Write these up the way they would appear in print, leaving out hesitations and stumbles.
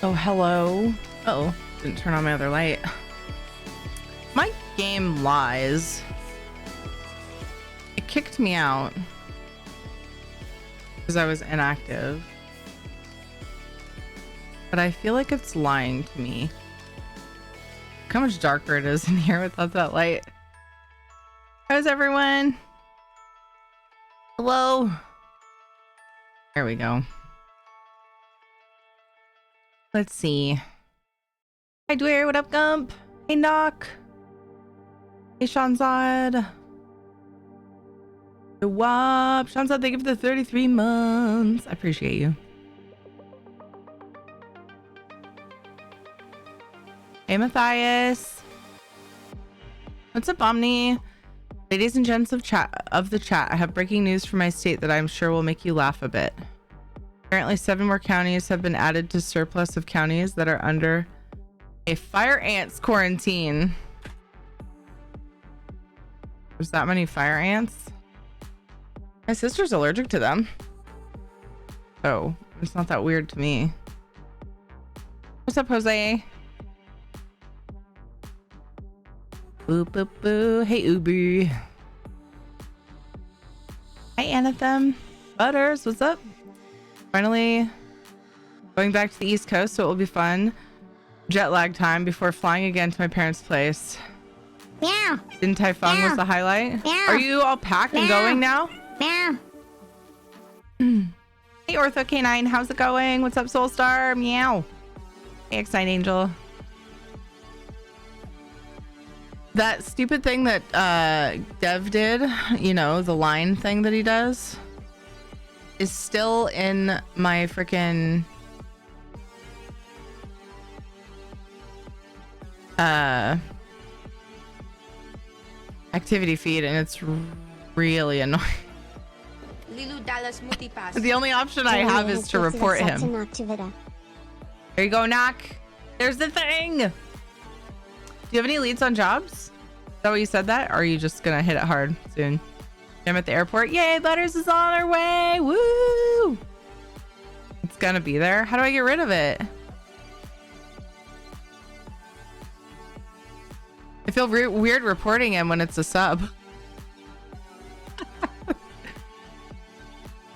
Oh, hello. Uh-oh, didn't turn on my other light. My game lies. It kicked me out because I was inactive. But I feel like it's lying to me. Look how much darker it is in here without that light. How's everyone? Hello. There we go. Let's see. Hi Dwyer, what up Gump? Hey Knock. Hey Shanzad. Wop. Shanzad, thank you for the 33 months. I appreciate you. Hey Matthias. What's up Omni? Ladies and gents of the chat, I have breaking news from my state that I'm sure will make you laugh a bit. Apparently 7 more counties have been added to surplus of counties that are under a fire ants quarantine. There's that many fire ants? My sister's allergic to them. Oh, it's not that weird to me. What's up, Jose? Boo, boo, boo. Hey, Uber. Hi, Anathem. Butters, what's up? Finally going back to the East Coast, so it will be fun. Jet lag time before flying again to my parents' place. Yeah. Din Tai Fung was the highlight. Yeah. Are you all packed and going now? Yeah. Hey, Ortho K9, how's it going? What's up, Soulstar? Meow. Hey, Excite Angel. That stupid thing that Dev did, you know, the line thing that he does, is still in my freaking activity feed, and it's really annoying. The only option I have is to report him. There you go, Knock. There's the thing. Do you have any leads on jobs? Is that what you said that? Or are you just gonna hit it hard soon? I'm at the airport. Yay, Butters is on our way. Woo! It's gonna be there. How do I get rid of it? I feel weird reporting him when it's a sub.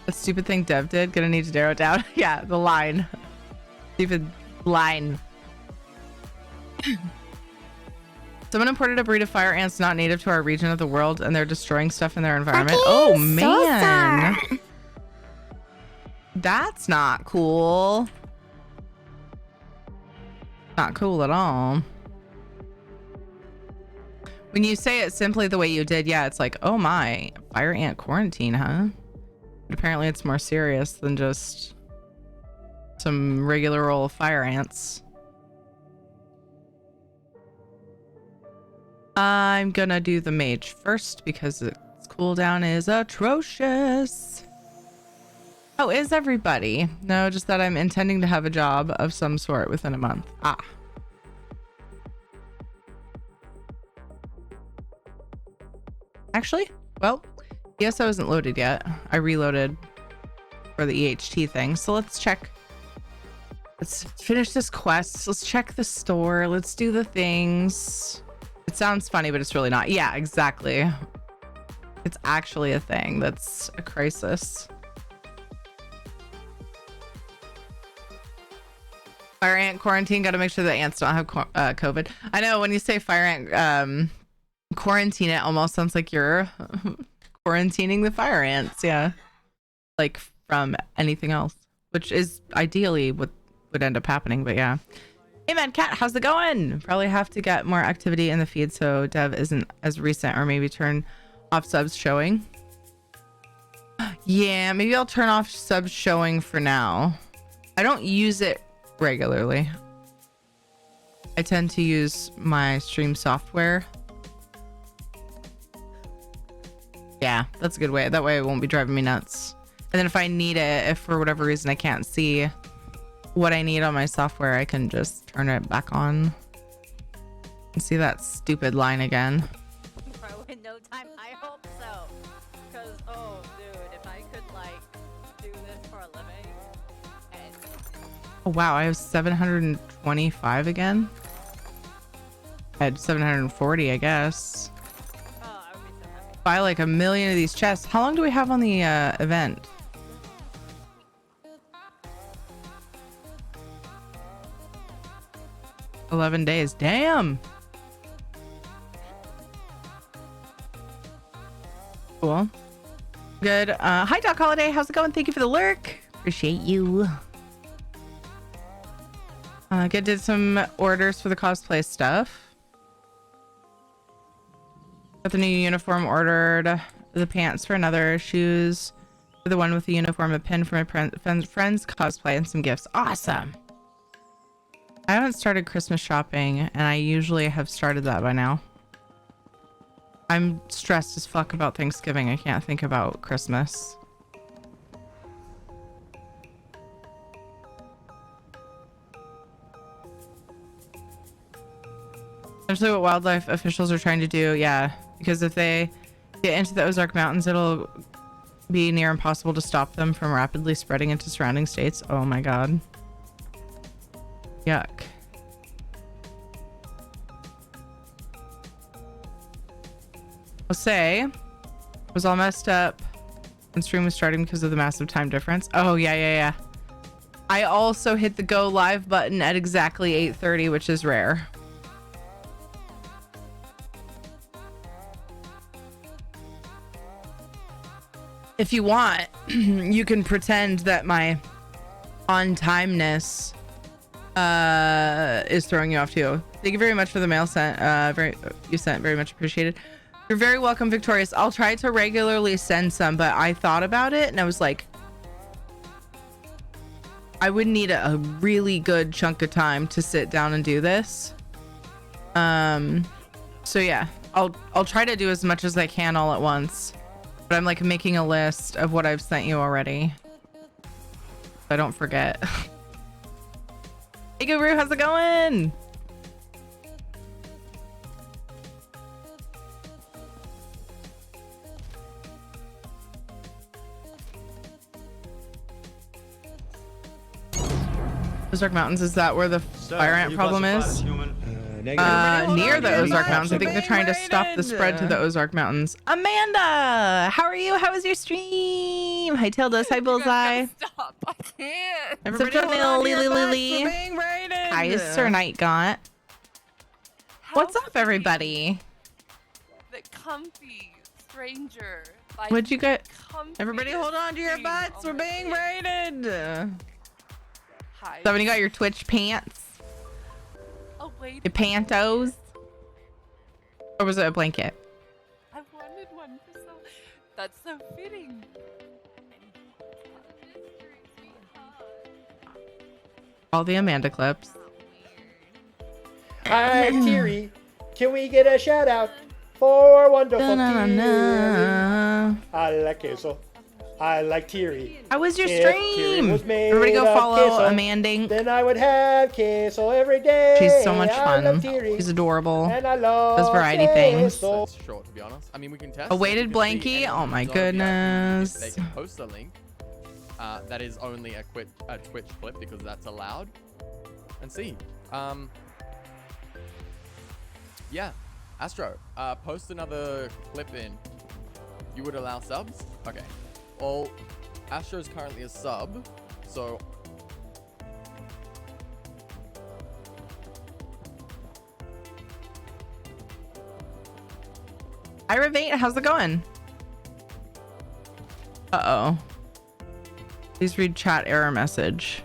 The stupid thing Dev did. Gonna need to narrow it down. Yeah, the line. Stupid line. Someone imported a breed of fire ants not native to our region of the world, and they're destroying stuff in their environment. Oh man, that's not cool. Not cool at all. When you say it simply the way you did, yeah, it's like, oh my, fire ant quarantine, huh? But apparently it's more serious than just some regular old fire ants. I'm gonna do the mage first because its cooldown is atrocious. How is everybody? No, just that I'm intending to have a job of some sort within a month. Ah. Actually, well, ESO isn't loaded yet. I reloaded for the EHT thing. So let's check. Let's finish this quest. Let's check the store. Let's do the things. It sounds funny, but it's really not. Yeah, exactly. It's actually a thing. That's a crisis. Fire ant quarantine. Got to make sure the ants don't have COVID. I know when you say fire ant quarantine, it almost sounds like you're quarantining the fire ants. Yeah. Like from anything else, which is ideally what would end up happening. But yeah. Hey man, Cat, how's it going? Probably have to get more activity in the feed so Dev isn't as recent, or maybe turn off subs showing. Yeah, maybe I'll turn off subs showing for now. I don't use it regularly. I tend to use my stream software. Yeah, that's a good way. That way it won't be driving me nuts. And then if I need it, if for whatever reason I can't see what I need on my software, I can just turn it back on and see that stupid line again. Probably in no time. I hope so. Because, oh, dude, if I could, like, do this for a living and Oh wow, I have 725 again. I had 740, I guess. Oh, I would be so happy. Buy like a million of these chests. How long do we have on the event? $11 days. Damn. Cool. Good. Hi, Doc Holiday. How's it going? Thank you for the lurk. Appreciate you. Good. Did some orders for the cosplay stuff. Got the new uniform ordered. The pants for another. Shoes for the one with the uniform. A pin for my friend's cosplay and some gifts. Awesome. I haven't started Christmas shopping, and I usually have started that by now. I'm stressed as fuck about Thanksgiving. I can't think about Christmas. Essentially what wildlife officials are trying to do, yeah. Because if they get into the Ozark Mountains, it'll be near impossible to stop them from rapidly spreading into surrounding states. Oh my god. Yuck. I'll say was all messed up when stream was starting because of the massive time difference. Oh yeah. I also hit the go live button at exactly 8:30, which is rare. If you want, you can pretend that my on-timeness is throwing you off too. Thank you very much for the mail sent. You sent, very much appreciated. You're very welcome, Victorious. I'll try to regularly send some, but I thought about it and I was like, I would need a really good chunk of time to sit down and do this. So yeah, I'll try to do as much as I can all at once, but I'm like making a list of what I've sent you already, so I don't forget. Hey Guru, how's it going? Ozark Mountains, is that where the fire ant problem is? Near the Ozark Mountains. I think they're trying to stop the spread to the Ozark Mountains. Amanda, how are you? How was your stream? Hi Tilda. Hi Bullseye. Stop! I can't. Everybody Lily. Hi Sir Night Gaunt. What's up, everybody? The comfy stranger. What'd you get? Everybody hold on to your butts. We're being raided. Hi. So when you got your Twitch pants? Oh wait. Your pantos? Or was it a blanket? I wanted one for so. That's so fitting. All the Amanda clips. Hi, Teary. Can we get a shout out for wonderful Teary? I like queso. I like Teary. How was your If Teary stream? was made Everybody go of follow queso, Amanda. Then I would have queso every day. She's so much I love fun. Teary, She's adorable. and I love Does variety things. queso. It's short, to be honest. I mean, we can test. A it. weighted We can see blankie? anyone Oh my who's on VIP goodness. if they can post a link that is only a Twitch clip because that's allowed, and see. Yeah, Astro, post another clip in. You would allow subs? Okay. Well, Astro is currently a sub, so. Hi Ravate, how's it going? Uh-oh. Please read chat error message.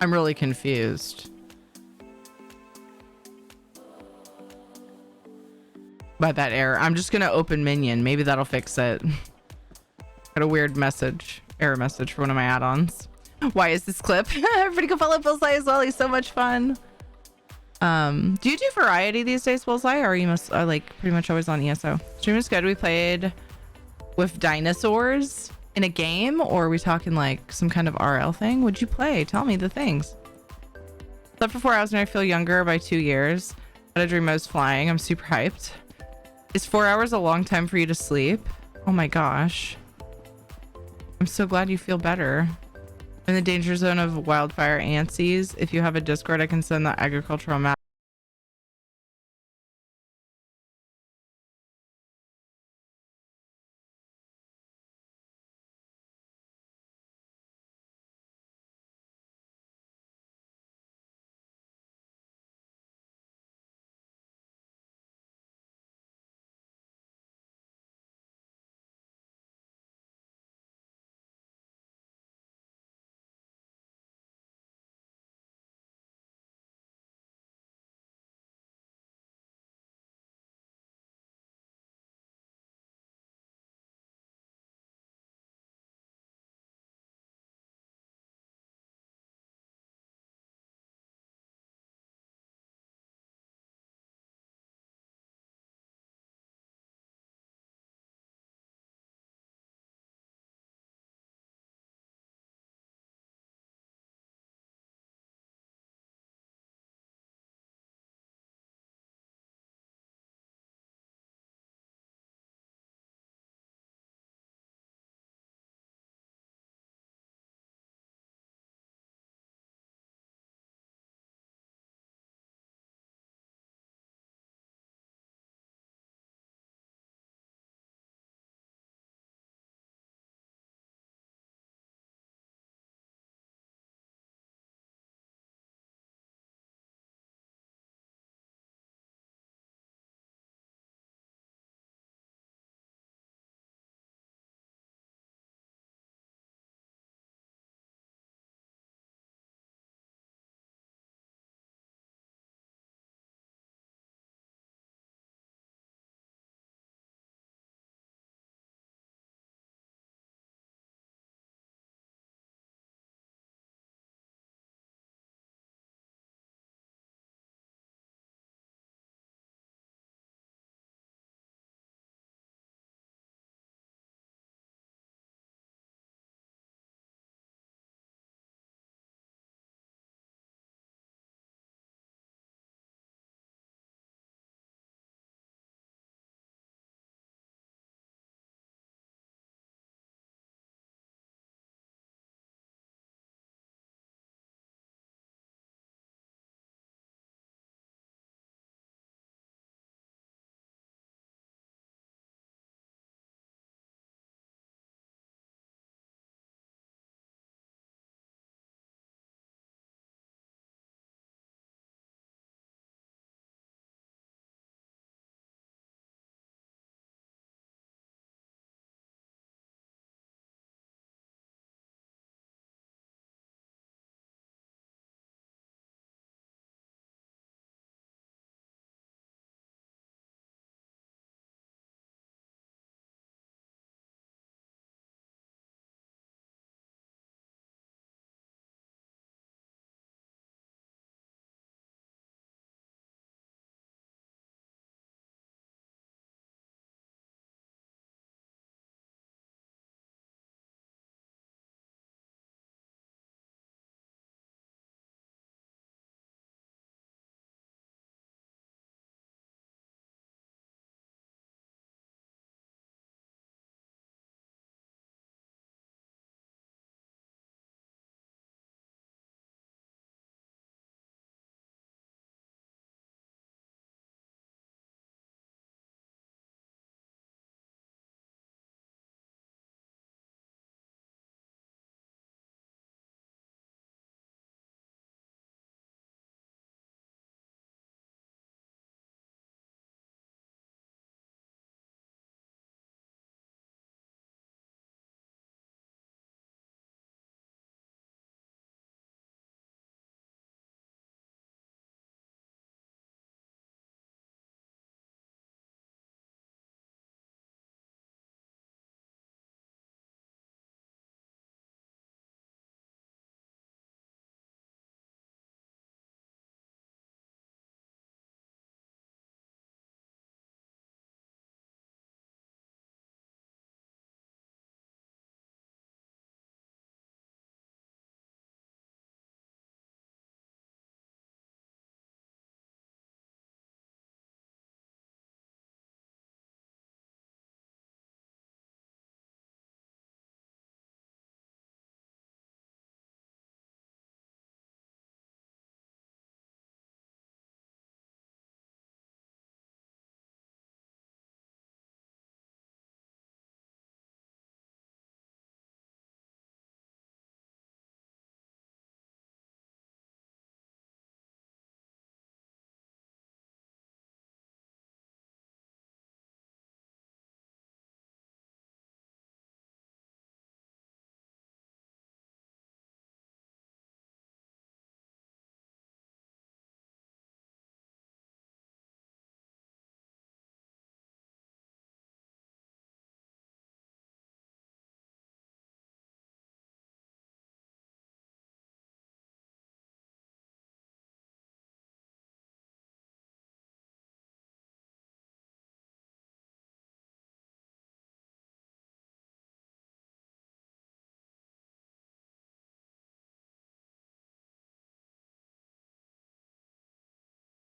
I'm really confused by that error. I'm just gonna open Minion. Maybe that'll fix it. Got a weird message, error message for one of my add-ons. Why is this clip? Everybody go follow Bullseye as well. He's so much fun. Do you do variety these days, Bullseye, or are you like pretty much always on ESO? Stream is good. We played with dinosaurs. In a game, or are we talking like some kind of RL thing? Would you play? Tell me the things. Slept for 4 hours and I feel younger by 2 years. Had a dream I was flying. I'm super hyped. Is 4 hours a long time for you to sleep? Oh my gosh. I'm so glad you feel better. In the danger zone of wildfire antsies. If you have a Discord, I can send the agricultural map.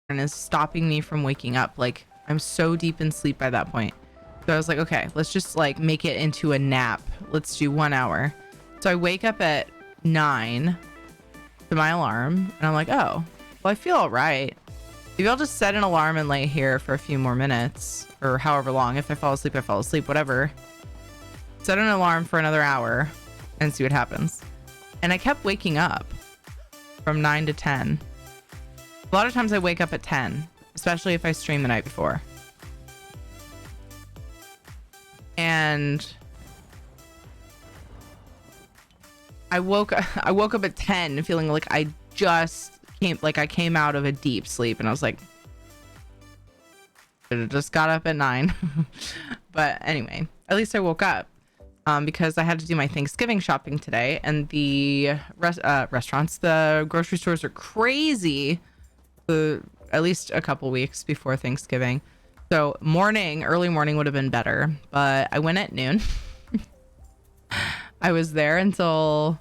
and is stopping me from waking up. Like, I'm so deep in sleep by that point. So I was like, okay, let's just like make it into a nap. Let's do 1 hour. So I wake up at 9 to my alarm, and I'm like, oh, well, I feel all right. Maybe I'll just set an alarm and lay here for a few more minutes, or however long. If I fall asleep, I fall asleep, whatever. Set an alarm for another hour and see what happens. And I kept waking up from 9 to 10. A lot of times I wake up at 10, especially if I stream the night before. And I woke up at 10 feeling like I just came out of a deep sleep, and I was like, should have just got up at 9. But anyway, at least I woke up, because I had to do my Thanksgiving shopping today, and the restaurants, the grocery stores are crazy at least a couple weeks before Thanksgiving. So early morning would have been better, but I went at noon. I was there until,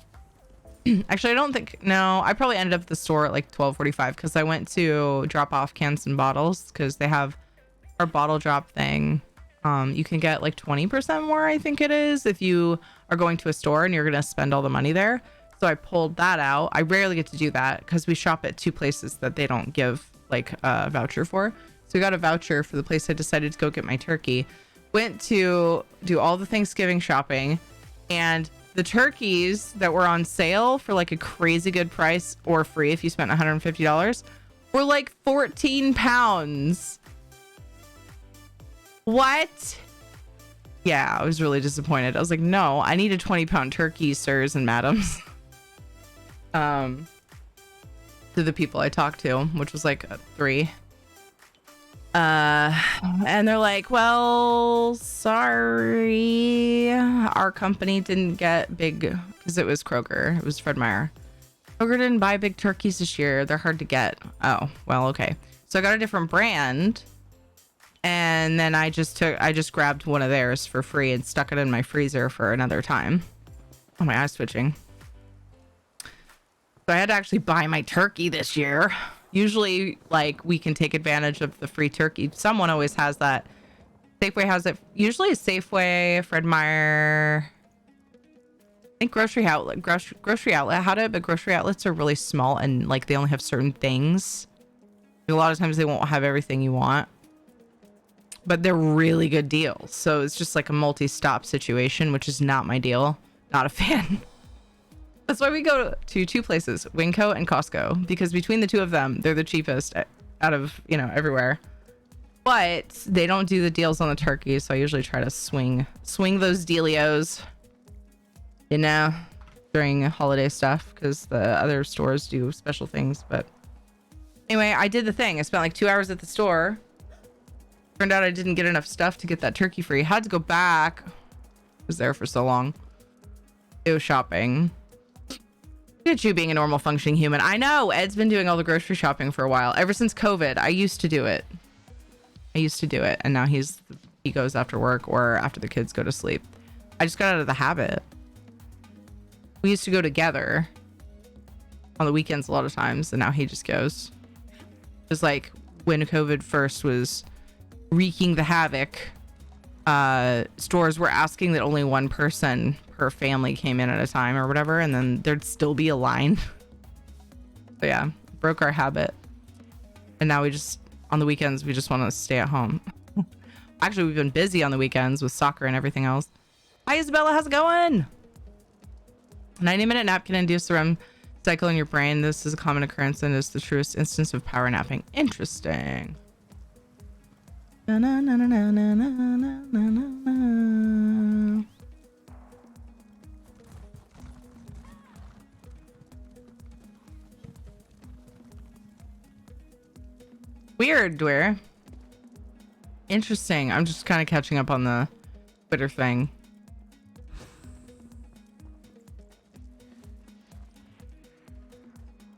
actually, I probably ended up at the store at like 12:45 because I went to drop off cans and bottles because they have our bottle drop thing. You can get like 20% more, I think it is, if you are going to a store and you're going to spend all the money there. So I pulled that out. I rarely get to do that because we shop at 2 places that they don't give like a voucher for. So we got a voucher for the place I decided to go get my turkey. Went to do all the Thanksgiving shopping, and the turkeys that were on sale for like a crazy good price or free if you spent $150 were like 14 pounds. What? Yeah, I was really disappointed. I was like, no, I need a 20-pound turkey, sirs and madams. To the people I talked to, which was like 3. And they're like, well, sorry, our company didn't get big, because it was Kroger. It was Fred Meyer. Kroger didn't buy big turkeys this year. They're hard to get. Oh, well, okay. So I got a different brand, and then I just grabbed one of theirs for free and stuck it in my freezer for another time. Oh, my eye's twitching. So I had to actually buy my turkey this year. Usually, like, we can take advantage of the free turkey. Someone always has that. Safeway has it. Usually Safeway, Fred Meyer. I think Grocery Outlet had it, but grocery outlets are really small and like they only have certain things. A lot of times they won't have everything you want, but they're really good deals. So it's just like a multi-stop situation, which is not my deal. Not a fan. That's why we go to 2 places, Winco and Costco, because between the 2 of them, they're the cheapest out of, everywhere. But they don't do the deals on the turkey, so I usually try to swing those dealios, during holiday stuff, because the other stores do special things. But anyway, I did the thing. I spent like 2 hours at the store. Turned out I didn't get enough stuff to get that turkey free. Had to go back. I was there for so long. Go shopping. Look at you being a normal functioning human. I know Ed's been doing all the grocery shopping for a while. Ever since COVID, I used to do it. And now he goes after work or after the kids go to sleep. I just got out of the habit. We used to go together on the weekends a lot of times, and now he just goes. Just like when COVID first was wreaking the havoc, stores were asking that only one person per family came in at a time or whatever, and then there'd still be a line. So yeah, broke our habit. And now on the weekends, we just want to stay at home. Actually, we've been busy on the weekends with soccer and everything else. Hi, Isabella. How's it going? 90-minute nap can induce the REM cycle in your brain. This is a common occurrence and is the truest instance of power napping. Interesting. Na, na, na, na, na, na, na, na, na. Weird, Dwyer. Interesting. I'm just kind of catching up on the Twitter thing.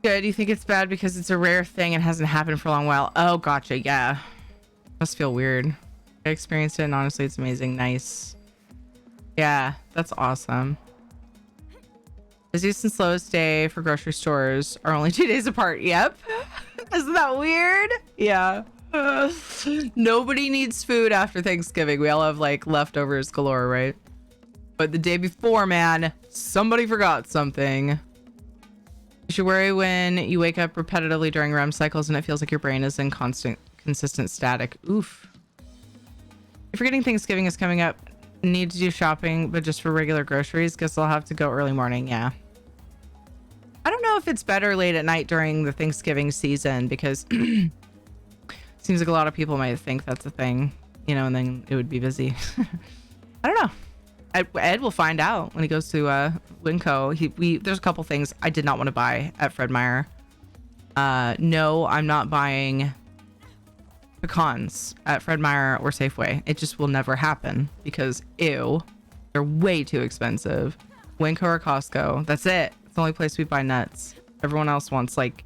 Good. You think it's bad because it's a rare thing and hasn't happened for a long while? Oh, gotcha. Yeah. Must feel weird. I experienced it and honestly, it's amazing. Nice. Yeah, that's awesome. Busiest and slowest day for grocery stores are only 2 days apart. Yep. Isn't that weird? Yeah. Nobody needs food after Thanksgiving. We all have like leftovers galore, right? But the day before, man, somebody forgot something. You should worry when you wake up repetitively during REM cycles and it feels like your brain is in consistent static. Oof. You're forgetting Thanksgiving is coming up. Need to do shopping, but just for regular groceries. Guess I'll have to go early morning. Yeah. I don't know if it's better late at night during the Thanksgiving season because seems like a lot of people might think that's a thing, you know, and then it would be busy. I don't know. Ed will find out when he goes to Winco. There's a couple things I did not want to buy at Fred Meyer. No, I'm not buying pecans at Fred Meyer or Safeway. It just will never happen because ew, they're way too expensive. Winco or Costco, that's it. It's the only place we buy nuts. Everyone else wants like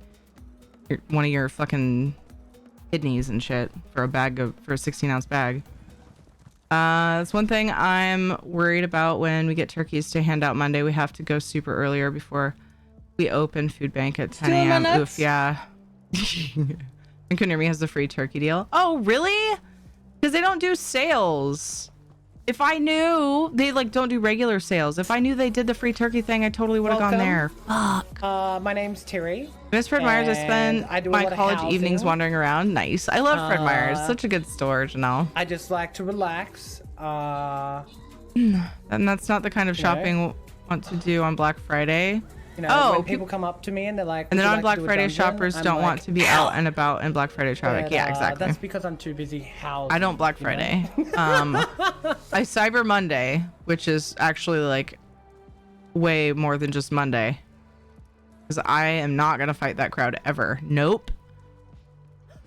one of your fucking kidneys and shit for a 16-ounce bag. That's one thing I'm worried about when we get turkeys to hand out Monday. We have to go super earlier before we open food bank at 10 a.m. Oof, yeah. And near me has the free turkey deal. Oh, really? Because they don't do sales. If I knew they like don't do regular sales. If I knew they did the free turkey thing, I totally would have gone there. Fuck. My name's Terry. Miss Fred Meyer's. I spend my college evenings wandering around. Nice. I love Fred Meyer's. Such a good store, Janelle. I just like to relax. And that's not the kind of shopping I want to do on Black Friday. You know, when people come up to me and they're like, and then on Black Friday, shoppers don't want to be out and about in Black Friday traffic. Yeah, exactly. That's because I'm too busy housing. I don't Black Friday. I Cyber Monday, which is actually like way more than just Monday. Because I am not going to fight that crowd ever. Nope.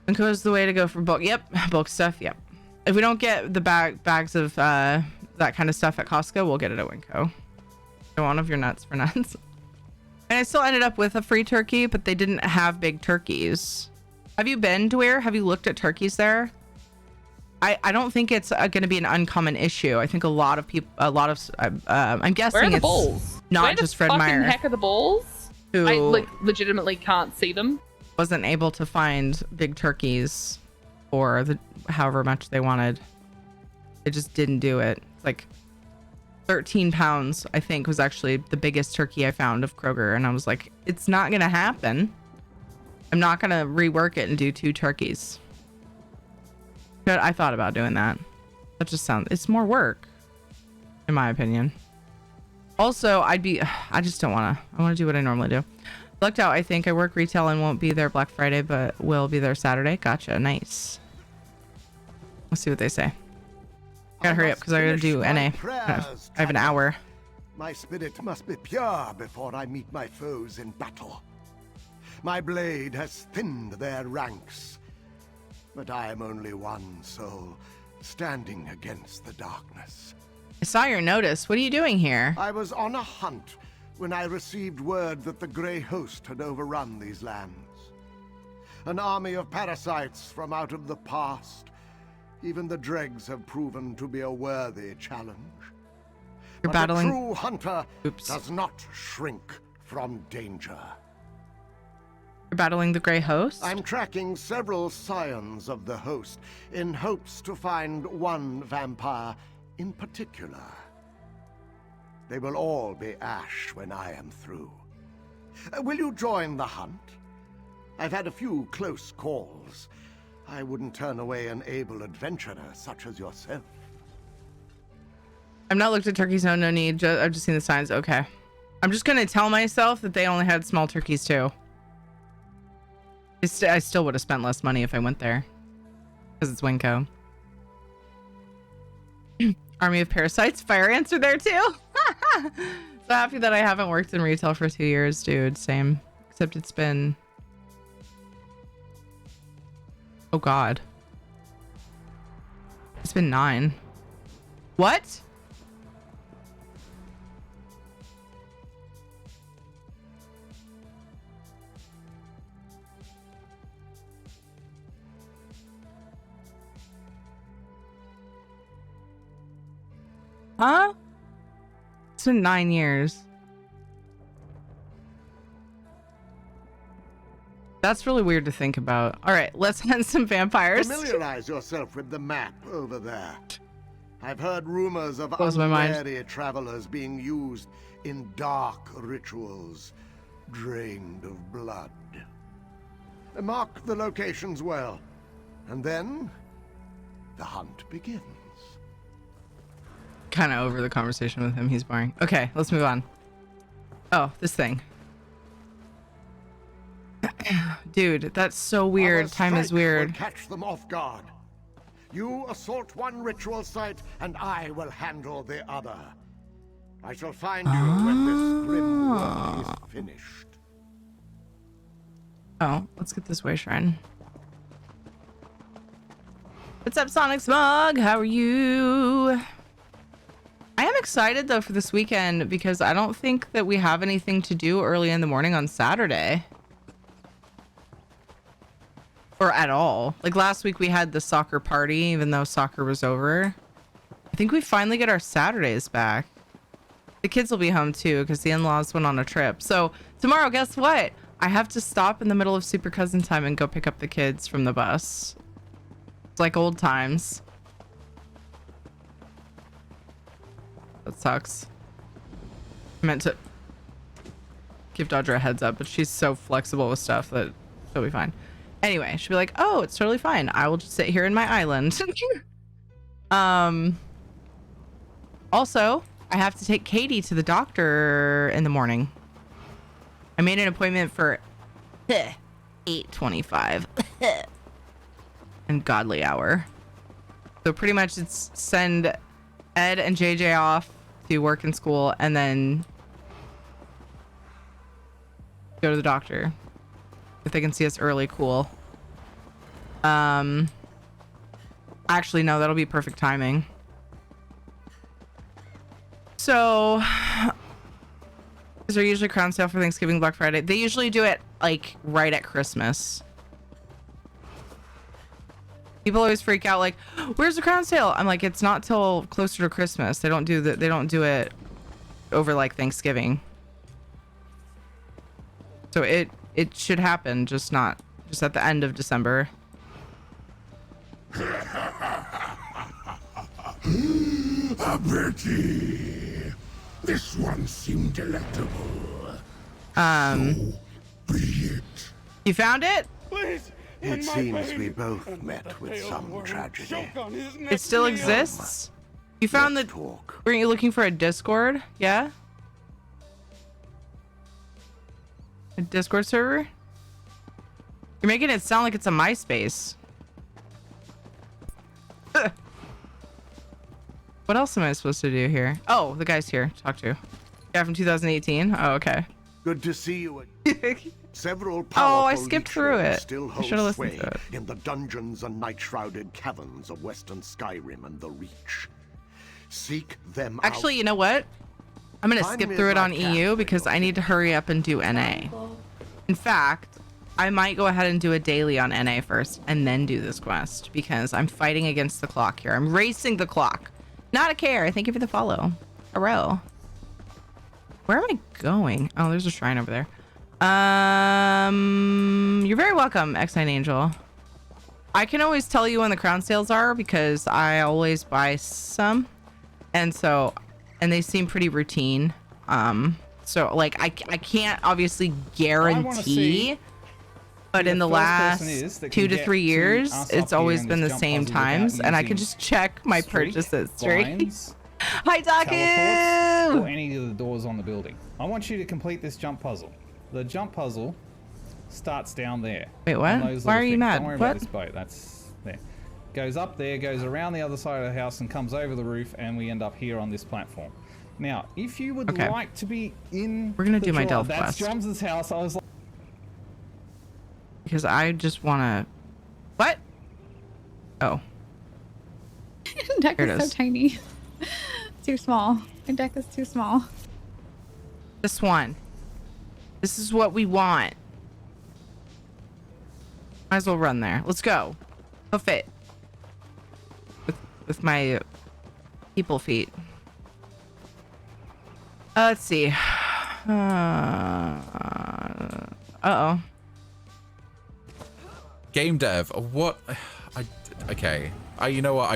Winco is the way to go for bulk. Yep. Bulk stuff. Yep. If we don't get the bags of that kind of stuff at Costco, we'll get it at Winco. So one of your nuts for nuts. And I still ended up with a free turkey, but they didn't have big turkeys. Have you been to where? Have you looked at turkeys there? I don't think it's going to be an uncommon issue. I think a lot of people, I'm guessing Where are the it's balls? Where just the Fred Meyer. heck are the balls? Who I like legitimately can't see them. wasn't able to find big turkeys for however much they wanted. They just didn't do it. Like 13 pounds, I think, was actually the biggest turkey I found of Kroger. And I was like, it's not going to happen. I'm not going to rework it and do 2 turkeys. But I thought about doing that. That just it's more work, in my opinion. Also, I just don't want to. I want to do what I normally do. Lucked out, I think. I work retail and won't be there Black Friday, but will be there Saturday. Gotcha. Nice. Let's see what they say. Gotta hurry up because I gotta do NA. I have an hour. My spirit must be pure before I meet my foes in battle. My blade has thinned their ranks, but I am only one soul standing against the darkness. I saw your notice. What are you doing here? I was on a hunt when I received word that the Grey Host had overrun these lands. An army of parasites from out of the past. Even the dregs have proven to be a worthy challenge. You're but battling. A true hunter does not shrink from danger. You're battling the Grey Host? I'm tracking several scions of the Host in hopes to find one vampire in particular. They will all be ash when I am through. Will you join the hunt? I've had a few close calls. I wouldn't turn away an able adventurer such as yourself. I've not looked at turkeys. No need. I've just seen the signs. Okay. I'm just going to tell myself that they only had small turkeys too. I still would have spent less money if I went there. Because it's Winco. Army of parasites. Fire ants are there too. So happy that I haven't worked in retail for 2 years, dude. Same. Except it's been... Oh God. It's been 9. What? Huh? It's been 9 years. That's really weird to think about. All right, let's hunt some vampires. Familiarize yourself with the map over there. I've heard rumors of Blows my mind. unwary travelers being used in dark rituals, drained of blood. Mark the locations well, and then the hunt begins. Kind of over the conversation with him. He's boring. Okay, let's move on. Oh, this thing. Dude, that's so weird. Our Time is strike weird. will catch them off guard. You assault one ritual site, and I will handle the other. I shall find you when this grim work is finished. Oh, let's get this way, Shrine. What's up, Sonic Smug? How are you? I am excited though for this weekend because I don't think that we have anything to do early in the morning on Saturday. Or at all. Like last week we had the soccer party, even though soccer was over. I think we finally get our Saturdays back. The kids will be home too because the in-laws went on a trip. So tomorrow, guess what? I have to stop in the middle of Super Cousin time and go pick up the kids from the bus. It's like old times. That sucks. I meant to give Dodger a heads up, but she's so flexible with stuff that she'll be fine. Anyway, she'll be like, oh, it's totally fine. I will just sit here in my island. Also, I have to take Katie to the doctor in the morning. I made an appointment for 8:25 and godly hour. So pretty much it's send Ed and JJ off to work and school and then go to the doctor. If they can see us early, cool. Actually, no, that'll be perfect timing. So, is there usually crown sale for Thanksgiving, Black Friday? They usually do it like right at Christmas. People always freak out like, where's the crown sale? I'm like, it's not till closer to Christmas. They don't do that. They don't do it over like Thanksgiving. So it should happen, just at the end of December. A birdie. This one seemed delectable. So be it. You found it? Please. It seems we both met with some tragedy. It still exists? You found Let's the... talk. Were you looking for a Discord? Yeah? A Discord server? You're making it sound like it's a MySpace. What else am I supposed to do here? Oh, the guy's here. Talk to. Yeah, from 2018. Oh, okay. Good to see you again. Several powerful Oh, I skipped through leeches it. Still I hold should've listened sway to it. in the dungeons and night-shrouded caverns of Western Skyrim and the Reach. Seek them Actually, out. you know what? I'm gonna Find skip me through at it my on EU castle because I need to hurry up and do NA. In fact, I might go ahead and do a daily on NA first and then do this quest because I'm fighting against the clock here. I'm racing the clock. Not a care. Thank you for the follow. Hello. Where am I going? Oh, there's a shrine over there. You're very welcome, X9 Angel. I can always tell you when the crown sales are because I always buy some. And they seem pretty routine. So like I can't obviously guarantee, but in the last 2 to 3 years, it's always been the same times, and I can just check my purchase history. Hi, Teleports, or Daku! any of the doors on the building. I want you to complete this jump puzzle. The jump puzzle starts down there. Wait, what? on those Why little are you things. mad? Don't worry What? about this boat. That's there. Goes up there, goes around the other side of the house, and comes over the roof, and we end up here on this platform. Now, if you would Okay. like to be in, We're gonna the do my draw- Delph That's quest. Joms' house. I was like, Because I just want to... What? Oh. deck Here it is so is. tiny. Too small. My deck is too small. This one. This is what we want. Might as well run there. Let's go. Hoof it. With my people feet. Let's see. Uh-oh. game dev. What? Okay. You know what?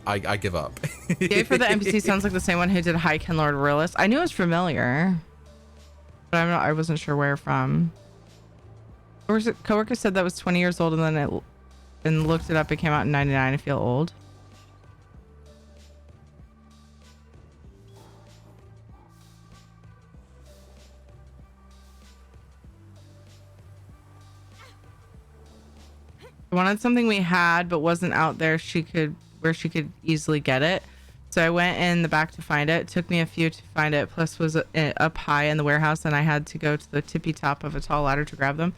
I give up. Dave for the NPC sounds like the same one who did High Ken Lord Rillis. I knew it was familiar, but I wasn't sure where from. Coworker said that was 20 years old, and then looked it up. It came out in 99. I feel old. I wanted something we had but wasn't out there where she could easily get it. So I went in the back to find it. It took me a few to find it, plus was up high in the warehouse, and I had to go to the tippy top of a tall ladder to grab them.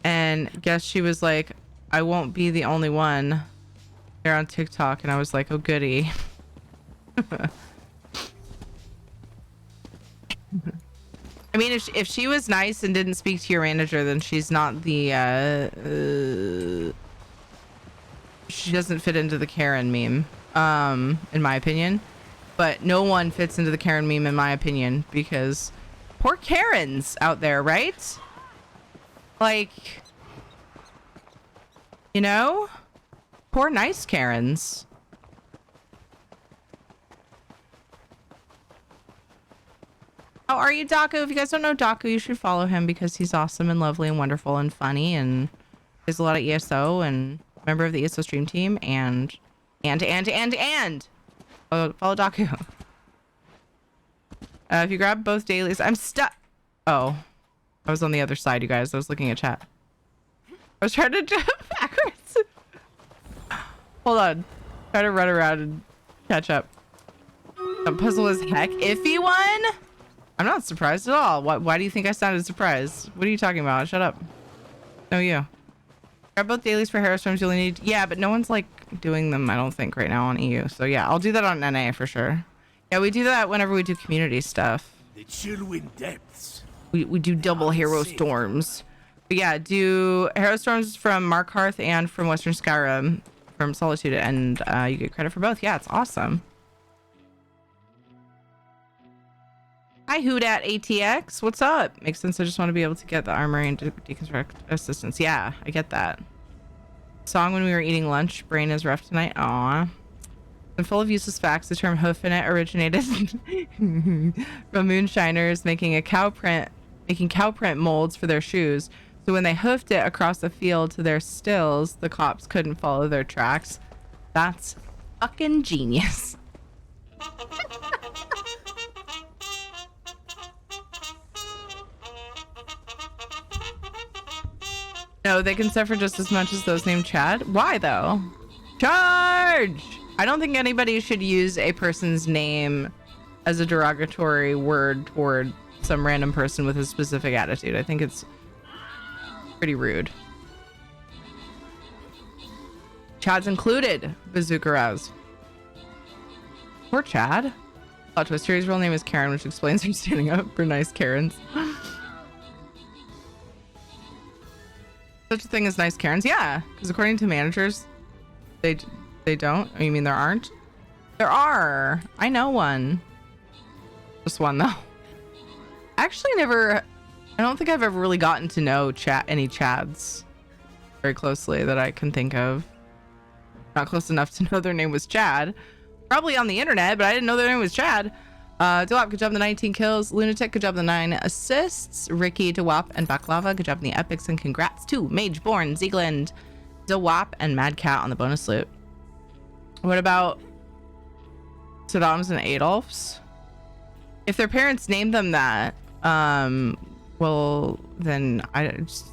And guess she was like, I won't be the only one here on TikTok. And I was like, oh goody. I mean, if she was nice and didn't speak to your manager, then she's not the she doesn't fit into the Karen meme, in my opinion. But no one fits into the Karen meme in my opinion, because poor Karens out there, right? Like, you know, poor nice Karens. How are you, Daku? If you guys don't know Daku, you should follow him because he's awesome and lovely and wonderful and funny, and there's a lot of ESO and member of the ESO stream team and follow Daku. If you grab both dailies, I'm stuck. Oh, I was on the other side, you guys. I was looking at chat. I was trying to jump backwards. Hold on. Try to run around and catch up. That puzzle is heck iffy one. I'm not surprised at all. Why do you think I sounded surprised? What are you talking about? Shut up. No, you. Grab both dailies for Harrowstorms. You'll need. Yeah, but no one's like doing them, I don't think, right now on EU. So yeah, I'll do that on NA for sure. Yeah, we do that whenever we do community stuff. The Chillwind Depths. We do double Hero Storms. But yeah, do Hero Storms from Mark Hearth and from Western Skyrim from Solitude, and you get credit for both. Yeah, it's awesome. Hi, Hoodat ATX. What's up? Makes sense. I just want to be able to get the armory and deconstruct assistance. Yeah, I get that. Song when we were eating lunch. Brain is rough tonight. Aw. I'm full of useless facts. The term hoofinette originated from moonshiners making cow print molds for their shoes. So when they hoofed it across the field to their stills, the cops couldn't follow their tracks. That's fucking genius. No, they can suffer just as much as those named Chad. Why though? Charge! I don't think anybody should use a person's name as a derogatory word toward some random person with a specific attitude. I think it's pretty rude. Chad's included, Bazooka Rouse. Poor Chad. Plot twist. His real name is Karen, which explains her standing up for nice Karens. Such a thing as nice Karens? Yeah, because according to managers, they don't. Oh, you mean there aren't? There are. I know one. Just one though. Actually, I don't think I've ever really gotten to know any Chads very closely that I can think of. Not close enough to know their name was Chad. Probably on the internet, but I didn't know their name was Chad. Dewap, good job on the 19 kills. Lunatic, good job on the 9 assists. Ricky, Dewap, and Baklava, good job on the epics, and congrats to Mageborn, Ziegland, Dewap, and Mad Cat on the bonus loot. What about Saddam's and Adolf's? If their parents named them that, well, then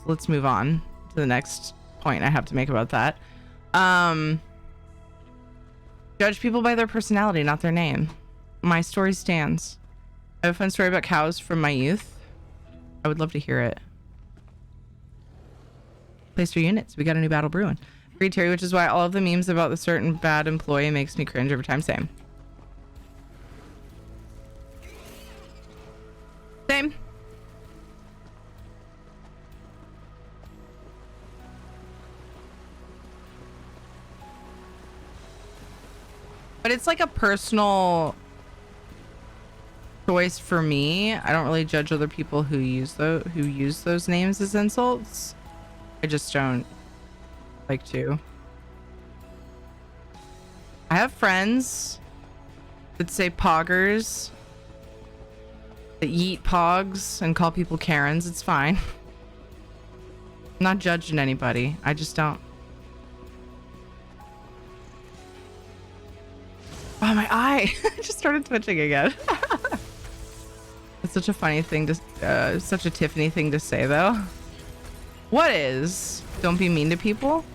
let's move on to the next point I have to make about that. Judge people by their personality, not their name. My story stands. I have a fun story about cows from my youth. I would love to hear it. Place for units. We got a new battle brewing. Agreed, Terry, which is why all of the memes about the certain bad employee makes me cringe every time. Same. Same. But it's like a personal choice for me. I don't really judge other people who use those names as insults. I just don't like to. I have friends that say poggers, that yeet pogs and call people Karens. It's fine. I'm not judging anybody. I just don't. Oh, my eye just started twitching again. It's such a funny thing to, such a Tiffany thing to say though. What is? Don't be mean to people?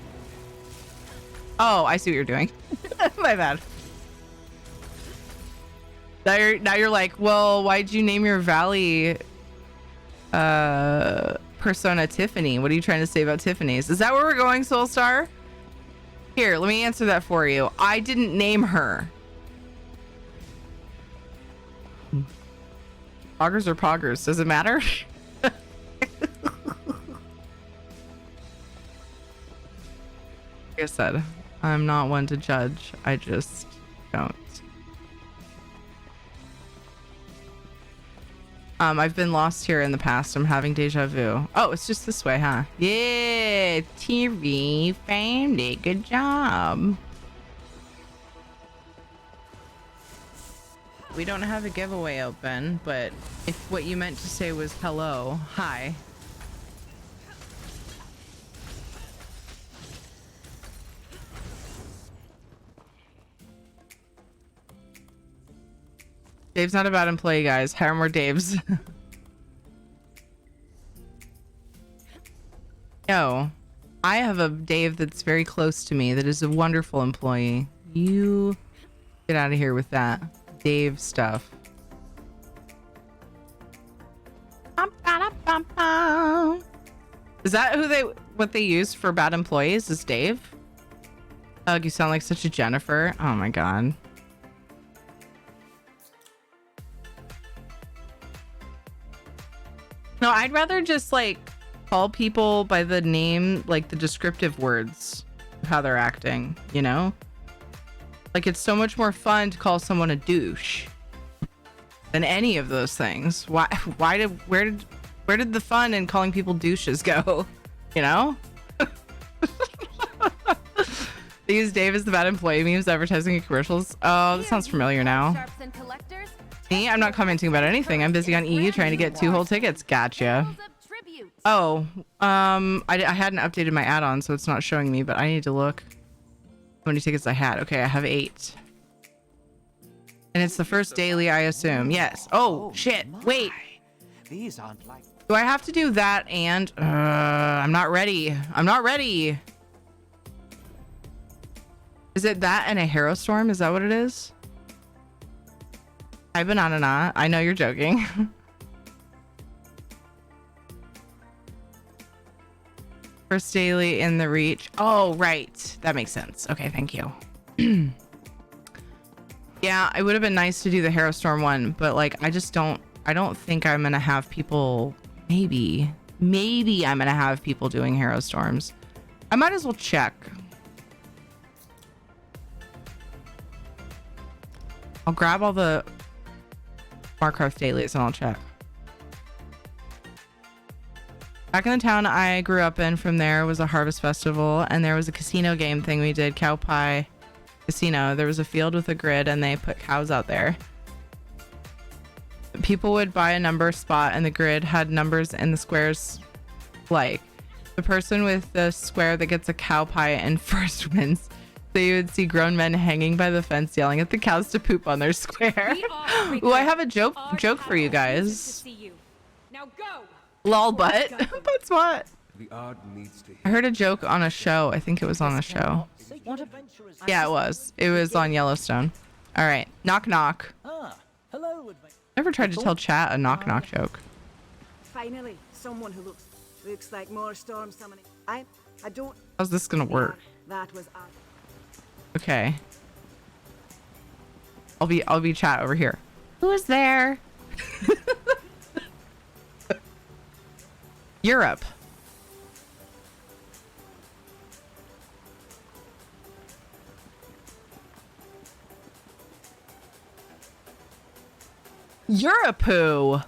Oh, I see what you're doing. My bad. Now you're like, well, why'd you name your valley persona Tiffany? What are you trying to say about Tiffany's? Is that where we're going, Soulstar? Here, let me answer that for you. I didn't name her. Poggers or poggers? Does it matter? Like I said, I'm not one to judge. I just don't. I've been lost here in the past. I'm having deja vu. Oh, it's just this way, huh? Yeah, TV found it. Good job. We don't have a giveaway open, but if what you meant to say was hello, hi. Dave's not a bad employee, guys. Hire more Daves. Yo, I have a Dave that's very close to me that is a wonderful employee. You get out of here with that Dave stuff. Is that what they use for bad employees? Is Dave? Oh, you sound like such a Jennifer. Oh my god. No, I'd rather just like call people by the name, like the descriptive words of how they're acting, you know? Like it's so much more fun to call someone a douche than any of those things. Where did the fun in calling people douches go? You know? They use Dave as the bad employee memes advertising and commercials. Oh, that sounds familiar now. Me? I'm not commenting about anything. I'm busy on EU trying to get 2 whole tickets. Gotcha. Oh, I hadn't updated my add-on, so it's not showing me, but I need to look how many tickets I had. Okay, I have 8. And it's the first daily, I assume. Yes. Oh, shit. Wait. These aren't like... Do I have to do that and... I'm not ready. I'm not ready. Is it that and a Hero Storm? Is that what it is? Hi, Banana. I know you're joking. First daily in the reach. Oh, right. That makes sense. Okay, thank you. Yeah, it would have been nice to do the Hero Storm one, but like, I don't think I'm gonna have people. Maybe I'm gonna have people doing Hero Storms. I might as well check. I'll grab all the Warcraft dailies and I'll check. Back in the town I grew up in, from there was a harvest festival, and there was a casino game thing we did, Cow Pie Casino. There was a field with a grid and they put cows out there. People would buy a number spot and the grid had numbers in the squares, like the person with the square that gets a cow pie and first wins. So you would see grown men hanging by the fence yelling at the cows to poop on their square. Ooh, I have a joke for you guys. Now go. Lol, but that's what? I heard a joke on a show. I think it was on a show. Yeah, it was. It was on Yellowstone. All right. Knock knock. Hello. Never tried to tell chat a knock knock joke. Finally, someone who looks like more storm summoning. I don't. How's this gonna work? That was Okay. I'll be chat over here. Who is there? Europe. Europe who?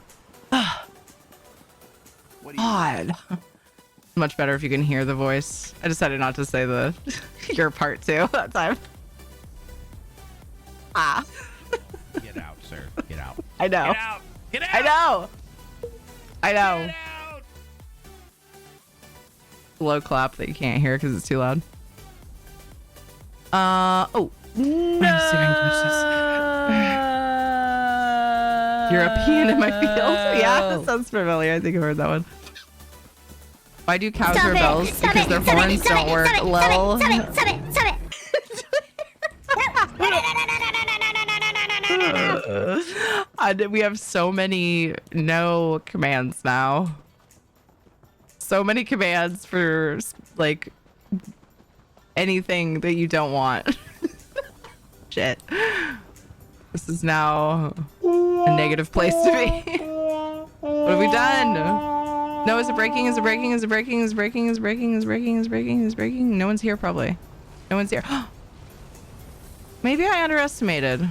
Odd. Much better if you can hear the voice. I decided not to say the your part too that time. Ah. Get out, sir. Get out. I know. Get out. Get out. I know. I know. Get out. Low clap that you can't hear because it's too loud. Oh. No. European in my field. Yeah, that sounds familiar. I think I've heard that one. Why do cows rebel? Because their horns don't work. Lol. We have so many no commands now. So many commands for like anything that you don't want. Shit. This is now a negative place to be. What have we done? No, is it breaking? Is it breaking? Is it breaking? Is it breaking? Is it breaking? Is it breaking? Is it breaking? Is it breaking? No one's here probably. No one's here. Maybe I underestimated.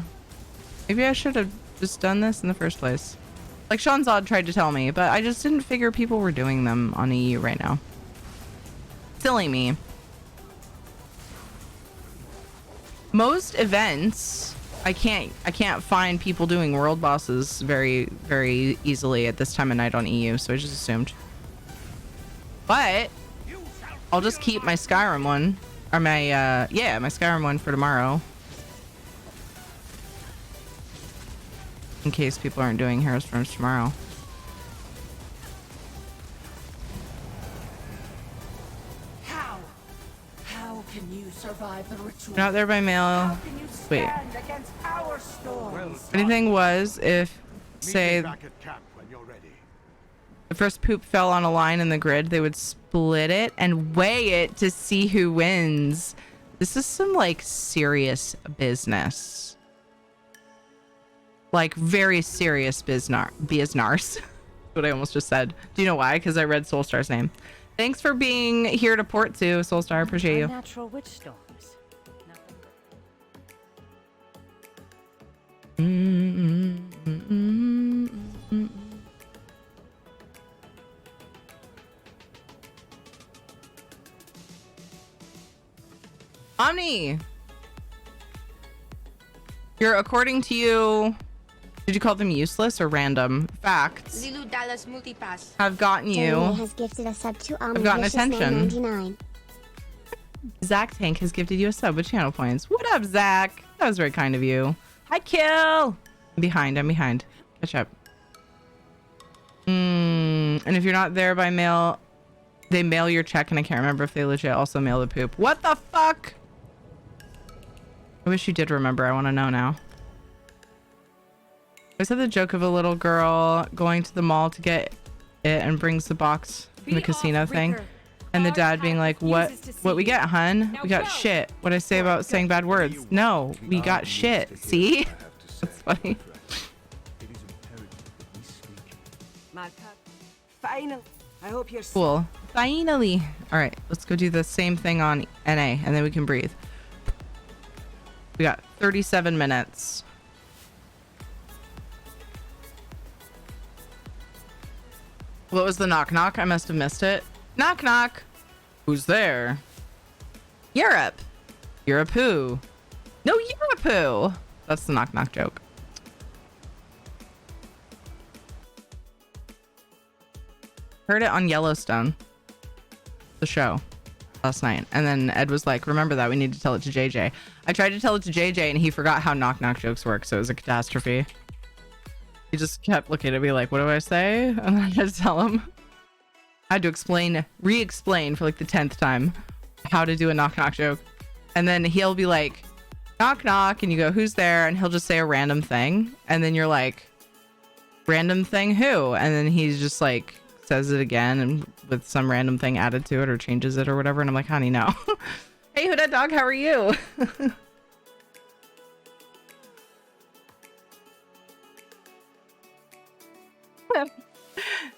Maybe I should have just done this in the first place. Like Sean Zod tried to tell me, but I just didn't figure people were doing them on EU right now. Silly me. Most events, I can't find people doing world bosses very easily at this time of night on EU, so I just assumed. But I'll just keep my Skyrim one, or my my Skyrim one for tomorrow, in case people aren't doing Heroes Forms tomorrow. How can you survive the ritual? Not there by mail. Wait. Anything was if, say, the first poop fell on a line in the grid, they would split it and weigh it to see who wins. This is some like serious business. Like very serious biznars. What I almost just said. Do you know why? Because I read Soulstar's name. Thanks for being here to port to, Soulstar. Appreciate you. Natural witch storms. Omni, you're, according to you, did you call them useless or random facts? Lilu Dallas Multipass. Have gotten you. Has gifted a sub to I've gotten attention. 999. Zach Tank has gifted you a sub with channel points. What up, Zach? That was very kind of you. Hi, Kill. I'm behind. Catch up. And if you're not there by mail, they mail your check, and I can't remember if they legit also mail the poop. What the fuck? I wish you did remember. I want to know now. I said the joke of a little girl going to the mall to get it and brings the box from the casino thing. And the dad being like, what we get, hun? We got shit. What I say about saying bad words? No, we got shit. See? That's funny. Finally. I hope you're Cool. Finally. All right, let's go do the same thing on NA, and then we can breathe. We got 37 minutes. What was the knock knock? I must have missed it. Knock knock. Who's there? Europe. Europe who? No, Europe who? That's the knock knock joke. Heard it on Yellowstone, the show, last night. And then Ed was like, remember that, we need to tell it to JJ. I tried to tell it to JJ and he forgot how knock knock jokes work, so it was a catastrophe. He just kept looking at me like, what do I say? And I had to tell him. I had to re-explain for like the 10th time how to do a knock knock joke. And then he'll be like, knock knock, and you go, who's there? And he'll just say a random thing. And then you're like, random thing who? And then he's just like, says it again and with some random thing added to it or changes it or whatever. And I'm like, honey, no. Hey, Huda Dog, how are you?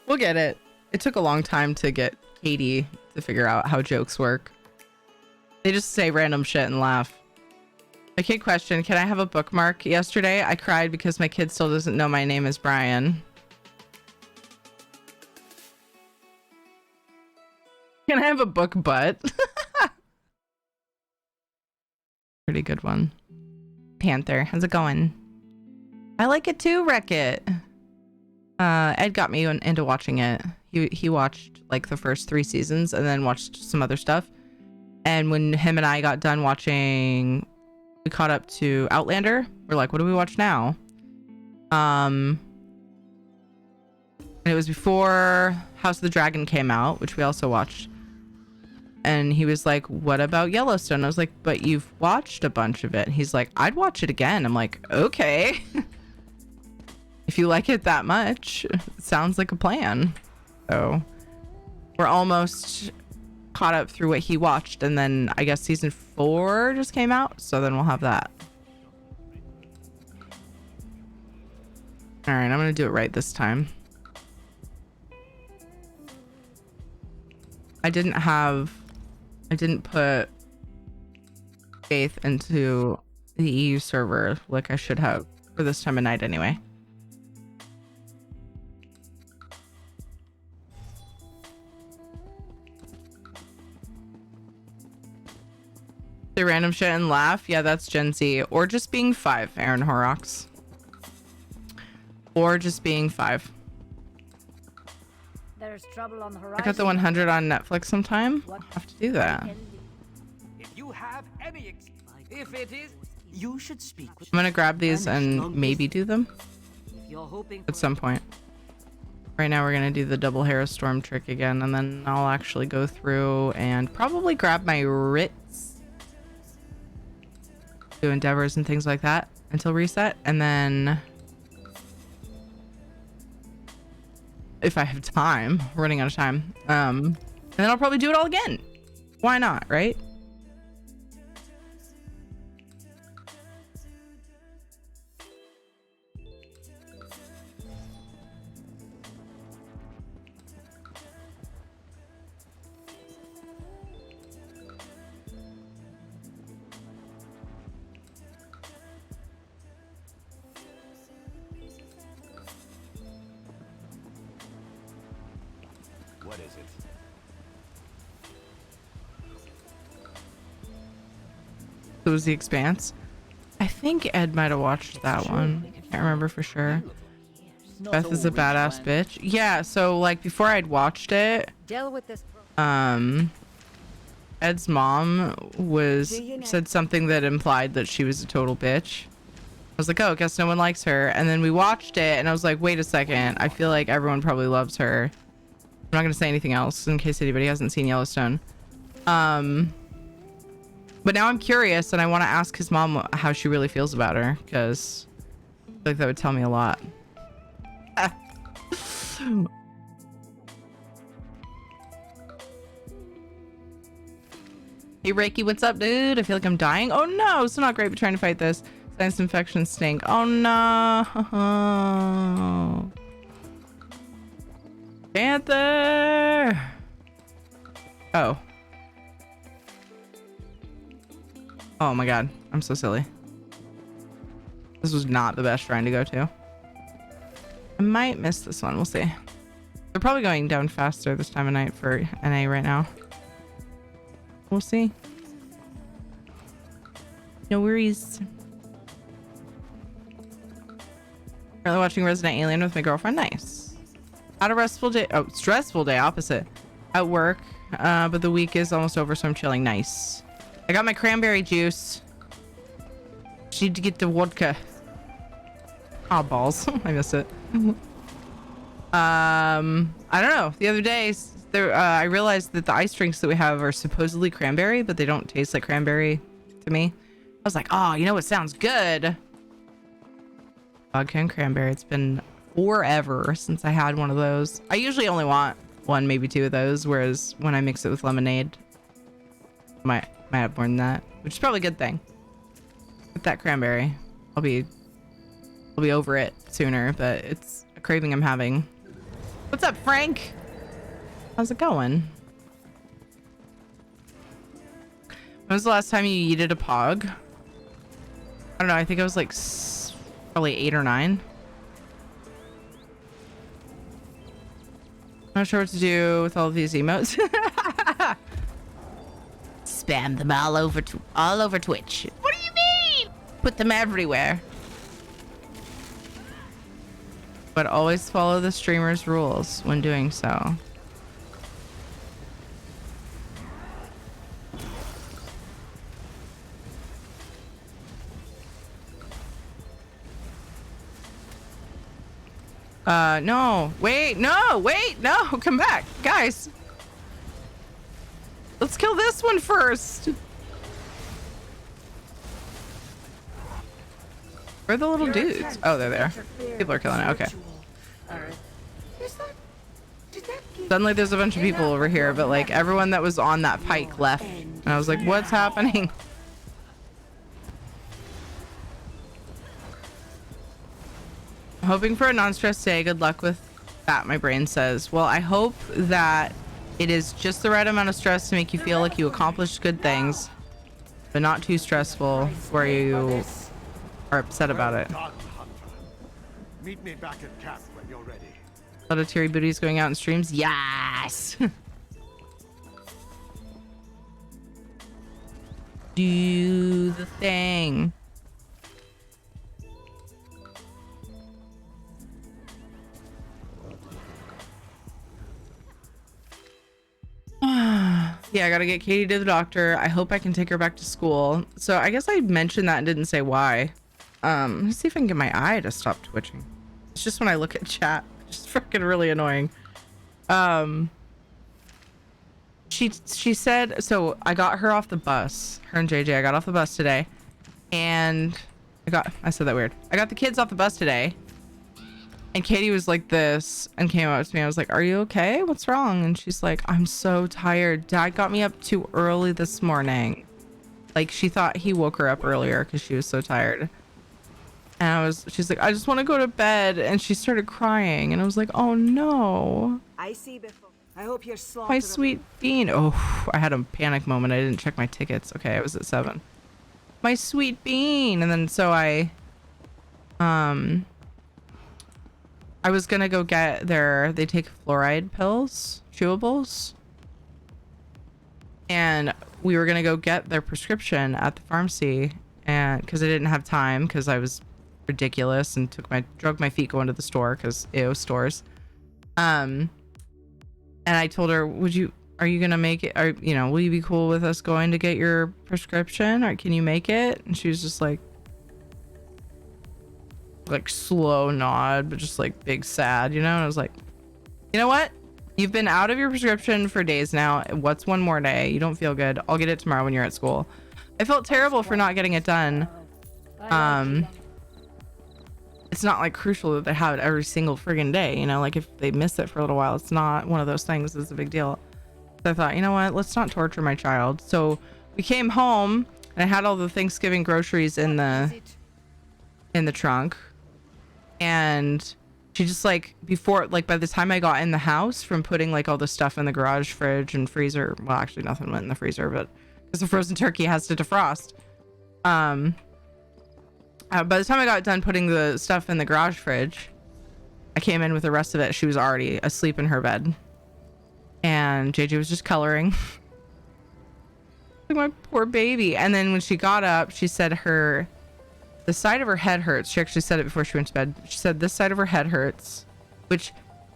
We'll get it. It took a long time to get Katie to figure out how jokes work. They just say random shit and laugh. My kid question, can I have a bookmark? Yesterday, I cried because my kid still doesn't know my name is Brian. Can I have a book butt? Pretty good one. Panther, how's it going? I like it too, Wreck-It. Ed got me into watching it. He watched like the first 3 seasons and then watched some other stuff. And when him and I got done watching, we caught up to Outlander. We're like, what do we watch now? And it was before House of the Dragon came out, which we also watched. And he was like, what about Yellowstone? I was like, but you've watched a bunch of it. He's like, I'd watch it again. I'm like, okay. If you like it that much, it sounds like a plan. So we're almost caught up through what he watched. And then I guess season 4 just came out. So then we'll have that. All right, I'm going to do it right this time. I didn't put faith into the EU server like I should have for this time of night anyway. The random shit and laugh. Yeah, that's Gen Z. Or just being 5, Aaron Horrocks. Or just being 5. There's trouble on the horizon. I got the 100 on Netflix sometime. I'll have to do that. If you have any if it is, you should speak with I'm gonna grab these and maybe do them if you're hoping at some point. Right now we're gonna do the double Hera Storm trick again, and then I'll actually go through and probably grab my writs, do endeavors and things like that until reset, and then if I have time, running out of time, and then I'll probably do it all again. Why not, right? What is it? It was The Expanse. I think Ed might have watched that one. Can't remember for sure. Beth is a badass bitch. Yeah, so like before I'd watched it, Deal with this. Ed's mom said something that implied that she was a total bitch. I was like, oh, guess no one likes her. And then we watched it and I was like, wait a second. I feel like everyone probably loves her. I'm not going to say anything else in case anybody hasn't seen Yellowstone. But now I'm curious and I want to ask his mom how she really feels about her, because I feel like that would tell me a lot. Hey Reiki, what's up, dude? I feel like I'm dying. Oh no, it's not great, but trying to fight this. Sinus infections stink. Oh no. Panther. Oh. Oh my god, I'm so silly. This was not the best shrine to go to. I might miss this one, we'll see. They're probably going down faster this time of night for NA right now. We'll see. No worries. Currently watching Resident Alien with my girlfriend. Nice. Had a restful day. Oh, stressful day. Opposite. At work. But the week is almost over, so I'm chilling. Nice. I got my cranberry juice. Just need to get the vodka. Oh, balls. I missed it. I don't know. The other day, I realized that the ice drinks that we have are supposedly cranberry, but they don't taste like cranberry to me. I was like, oh, you know what sounds good? Vodka and cranberry. It's been forever since I had one of those. I usually only want one, maybe 2 of those, whereas when I mix it with lemonade, I might have more than that, which is probably a good thing. With that cranberry, I'll be over it sooner, but it's a craving I'm having. What's up, Frank? How's it going? When was the last time you yeeted a pog? I don't know. I think I was like probably 8 or 9. I'm not sure what to do with all of these emotes. spam them all over Twitch. What do you mean? Put them everywhere. But always follow the streamer's rules when doing so. No, wait, no, come back, guys. Let's kill this one first. Where are the little dudes? Oh, they're there. People are killing it. Okay. Suddenly there's a bunch of people over here, but like everyone that was on that pike left. And I was like, what's happening? I'm hoping for a non-stress day. Good luck with that, my brain says. Well, I hope that it is just the right amount of stress to make you feel like you accomplished good things, but not too stressful where you are upset about it. Meet me back at camp when you're ready. A lot of Terry booties going out in streams. Yes. Do the thing. Yeah, I gotta get Katie to the doctor. I hope I can take her back to school. So I guess I mentioned that and didn't say why. Let's see if I can get my eye to stop twitching. It's just when I look at chat, it's just freaking really annoying. She said, so I got her off the bus, her and JJ. I got off the bus today, and I said that weird. I got the kids off the bus today, and Katie was like this and came up to me. I was like, are you okay? What's wrong? And she's like, I'm so tired. Dad got me up too early this morning. Like, she thought he woke her up earlier because she was so tired. And she's like, I just want to go to bed. And she started crying. And I was like, oh no. I see before. I hope you're slow. My sweet bean. Oh, I had a panic moment. I didn't check my tickets. Okay, I was at 7. My sweet bean. And then so I was gonna go get they take fluoride pills, chewables. And we were gonna go get their prescription at the pharmacy, and because I didn't have time because I was ridiculous and drug my feet going to the store because ew, stores. And I told her, are you gonna make it? Will you be cool with us going to get your prescription, or can you make it? And she was just like slow nod, but just like big sad, And I was like, you know what? You've been out of your prescription for days now. What's one more day? You don't feel good. I'll get it tomorrow when you're at school. I felt terrible for not getting it done. It's not like crucial that they have it every single friggin' day, like if they miss it for a little while, it's not one of those things that's a big deal. So I thought, you know what? Let's not torture my child. So we came home and I had all the Thanksgiving groceries in the trunk. And she just by the time I got in the house from putting all the stuff in the garage, fridge and freezer, well, actually nothing went in the freezer, but because the frozen turkey has to defrost. By the time I got done putting the stuff in the garage fridge, I came in with the rest of it. She was already asleep in her bed. And JJ was just coloring. My poor baby. And then when she got up, she said the side of her head hurts. She actually said it before she went to bed. She said this side of her head hurts, which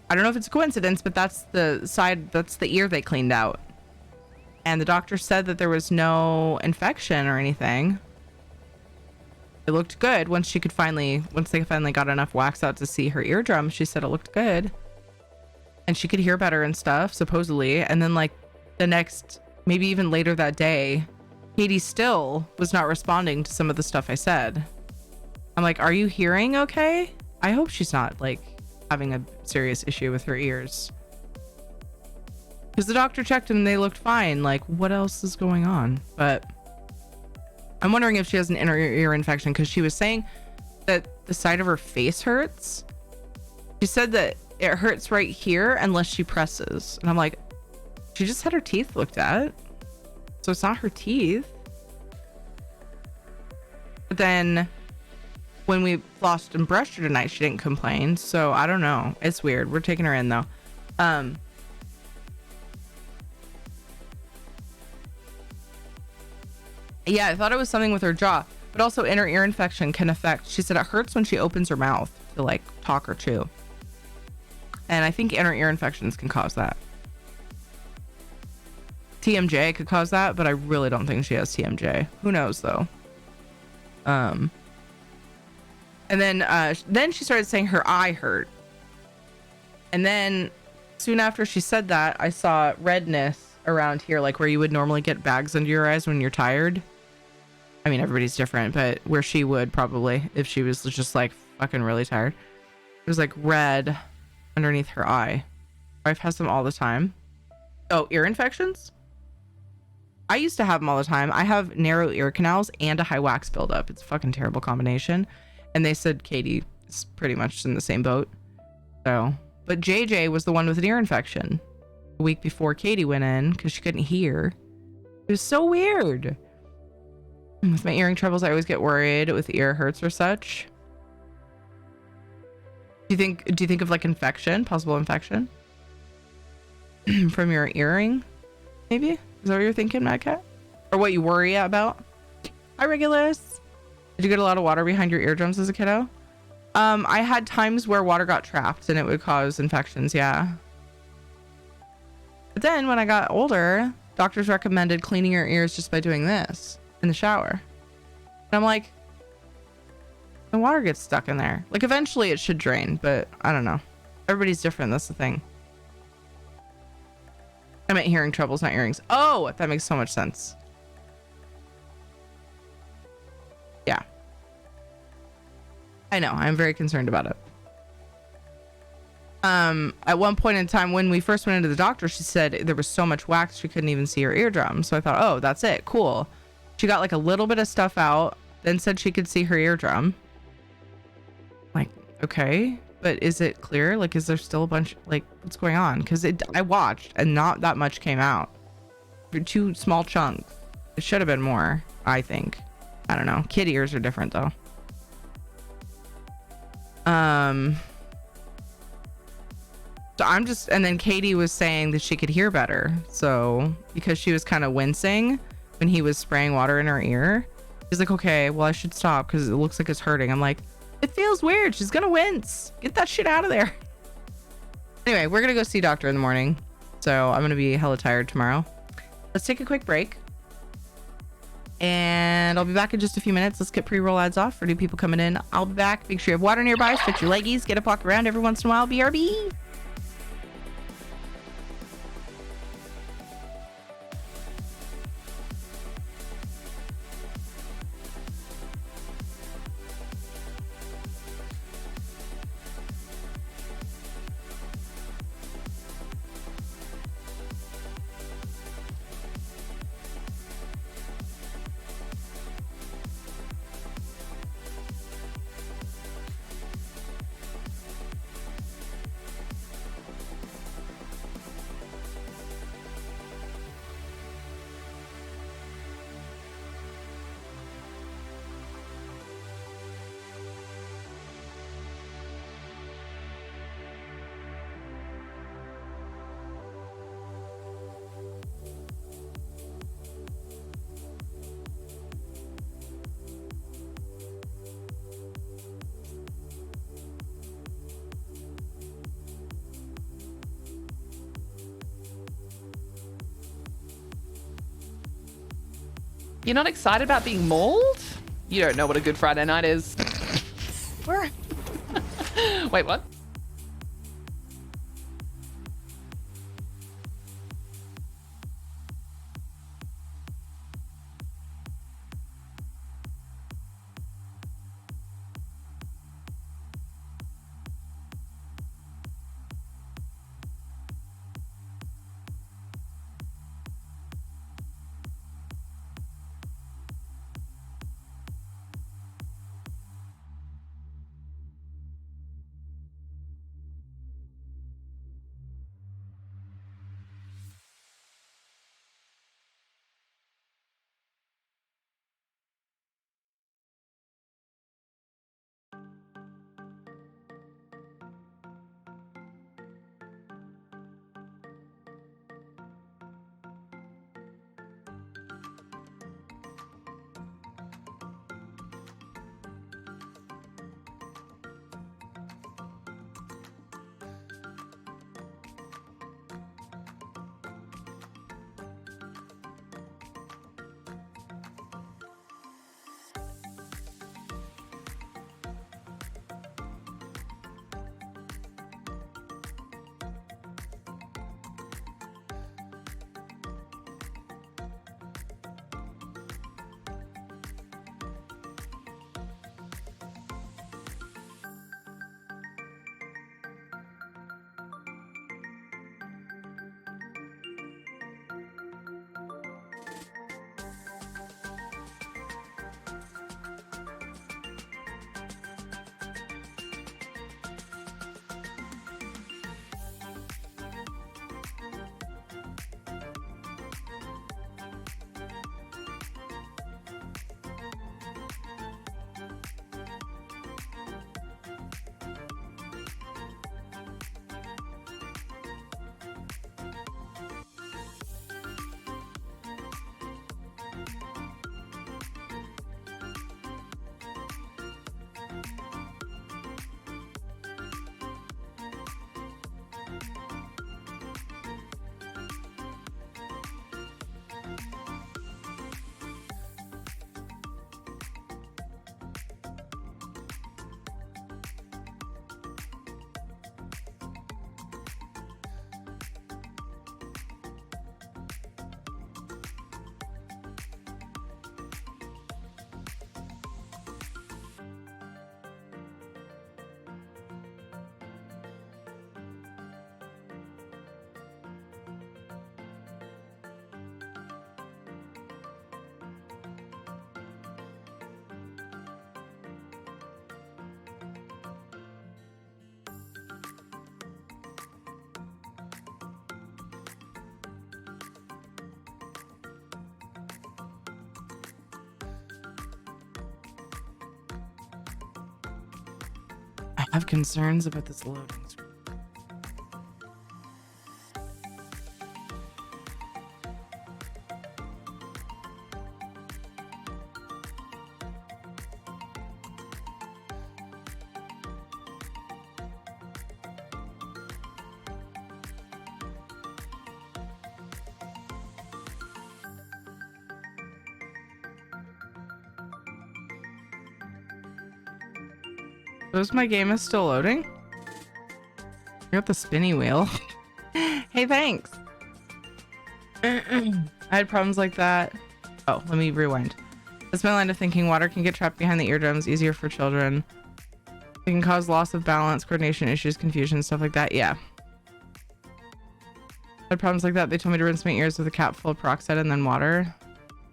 I don't know if it's a coincidence, but that's the ear they cleaned out. And the doctor said that there was no infection or anything. It looked good once they finally got enough wax out to see her eardrum. She said it looked good. And she could hear better and stuff, supposedly. And then the next, maybe even later that day, Katie still was not responding to some of the stuff I said. I'm like, are you hearing okay? I hope she's not having a serious issue with her ears. Because the doctor checked and they looked fine. What else is going on? But I'm wondering if she has an inner ear infection, because she was saying that the side of her face hurts. She said that it hurts right here unless she presses. And I'm like, she just had her teeth looked at. So it's not her teeth. But then when we flossed and brushed her tonight, she didn't complain. So I don't know. It's weird. We're taking her in though. Yeah, I thought it was something with her jaw, but also inner ear infection can affect. She said it hurts when she opens her mouth to like talk or chew. And I think inner ear infections can cause that. TMJ could cause that, but I really don't think she has TMJ. Who knows though? And then she started saying her eye hurt. And then soon after she said that, I saw redness around here, like where you would normally get bags under your eyes when you're tired. I mean, everybody's different, but where she would probably, if she was just like fucking really tired. It was like red underneath her eye. My wife has them all the time. Oh, ear infections? I used to have them all the time. I have narrow ear canals and a high wax buildup. It's a fucking terrible combination. And they said Katie is pretty much in the same boat. So, but JJ was the one with an ear infection a week before Katie went in because she couldn't hear. It was so weird. With my earring troubles, I always get worried with ear hurts or such. Do you think of like infection, possible infection from your earring? Maybe? Is that what you're thinking, Mad Cat? Or what you worry about? Hi, Regulus. Did you get a lot of water behind your eardrums as a kiddo? I had times where water got trapped and it would cause infections, yeah. But then when I got older, doctors recommended cleaning your ears just by doing this in the shower. And I'm like, the water gets stuck in there. Like eventually it should drain, but I don't know. Everybody's different. That's the thing. I meant hearing troubles, not earrings. Oh, that makes so much sense. Yeah. I know. I'm very concerned about it. At one point in time when we first went into the doctor, she said there was so much wax she couldn't even see her eardrum. So I thought, oh, that's it. Cool. She got like a little bit of stuff out, then said she could see her eardrum. Like, okay, but is it clear? Like, is there still a bunch, like, what's going on? Because I watched and not that much came out. 2 small chunks. It should have been more, I think. I don't know. Kid ears are different though. So I'm just, and then Katie was saying that she could hear better. So because she was kind of wincing when he was spraying water in her ear, she's like, okay, well, I should stop because it looks like it's hurting. I'm like, it feels weird. She's gonna wince. Get that shit out of there. Anyway, we're gonna go see doctor in the morning. So I'm gonna be hella tired tomorrow. Let's take a quick break. And I'll be back in just a few minutes. Let's get pre-roll ads off for new people coming in. I'll be back. Make sure you have water nearby. Stretch your leggies. Get up, walk around every once in a while. BRB. You're not excited about being mauled? You don't know what a good Friday night is. Where? Wait, what? I have concerns about this loading screen. Suppose my game is still loading? I got the spinny wheel. Hey, thanks. I had problems like that. Oh, let me rewind. That's my line of thinking. Water can get trapped behind the eardrums, easier for children. It can cause loss of balance, coordination issues, confusion, stuff like that. Yeah. I had problems like that. They told me to rinse my ears with a cap full of peroxide and then water.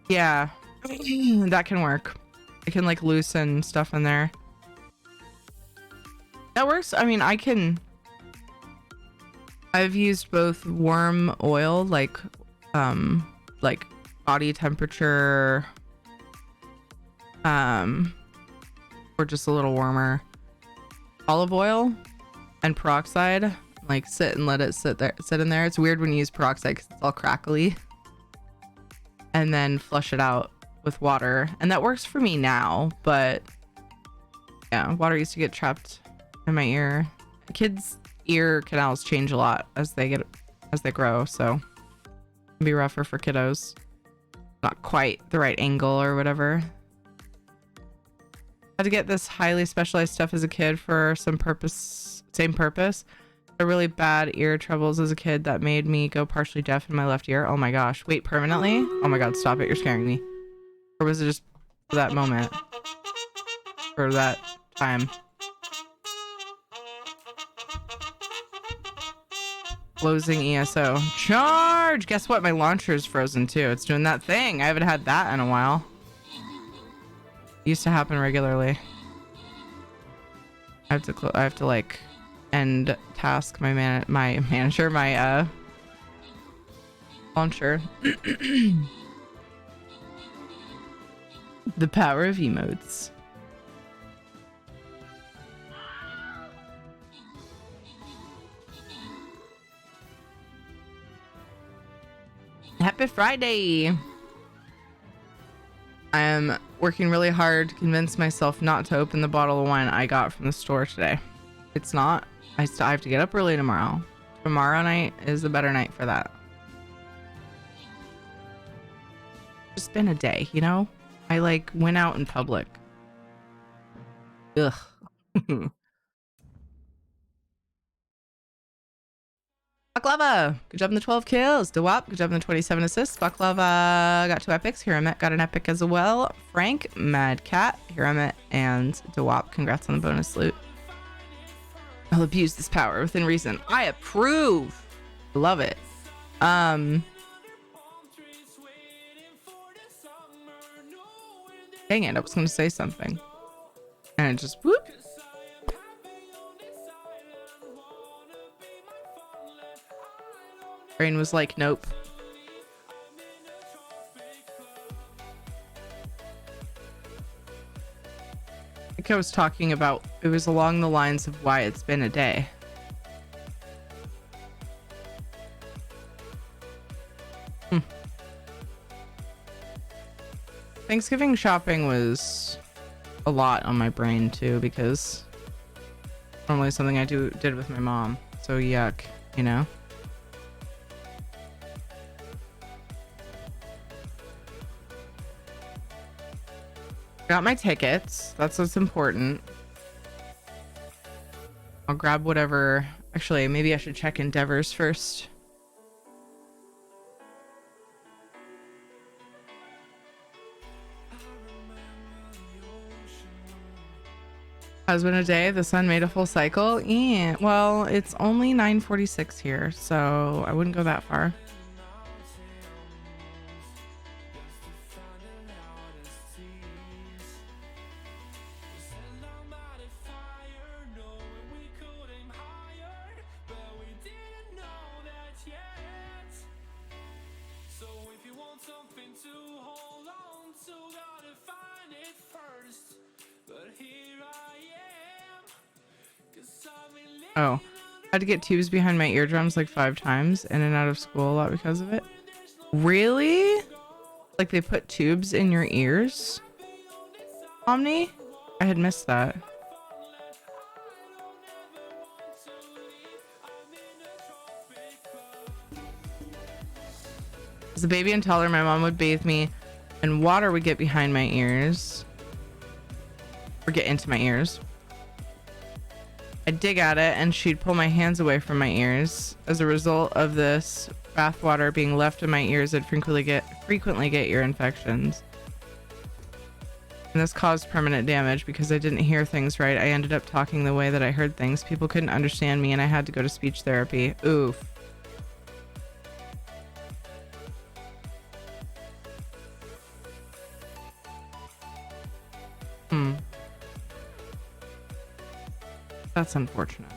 Yeah. That can work. It can like loosen stuff in there. That works. I mean, I've used both warm oil, like body temperature, or just a little warmer, olive oil and peroxide, like sit and let it sit in there. It's weird when you use peroxide because it's all crackly, and then flush it out with water. And that works for me now, but yeah, water used to get trapped in my ear. Kids' ear canals change a lot as they grow, so it can be rougher for kiddos. Not quite the right angle or whatever. Had to get this highly specialized stuff as a kid for same purpose. A really bad ear troubles as a kid that made me go partially deaf in my left ear. Oh my gosh. Wait, permanently? Oh my god, stop it, you're scaring me. Or was it just for that moment? For that time? Closing ESO. Charge! Guess what? My launcher is frozen too. It's doing that thing. I haven't had that in a while. It used to happen regularly. I have to like end task my manager, my launcher. The power of emotes. Happy Friday! I am working really hard to convince myself not to open the bottle of wine I got from the store today. It's not. I have to get up early tomorrow. Tomorrow night is a better night for that. Just been a day, you know? I like went out in public. Ugh. Baklava, good job in the 12 kills. Dewap, good job in the 27 assists. Baklava got 2 epics. Hiramet got an epic as well. Frank, Mad Cat, Hiramet, and Dewap, congrats on the bonus loot. I'll abuse this power within reason. I approve. Love it. Dang it, I was going to say something. And it just whoop. Brain was like, nope. I think I was talking about, it was along the lines of why it's been a day. Thanksgiving shopping was a lot on my brain too, because normally something I did with my mom. So yuck, you know? Got my tickets. That's what's important. I'll grab whatever. Actually, maybe I should check Endeavors first. Has been a day. The sun made a full cycle. Yeah. Well, it's only 9:46 here, so I wouldn't go that far. Oh, I had to get tubes behind my eardrums like 5 times in and out of school a lot because of it. Really? Like they put tubes in your ears? Omni? I had missed that. As a baby and toddler, my mom would bathe me and water would get behind my ears. Or get into my ears. I'd dig at it and she'd pull my hands away from my ears. As a result of this bath water being left in my ears, I'd frequently get ear infections. And this caused permanent damage because I didn't hear things right. I ended up talking the way that I heard things. People couldn't understand me and I had to go to speech therapy. Oof. That's unfortunate.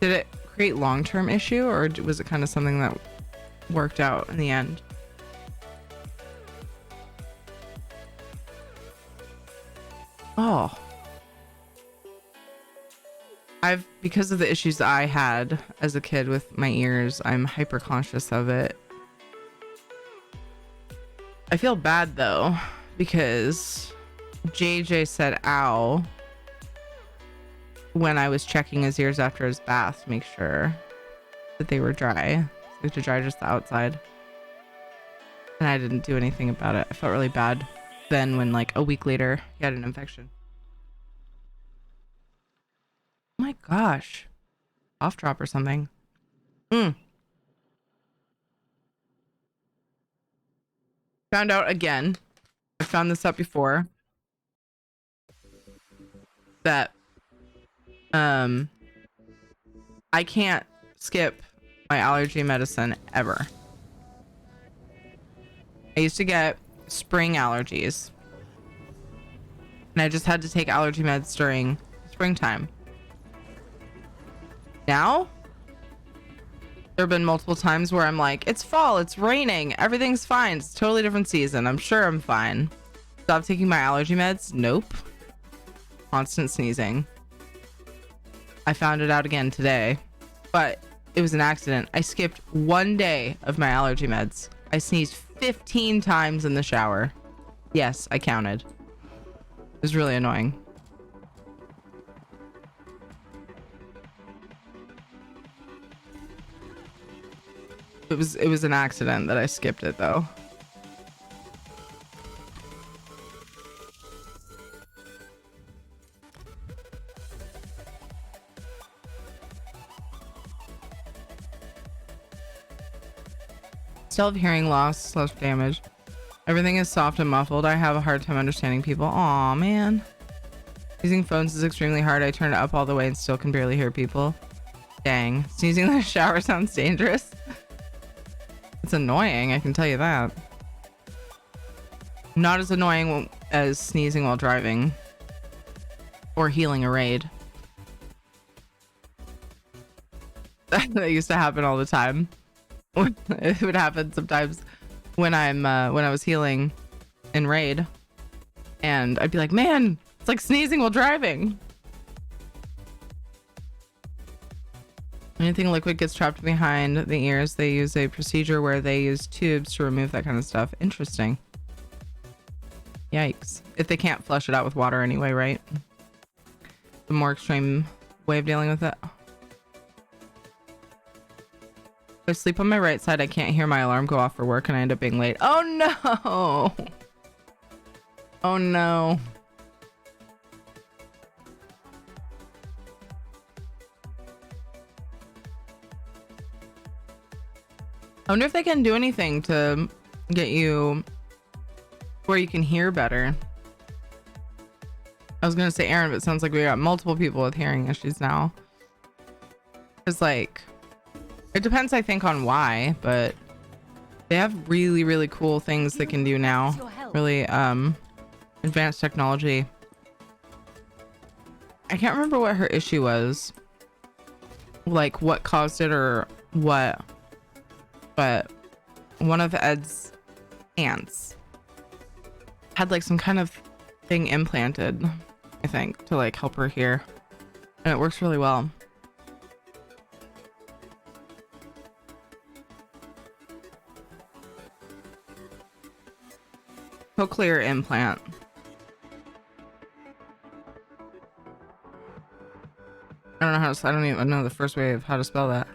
Did it create long-term issue or was it kind of something that worked out in the end? Oh. Because of the issues that I had as a kid with my ears, I'm hyper conscious of it. I feel bad though, because JJ said ow when I was checking his ears after his bath to make sure that they were dry. So to dry just the outside. And I didn't do anything about it. I felt really bad then when like a week later he had an infection. Oh my gosh. Off drop or something. Found out again. I found this up before. That I can't skip my allergy medicine ever. I used to get spring allergies. And I just had to take allergy meds during springtime. Now, there have been multiple times where I'm like, it's fall, it's raining, everything's fine, it's a totally different season, I'm sure I'm fine. Stop taking my allergy meds? Nope. Constant sneezing. I found it out again today, but it was an accident. I skipped 1 day of my allergy meds. I sneezed 15 times in the shower. Yes, I counted. It was really annoying. It was an accident that I skipped it though. Still have hearing loss / damage. Everything is soft and muffled. I have a hard time understanding people. Aw, man. Using phones is extremely hard. I turn it up all the way and still can barely hear people. Dang. Sneezing in the shower sounds dangerous. It's annoying, I can tell you that. Not as annoying as sneezing while driving. Or healing a raid. That used to happen all the time. It would happen sometimes when I was healing in raid, and I'd be like, man, it's like sneezing while driving. Anything liquid gets trapped behind the ears. They use a procedure where they use tubes to remove that kind of stuff. Interesting. Yikes. If they can't flush it out with water anyway, right? The more extreme way of dealing with it. If I sleep on my right side, I can't hear my alarm go off for work and I end up being late. Oh no! Oh no. I wonder if they can do anything to get you where you can hear better. I was gonna say Aaron, but it sounds like we got multiple people with hearing issues now. It's like, it depends, I think, on why, but they have really, really cool things they can do now. Really advanced technology. I can't remember what her issue was. Like what caused it or what. But one of Ed's aunts had like some kind of thing implanted, I think, to like help her hear. And it works really well. Cochlear implant. I don't know how to, I don't even know the first way of how to spell that.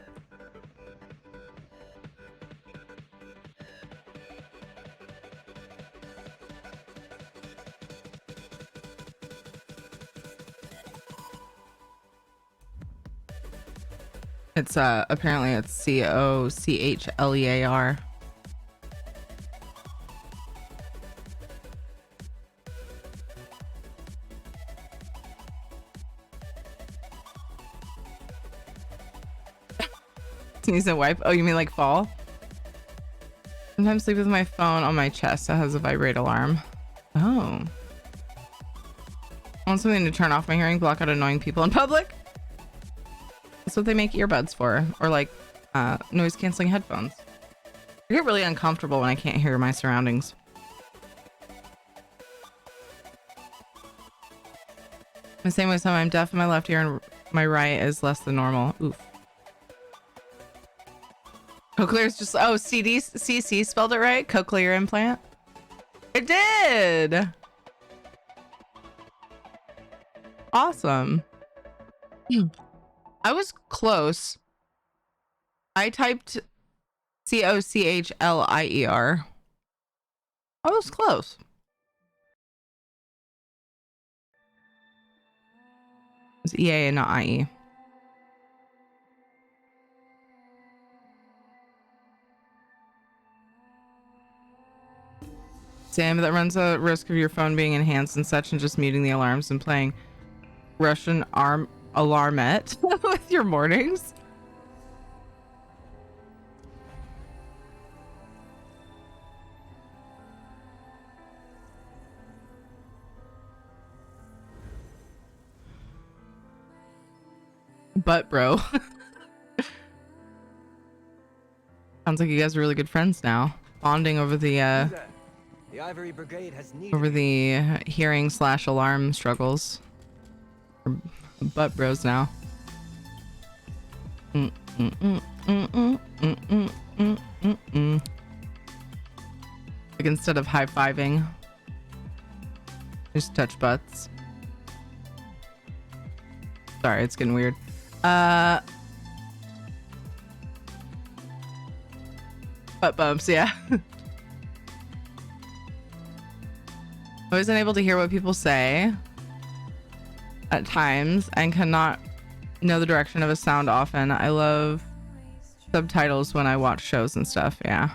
It's apparently it's Cochlear. Sneeze and wipe. Oh, you mean like fall? Sometimes sleep with my phone on my chest that has a vibrate alarm. Oh. I want something to turn off my hearing, block out annoying people in public. That's what they make earbuds for, or like noise canceling headphones. I get really uncomfortable when I can't hear my surroundings. The same way some I'm deaf in my left ear and my right is less than normal. Oof. Cochlear's just, oh, CC spelled it right? Cochlear implant? It did! Awesome. I was close. I typed Cochlier. I was close. It's EA and not IE. Sam, that runs a risk of your phone being enhanced and such, and just muting the alarms and playing Russian alarmette with your mornings. But bro, sounds like you guys are really good friends now, bonding over the Ivory Brigade has hearing / alarm struggles. We're butt bros now. Like instead of high-fiving, just touch butts. Sorry, it's getting weird. Butt bumps, yeah. Always unable to hear what people say at times and cannot know the direction of a sound often. I love subtitles when I watch shows and stuff, yeah.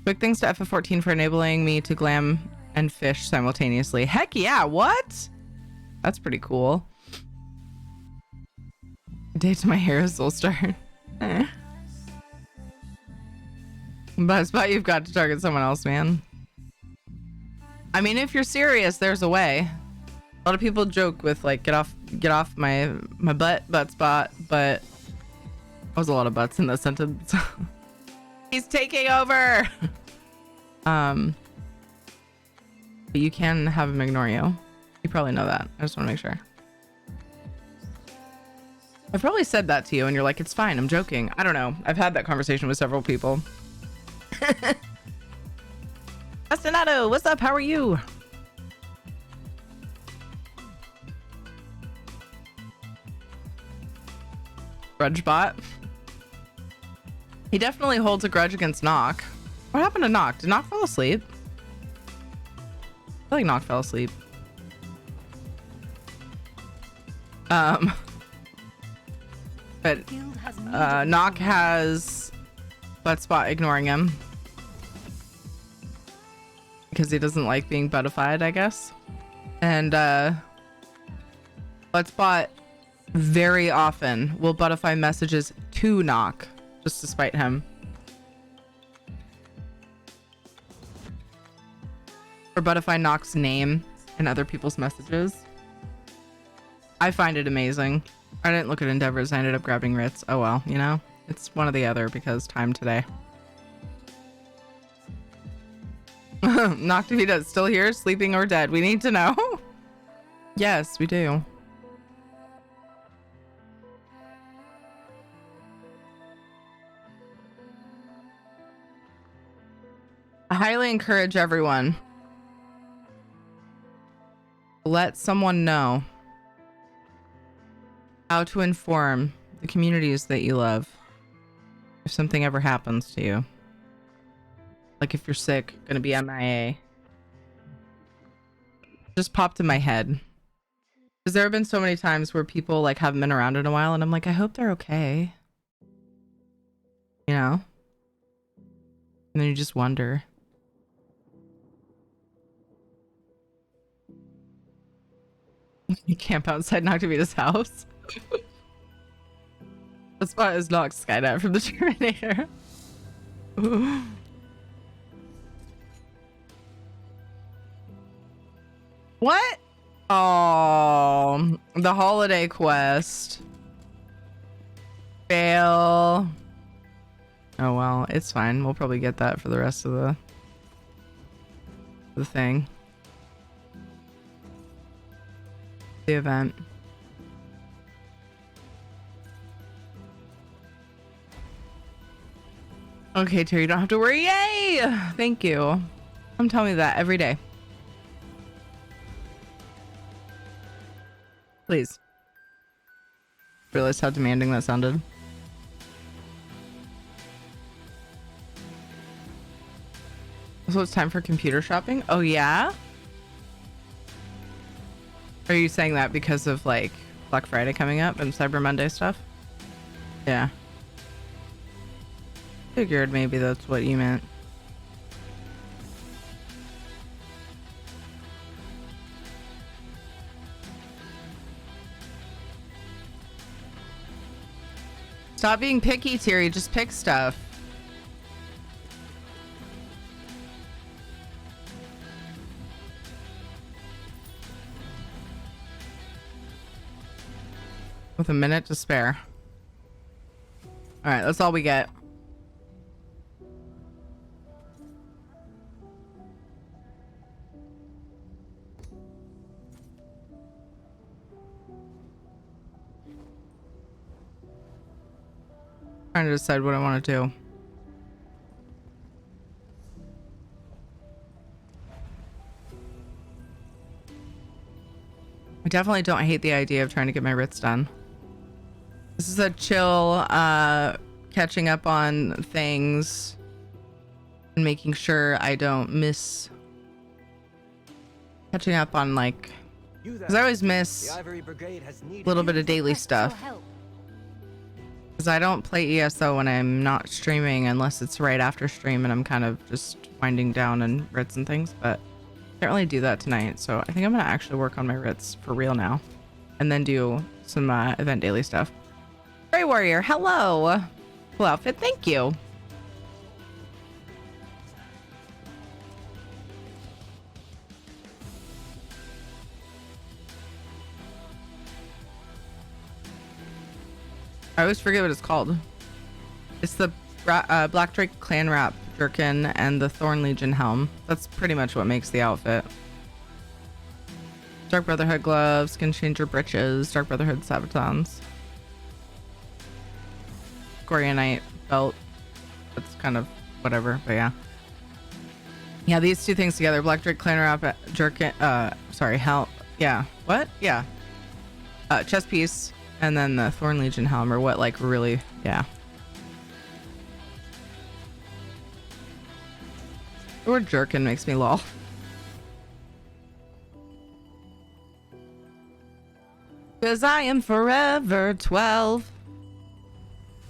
Quick thanks to FF14 for enabling me to glam and fish simultaneously. Heck yeah, what? That's pretty cool. Day to my hair is soul star. But you've got to target someone else, man. I mean, if you're serious, there's a way. A lot of people joke with like, get off my butt spot, but there was a lot of butts in that sentence. He's taking over. But you can have him ignore you. You probably know that. I just want to make sure. I've probably said that to you and you're like, it's fine, I'm joking. I don't know. I've had that conversation with several people. Astinato, what's up? How are you? Grudge bot. He definitely holds a grudge against Knock. What happened to Knock? Did Knock fall asleep? I feel like Knock fell asleep. But Knock has Buttspot ignoring him because he doesn't like being buttified, I guess. And Buttspot very often will buttify messages to Knock just to spite him. Or buttify Knock's name in other people's messages. I find it amazing. I didn't look at Endeavors. I ended up grabbing Ritz. Oh well, you know? It's one or the other because time today. Knock Davita's still here, sleeping or dead. We need to know. Yes, we do. I highly encourage everyone. Let someone know how to inform the communities that you love if something ever happens to you. Like if you're sick, gonna be MIA. Just popped in my head. Because there have been so many times where people like haven't been around in a while and I'm like, I hope they're okay. You know? And then you just wonder. You camp outside Noctavita's house. The spot is locked, Skynet from the Terminator. What? Oh, the holiday quest. Fail. Oh well, it's fine. We'll probably get that for the rest of the thing. The event. Okay, Terry, you don't have to worry. Yay! Thank you. Come tell me that every day. Please. Realized how demanding that sounded. So it's time for computer shopping? Oh yeah? Are you saying that because of like Black Friday coming up and Cyber Monday stuff? Yeah. Figured maybe that's what you meant. Stop being picky, Terry. Just pick stuff. With a minute to spare. All right, that's all we get. Trying to decide what I want to do. I definitely don't hate the idea of trying to get my writs done. This is a chill, catching up on things and making sure I don't miss catching up on like, because I always miss a little bit of daily stuff. Because I don't play ESO when I'm not streaming unless it's right after stream and I'm kind of just winding down and writs and things, but I can't really do that tonight. So I think I'm going to actually work on my writs for real now and then do some event daily stuff. Grey Warrior, hello. Cool outfit, thank you. I always forget what it's called. It's the Black Drake Clan Wrap Jerkin and the Thorn Legion helm. That's pretty much what makes the outfit. Dark Brotherhood gloves, Skin Changer breeches, Dark Brotherhood sabatons. Gorionite belt. That's kind of whatever, but yeah. Yeah, these two things together. Black Drake Clan Wrap Jerkin, helm. Yeah, what? Yeah. Chest piece. And then the Thorn Legion helm or what, like, really, yeah. The word jerkin makes me lol. Because I am forever 12.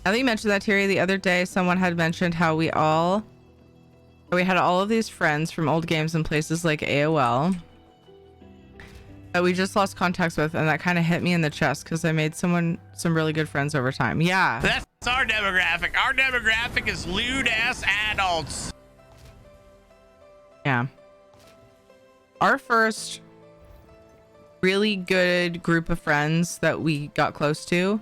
Now that you mentioned that, Terry, the other day someone had mentioned how we had all of these friends from old games and places like AOL that we just lost contacts with, and that kind of hit me in the chest because I made some really good friends over time. Yeah. That's our demographic. Our demographic is lewd ass adults. Yeah. Our first really good group of friends that we got close to,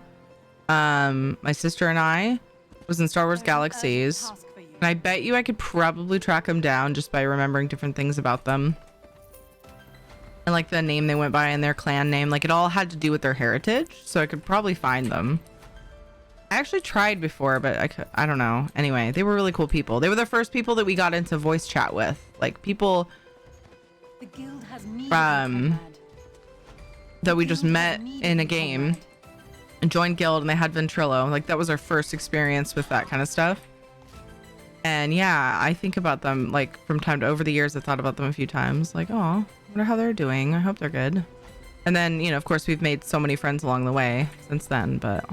my sister and I, was in Star Wars Galaxies. And I bet you I could probably track them down just by remembering different things about them. and like the name they went by and their clan name. Like it all had to do with their heritage, so I could probably find them. I actually tried before, but I don't know. Anyway, they were really cool people. They were the first people that we got into voice chat with. Like people that we just met in a game and joined guild, and they had Ventrilo. Like that was our first experience with that kind of stuff. And yeah, I think about them like from time to over the years. I thought about them a few times. Like, oh, I wonder how they're doing. I hope they're good. And then, you know, of course, we've made so many friends along the way since then, but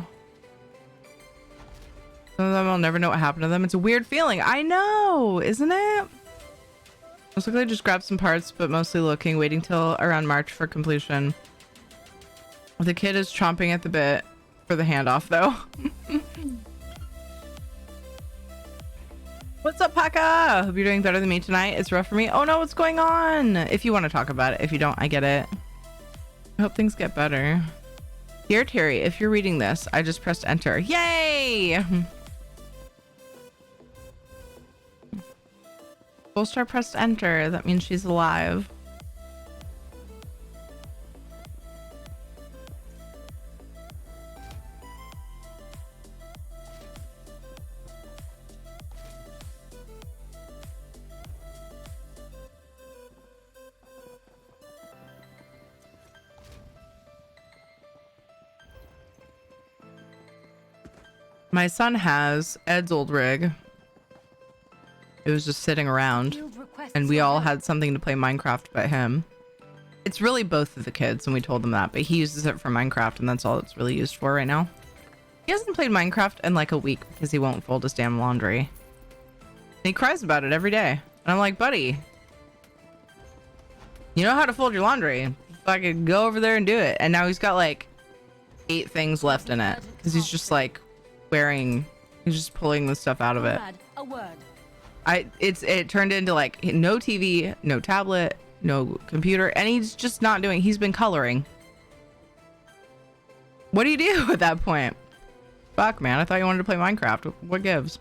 some of them I'll never know what happened to them. It's a weird feeling. I know, isn't it? Most likely just grab some parts, but mostly looking, waiting till around March for completion. The kid is chomping at the bit for the handoff, though. What's up, Paka? Hope you're doing better than me tonight. It's rough for me. Oh no, what's going on? If you want to talk about it. If you don't, I get it. I hope things get better. Dear Terry, if you're reading this, I just pressed enter. Yay! Full star pressed enter. That means she's alive. My son has Ed's old rig. It was just sitting around, and we all had something to play Minecraft but him. It's really both of the kids, and we told them that, but he uses it for Minecraft, and that's all it's really used for right now. He hasn't played Minecraft in like a week because he won't fold his damn laundry. And he cries about it every day. And I'm like, buddy, you know how to fold your laundry. Fucking go over there and do it. And now he's got like 8 things left in it because he's just like he's just pulling the stuff out of it. It turned into like no TV, no tablet, no computer, and he's just not doing. He's been coloring. What do you do at that point? Fuck, man, I thought you wanted to play Minecraft. What gives?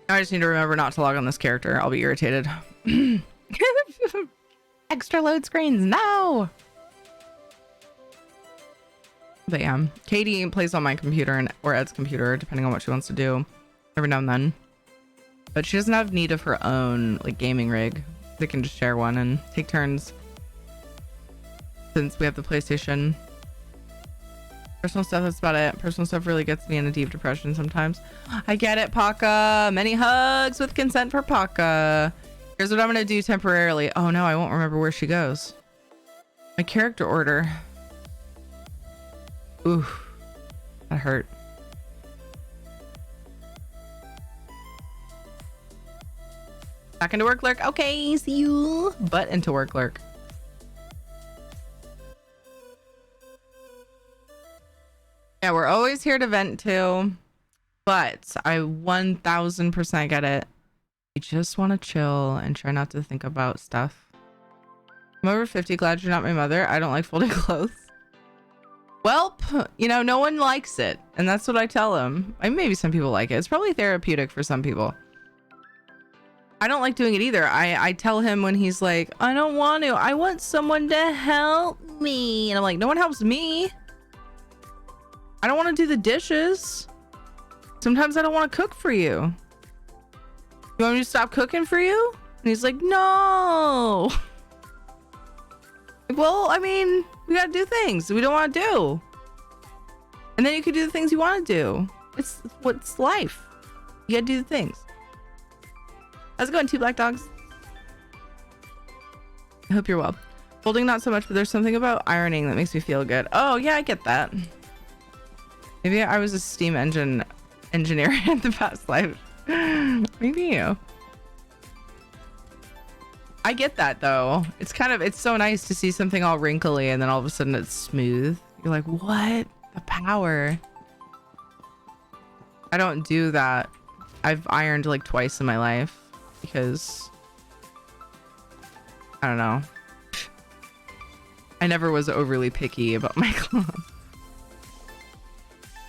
I just need to remember not to log on this character. I'll be irritated. Extra load screens, no. But yeah, Katie plays on my computer or Ed's computer, depending on what she wants to do, every now and then. But she doesn't have need of her own like gaming rig. They can just share one and take turns. Since we have the PlayStation. Personal stuff, that's about it. Personal stuff really gets me in a deep depression sometimes. I get it, Paka. Many hugs with consent for Paka. Here's what I'm gonna do temporarily. Oh no, I won't remember where she goes. My character order. Ooh, that hurt. Back into work lurk. Okay, see you. But into work lurk. Yeah, we're always here to vent too, but I 1000% get it. You just want to chill and try not to think about stuff. I'm over 50. Glad you're not my mother. I don't like folding clothes. Well, you know, no one likes it, and that's what I tell him. I mean, maybe some people like it. It's probably therapeutic for some people. I don't like doing it either. I tell him when he's like, I don't want to. I want someone to help me. And I'm like, no one helps me. I don't want to do the dishes. Sometimes I don't want to cook for you. You want me to stop cooking for you? And he's like, no. Well, I mean, we gotta do things we don't want to do. And then you can do the things you want to do. It's what's life. You gotta do the things. How's it going, 2 black dogs? I hope you're well. Folding not so much, but there's something about ironing that makes me feel good. Oh yeah, I get that. Maybe I was a steam engine engineer in the past life. Maybe you. I get that though. It's so nice to see something all wrinkly and then all of a sudden it's smooth. You're like, what? The power. I don't do that. I've ironed like twice in my life because I don't know. I never was overly picky about my clothes.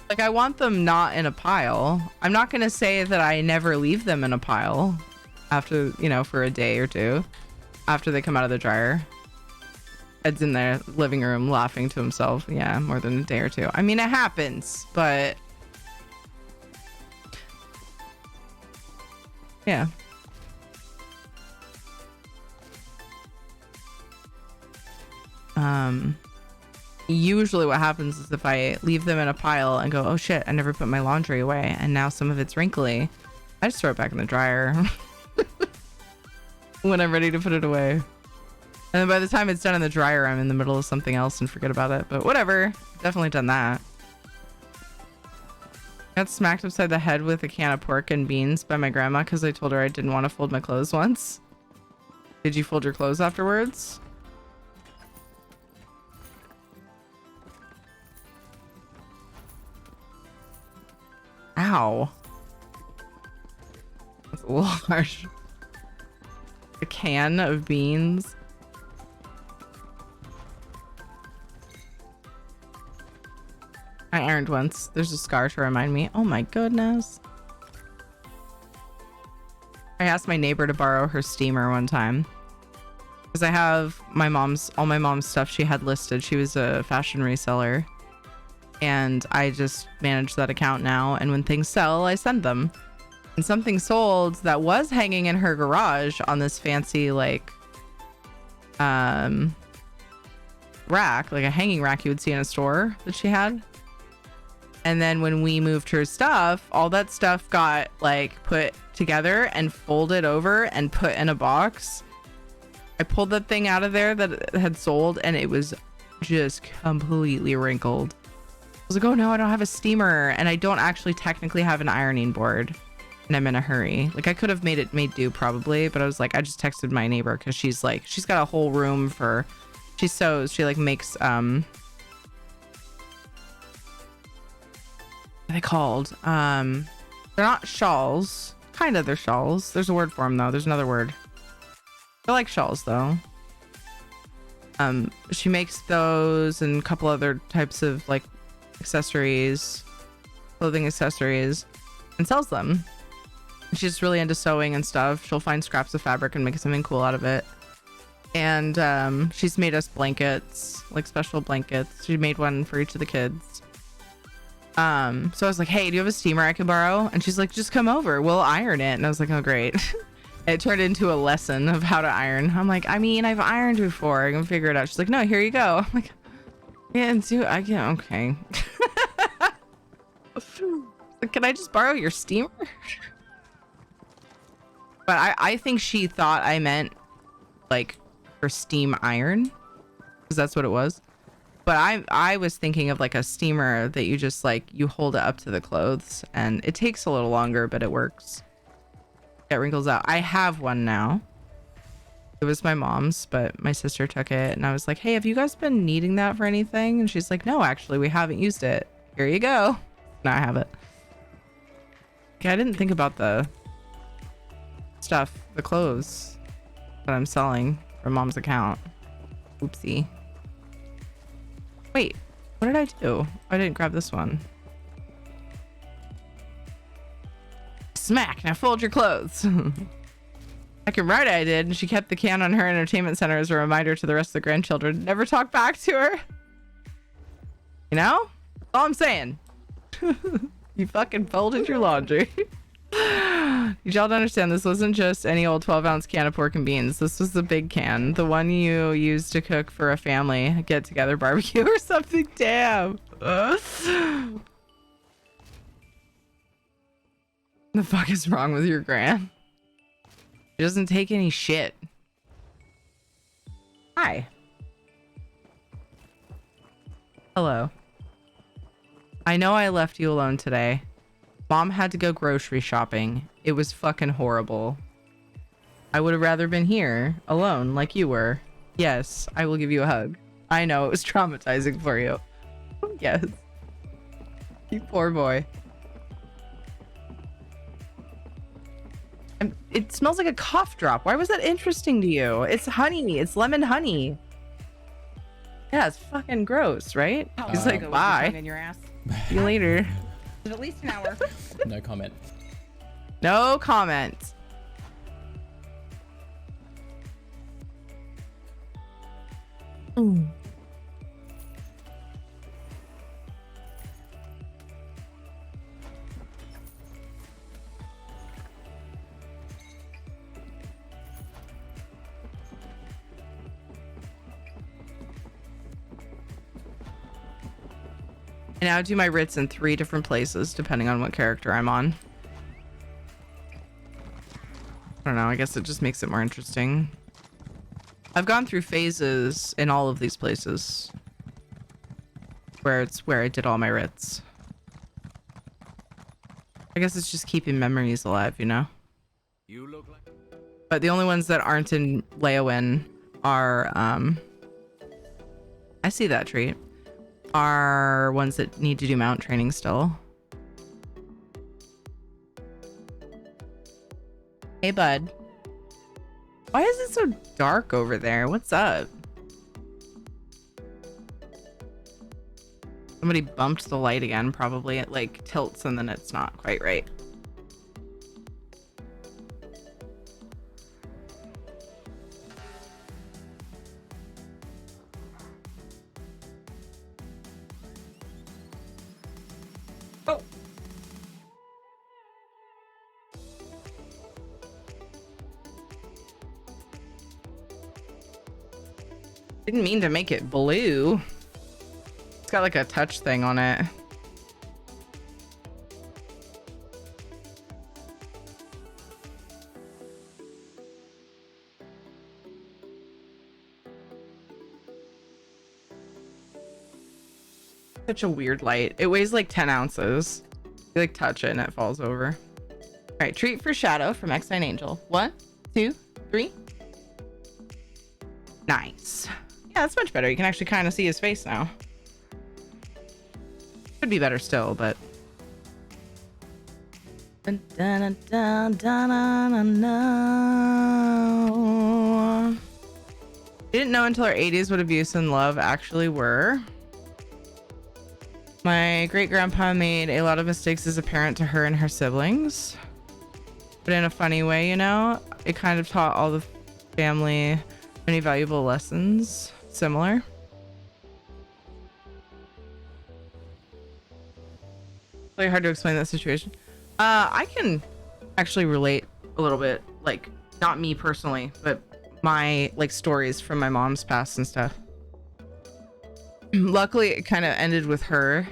Like, I want them not in a pile. I'm not going to say that I never leave them in a pile after, you know, for a day or two. after they come out of the dryer. Ed's in their living room laughing to himself. Yeah, more than a day or two. I mean, it happens, but yeah. Usually what happens is if I leave them in a pile and go, oh shit, I never put my laundry away and now some of it's wrinkly, I just throw it back in the dryer when I'm ready to put it away. And then by the time it's done in the dryer, I'm in the middle of something else and forget about it. But whatever, definitely done that. Got smacked upside the head with a can of pork and beans by my grandma because I told her I didn't want to fold my clothes once. Did you fold your clothes afterwards? Ow. That's a little harsh. A can of beans. I ironed once. There's a scar to remind me. Oh my goodness. I asked my neighbor to borrow her steamer one time. Because I have all my mom's stuff she had listed. She was a fashion reseller. And I just manage that account now. And when things sell, I send them. And something sold that was hanging in her garage on this fancy, like, rack, like a hanging rack you would see in a store that she had. And then when we moved her stuff, all that stuff got like put together and folded over and put in a box. I pulled that thing out of there that it had sold and it was just completely wrinkled. I was like, oh no, I don't have a steamer and I don't actually technically have an ironing board and I'm in a hurry. Like I could have made do probably, but I was like, I just texted my neighbor because she's got a whole room for, she sews, she like makes, what are they called? They're not shawls. Kind of, they're shawls. There's a word for them though. There's another word. I like shawls though. She makes those and a couple other types of like accessories, clothing accessories, and sells them. She's really into sewing and stuff. She'll find scraps of fabric and make something cool out of it. And she's made us blankets, like special blankets. She made one for each of the kids. So I was like, hey, do you have a steamer I can borrow? And she's like, just come over, we'll iron it. And I was like, oh great. It turned into a lesson of how to iron. I'm like, I mean, I've ironed before, I can figure it out. She's like, no, here you go. I'm like, yeah, okay. Like, can I just borrow your steamer? But I think she thought I meant like for steam iron, because that's what it was. But I was thinking of like a steamer that you just like, you hold it up to the clothes and it takes a little longer, but it works. It wrinkles out. I have one now. It was my mom's, but my sister took it and I was like, hey, have you guys been needing that for anything? And she's like, no, actually, we haven't used it. Here you go. Now I have it. Okay, I didn't think about the stuff, the clothes that I'm selling from mom's account. Oopsie. Wait, what did I do? I didn't grab this one. Smack, now fold your clothes. Second right I did, and she kept the can on her entertainment center as a reminder to the rest of the grandchildren. Never talk back to her. You know? That's all I'm saying. You fucking folded your laundry. You all don't understand, this wasn't just any old 12-ounce can of pork and beans. This was the big can, the one you used to cook for a family get-together barbecue or something. Damn. The fuck is wrong with your gran? She doesn't take any shit. Hi. Hello. I know I left you alone today. Mom had to go grocery shopping. It was fucking horrible. I would have rather been here, alone, like you were. Yes, I will give you a hug. I know, it was traumatizing for you. Yes. You poor boy. It smells like a cough drop. Why was that interesting to you? It's honey. It's lemon honey. Yeah, it's fucking gross, right? He's like, bye. In your ass. See you later. At least an hour. No comment. No comment. Ooh. I now do my writs in 3 different places depending on what character I'm on. I don't know, I guess it just makes it more interesting. I've gone through phases in all of these places where it's where I did all my writs. I guess it's just keeping memories alive, you know? You look like... But the only ones that aren't in Leowin are, I see that treat, are ones that need to do mount training still. Hey, bud. Why is it so dark over there? What's up? Somebody bumped the light again, probably. It like tilts and then it's not quite right. Oh. Didn't mean to make it blue. It's got like a touch thing on it. Such a weird light. It weighs like 10 ounces. You like touch it and it falls over. All right, treat for Shadow from X9 Angel. 1, 2, 3. Nice. Yeah, that's much better. You can actually kind of see his face now. Could be better still, but. Dun, dun, dun, dun, dun, dun, dun. Didn't know until our 80s what abuse and love actually were. My great-grandpa made a lot of mistakes as a parent to her and her siblings. But in a funny way, you know? It kind of taught all the family many valuable lessons. Similar. Really hard to explain that situation. I can actually relate a little bit, like not me personally, but my like stories from my mom's past and stuff. Luckily, it kind of ended with her.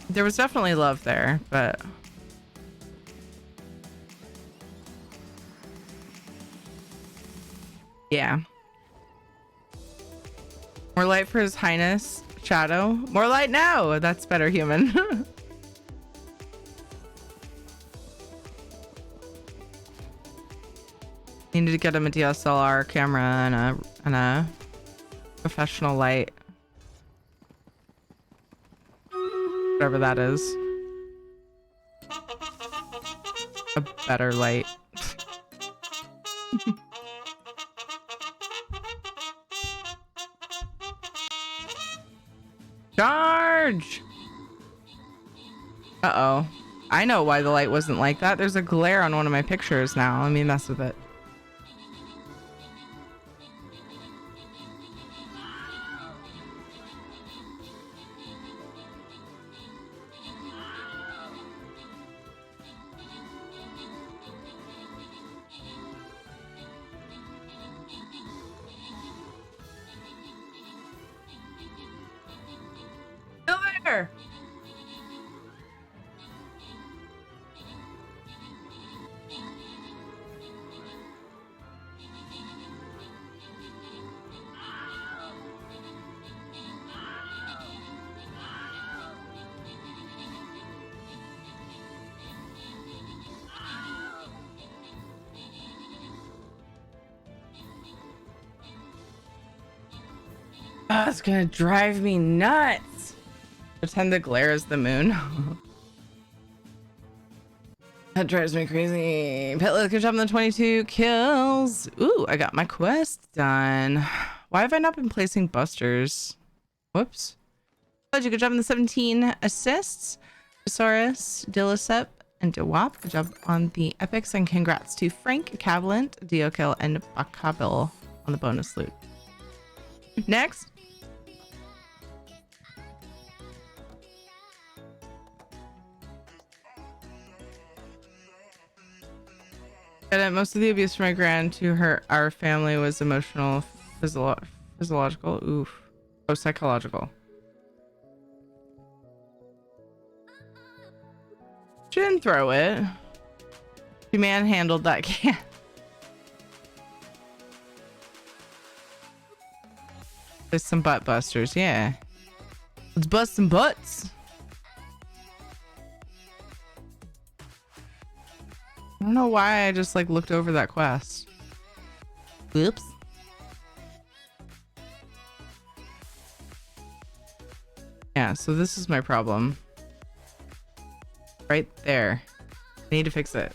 There was definitely love there, but yeah. More light for His Highness Shadow. More light now. That's better, human. Needed to get him a DSLR camera and a professional light. Whatever that is. A better light. Charge! Uh-oh. I know why the light wasn't like that. There's a glare on one of my pictures now. Let me mess with it. There. Oh, it's gonna drive me nuts. Pretend the glare is the moon. That drives me crazy. Pitless, good job on the 22 kills. Ooh, I got my quest done. Why have I not been placing busters? Whoops. Good job on the 17 assists. Saurus, Dilicep, and Dewap. Good job on the epics, and congrats to Frank, Cavlant, Deokill, and Bakabil on the bonus loot. Next. And most of the abuse from my grand to our family was emotional, physiological, oof, oh, psychological. She didn't throw it. She manhandled that can. There's some butt busters, yeah. Let's bust some butts. I don't know why I just like looked over that quest. Whoops. Yeah, so this is my problem. Right there. I need to fix it.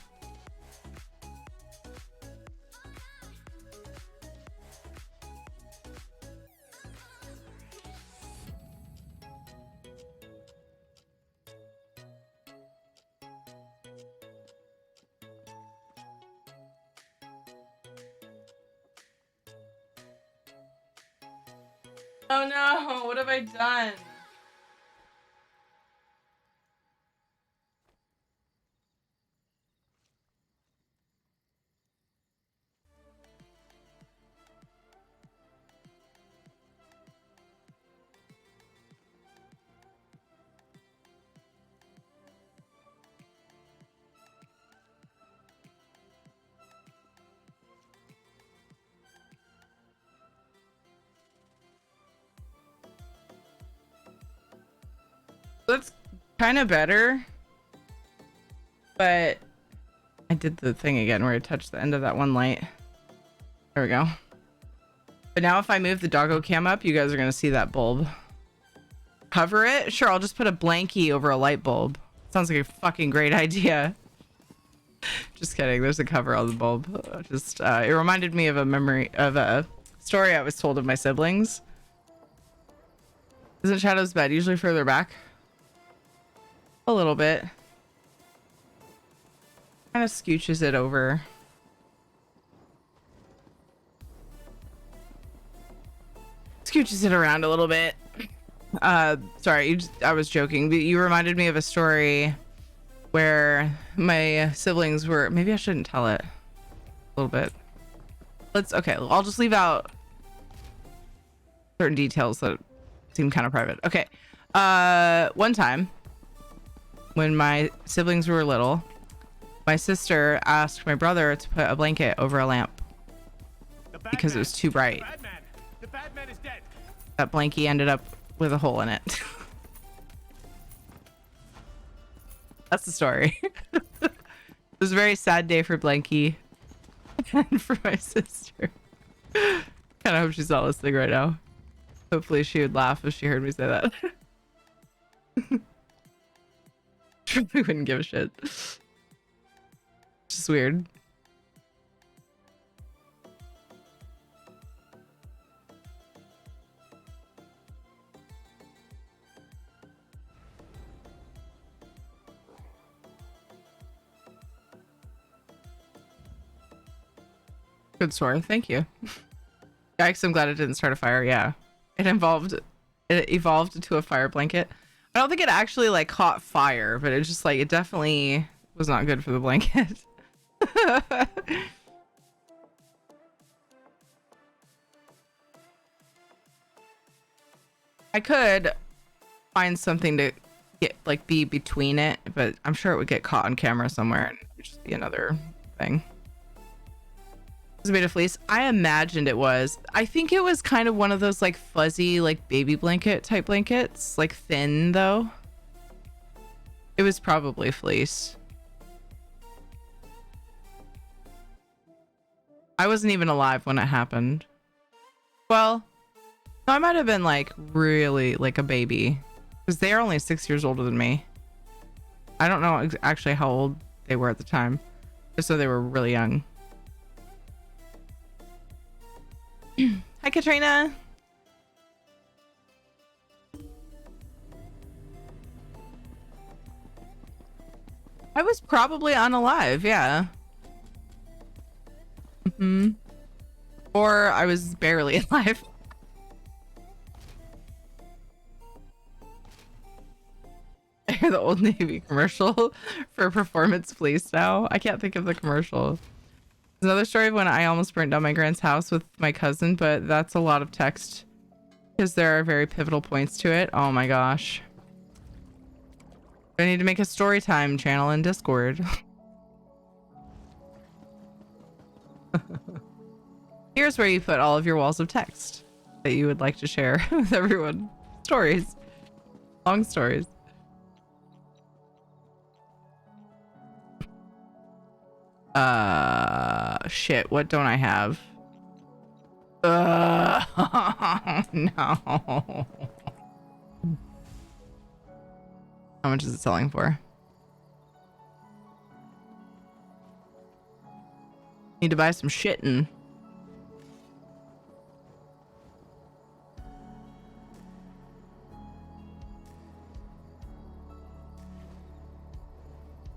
Oh no, what have I done? That's kind of better, but I did the thing again where I touched the end of that one light. There we go. But now if I move the doggo cam up, you guys are gonna see that bulb. Cover it? Sure, I'll just put a blankie over a light bulb. Sounds like a fucking great idea. Just kidding, there's a cover on the bulb. It reminded me of a story I was told of my siblings. Isn't Shadow's bed usually further back? A little bit. Kind of scooches it over. Scooches it around a little bit. Sorry, I was joking, but you reminded me of a story where my siblings were, maybe I shouldn't tell it a little bit. Okay, I'll just leave out certain details that seem kind of private. Okay. One time when my siblings were little, my sister asked my brother to put a blanket over a lamp because it was too bright. The bad man is dead. That blankie ended up with a hole in it. That's the story. It was a very sad day for Blanky and for my sister. Kind of hope she's not listening right now. Hopefully she would laugh if she heard me say that. Probably wouldn't give a shit. Just weird. Good story. Thank you. Yikes, I'm glad it didn't start a fire. Yeah. It evolved into a fire blanket. I don't think it actually like caught fire, but it just like, it definitely was not good for the blanket. I could find something to get like be between it, but I'm sure it would get caught on camera somewhere and it would just be another thing. Was it made of fleece? I imagined it was. I think it was kind of one of those like fuzzy like baby blanket type blankets, like thin though. It was probably fleece. I wasn't even alive when it happened. Well, no, I might have been like really like a baby because they are only 6 years older than me. I don't know actually how old they were at the time, just so they were really young. Hi, Katrina. I was probably unalive, yeah. Or I was barely alive. I hear the Old Navy commercial for Performance Fleece now. I can't think of the commercial. There's another story of when I almost burnt down my grand's house with my cousin, but that's a lot of text because there are very pivotal points to it. Oh my gosh. I need to make a story time channel in Discord. Here's where you put all of your walls of text that you would like to share with everyone. Stories. Long stories. Shit, what don't I have? No. How much is it selling for? Need to buy some shitting.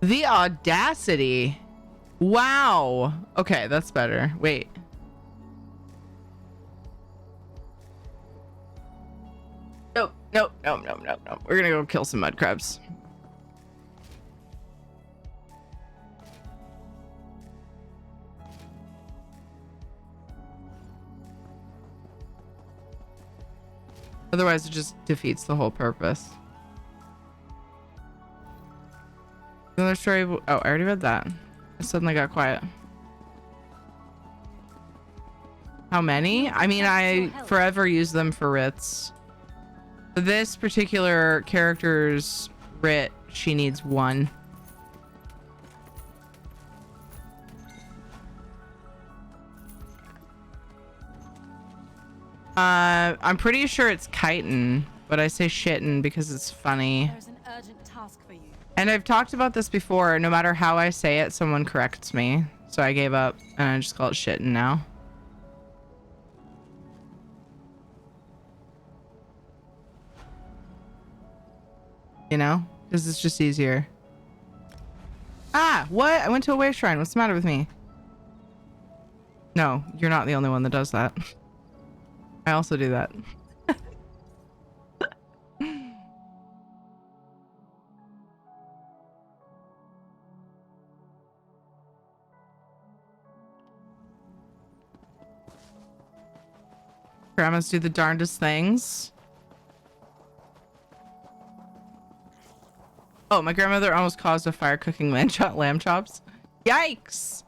The audacity. Wow. Okay, that's better. Wait. Nope. We're gonna go kill some mud crabs. Otherwise, it just defeats the whole purpose. Another story. Oh, I already read that. It suddenly got quiet. How many? I mean, I forever use them for writs. For this particular character's writ, she needs 1. I'm pretty sure it's chitin, but I say shitten because it's funny. There's an urgent task for you. And I've talked about this before. No matter how I say it, someone corrects me. So I gave up and I just call it shitting now. You know? Because it's just easier. Ah! What? I went to a wave shrine. What's the matter with me? No, you're not the only one that does that. I also do that. Grandmas do the darndest things. Oh, my grandmother almost caused a fire cooking lamb chops. Yikes!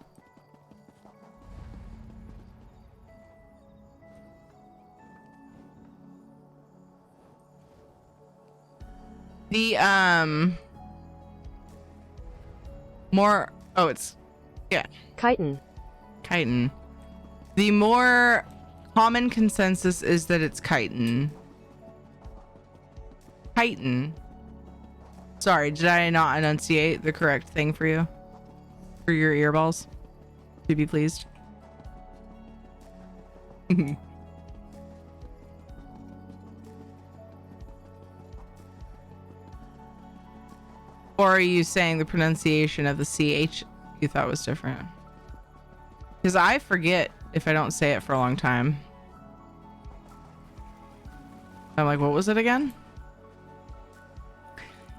The more it's chitin. The more common consensus is that it's chitin. Sorry, did I not enunciate the correct thing for you? For your earballs? To be pleased. Or are you saying the pronunciation of the CH you thought was different? Because I forget if I don't say it for a long time. I'm like, what was it again?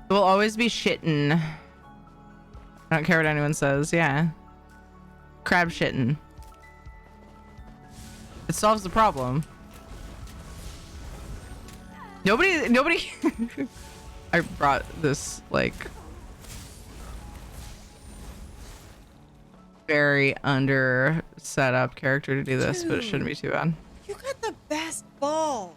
It will always be shittin'. I don't care what anyone says. Yeah. Crab shittin'. It solves the problem. Nobody I brought this like very under set up character to do this, but it shouldn't be too bad. You got the best balls.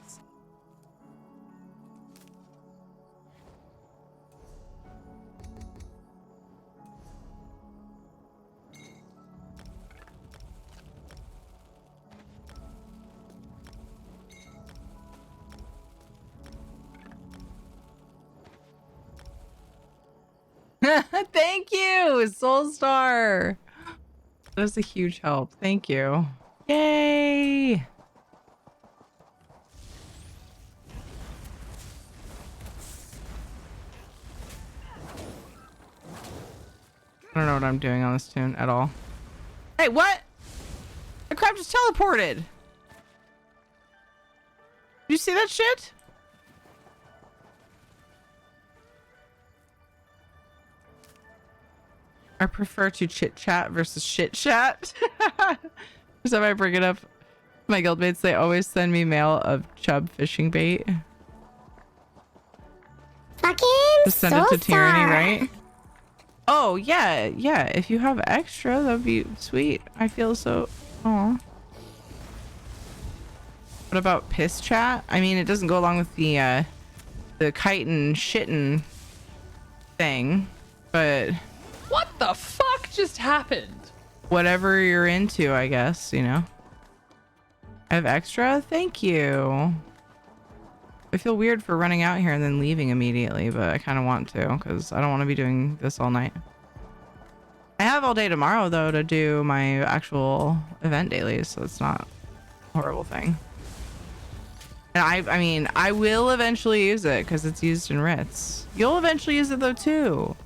Thank you, Soulstar. That was a huge help. Thank you. Yay! I don't know what I'm doing on this tune at all. Hey, what? The crab just teleported. Did you see that shit? I prefer to chit chat versus shit chat. Every time I bring it up, my guildmates, they always send me mail of chub fishing bait. Fucking Just send it to Tyranny, right? Oh, yeah, yeah. If you have extra, that'd be sweet. I feel so... Aw. What about piss chat? I mean, it doesn't go along with the chitin shitting thing, but... What the fuck just happened? Whatever you're into, I guess, you know? I have extra? Thank you. I feel weird for running out here and then leaving immediately, but I kind of want to because I don't want to be doing this all night. I have all day tomorrow, though, to do my actual event dailies, so it's not a horrible thing. And I mean, I will eventually use it because it's used in Ritz. You'll eventually use it, though, too.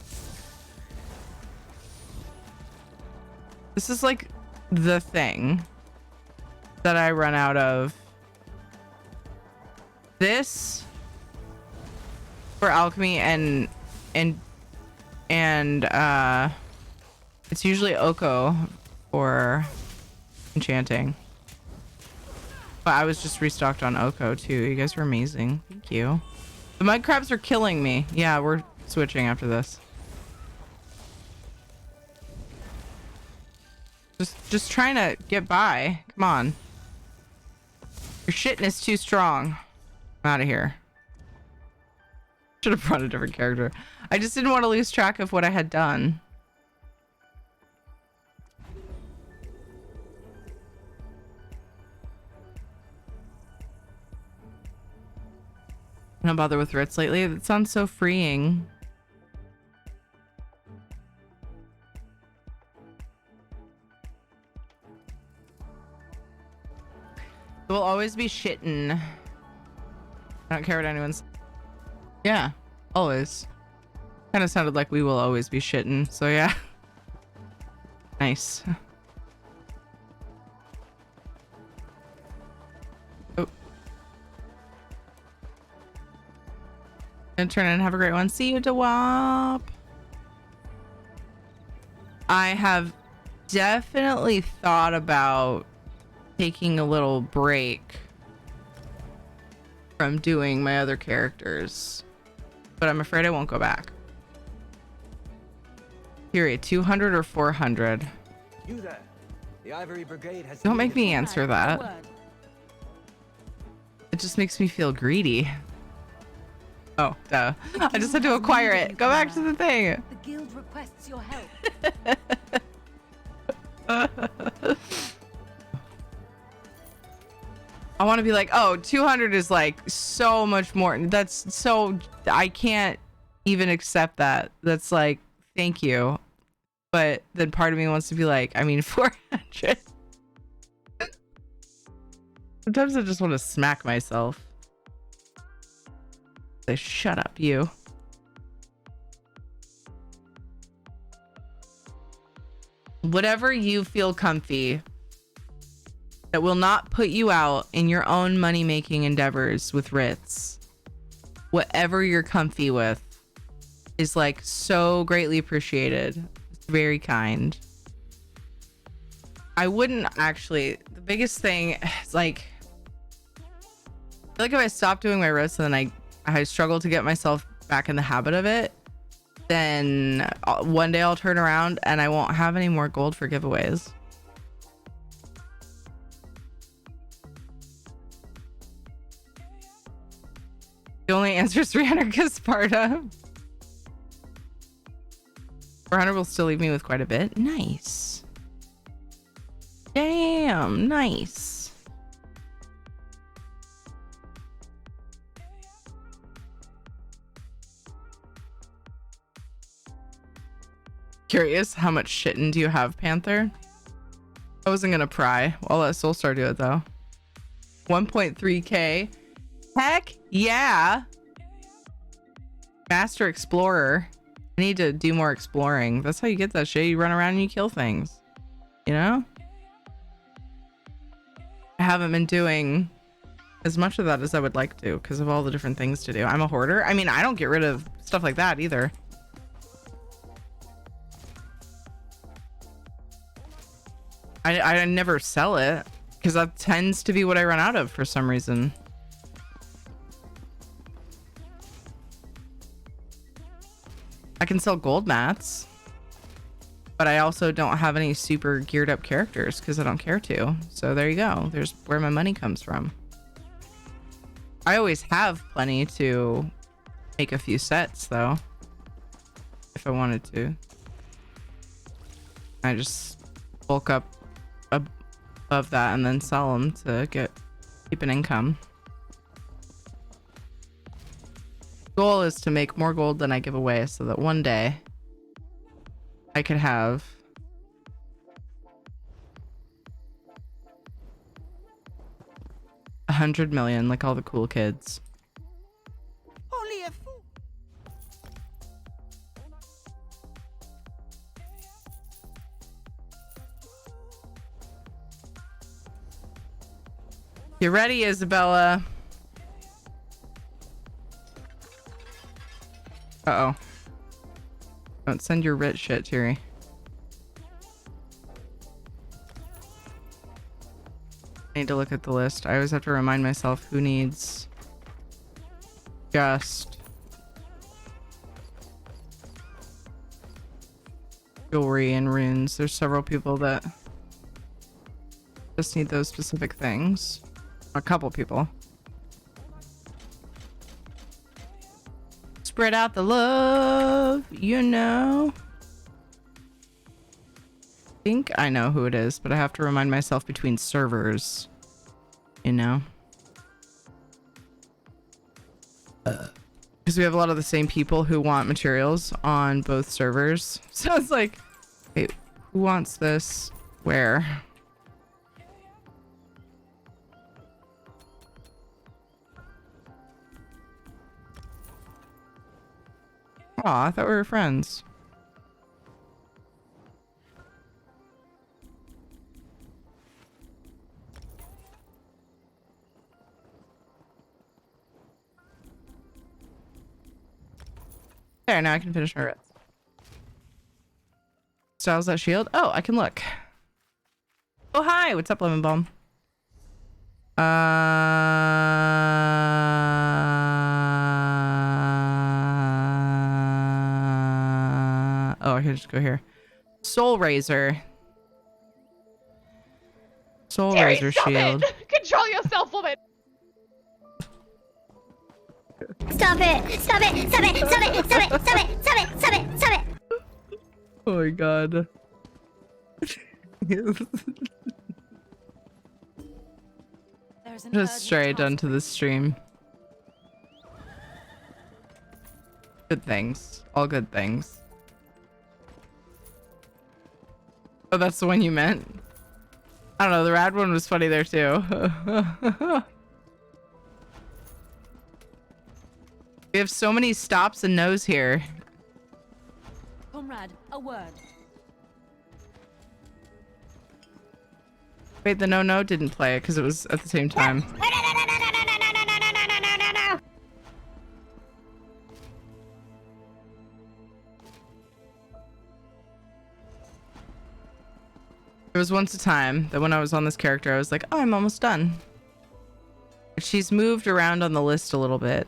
This is like the thing that I run out of. This for alchemy and it's usually Oko for enchanting. But I was just restocked on Oko too. You guys were amazing. Thank you. The mud crabs are killing me. Yeah, we're switching after this. Just trying to get by. Come on. Your shitting is too strong. I'm out of here. Should have brought a different character. I just didn't want to lose track of what I had done. I don't bother with Ritz lately. It sounds so freeing. It will always be shitting. I don't care what anyone's... Yeah, always. Kind of sounded like we will always be shitting, so yeah. Nice. Oh. Gonna turn in and have a great one. See you, Dewop. I have definitely thought about taking a little break from doing my other characters, but I'm afraid I won't go back. Period. 200 or 400? You there. The Ivory Brigade has... Don't make me answer that. It just makes me feel greedy. Oh, duh. I just had to acquire it. Go back to the thing. The guild requests your help. I want to be like, oh, 200 is like so much more. That's so, I can't even accept that. That's like, thank you. But then part of me wants to be like, I mean, 400. Sometimes I just want to smack myself. Say, shut up, you. Whatever you feel comfy that will not put you out in your own money-making endeavors with Ritz. Whatever you're comfy with is like so greatly appreciated. It's very kind. I wouldn't actually, the biggest thing is like, I feel like if I stop doing my Ritz and then I struggle to get myself back in the habit of it, then one day I'll turn around and I won't have any more gold for giveaways. The only answer is 300 because Sparta. 400 will still leave me with quite a bit. Nice. Damn, nice. Curious, how much shitting do you have, Panther? I wasn't gonna pry. I'll let Soulstar do it though. 1.3k. Heck yeah. Master Explorer. I need to do more exploring. That's how you get that shit. You run around and you kill things. You know? I haven't been doing as much of that as I would like to because of all the different things to do. I'm a hoarder. I mean, I don't get rid of stuff like that either. I never sell it because that tends to be what I run out of for some reason. I can sell gold mats, but I also don't have any super geared up characters because I don't care to. So there you go. There's where my money comes from. I always have plenty to make a few sets though, if I wanted to. I just bulk up above that and then sell them to keep an income. Goal is to make more gold than I give away so that one day I could have $100 million like all the cool kids. Only a fool. You ready, Isabella? Uh-oh. Don't send your rich shit, Tiri. I need to look at the list. I always have to remind myself who needs just jewelry and runes. There's several people that just need those specific things. A couple people. Spread out the love, you know. I think I know who it is, but I have to remind myself between servers, you know. Because we have a lot of the same people who want materials on both servers. So it's like, wait, who wants this? Where? Aw, I thought we were friends. There, now I can finish my rest. Styles that shield? Oh, I can look. Oh, hi. What's up, Lemon Bomb? Oh, I can just go here. Soul Razor. Soul Terry, Razor stop shield. It. Control yourself, woman. Stop it! Stop it! Stop it! Stop it! Stop it! Stop it! Stop it! Stop it! Stop it! Oh my god. Just straight onto the stream. Good things. All good things. Oh, that's the one you meant? I don't know, the rad one was funny there too. We have so many stops and no's here. Comrade, a word. Wait, the no didn't play it because it was at the same time. There was once a time that when I was on this character, I was like, oh, I'm almost done. But she's moved around on the list a little bit.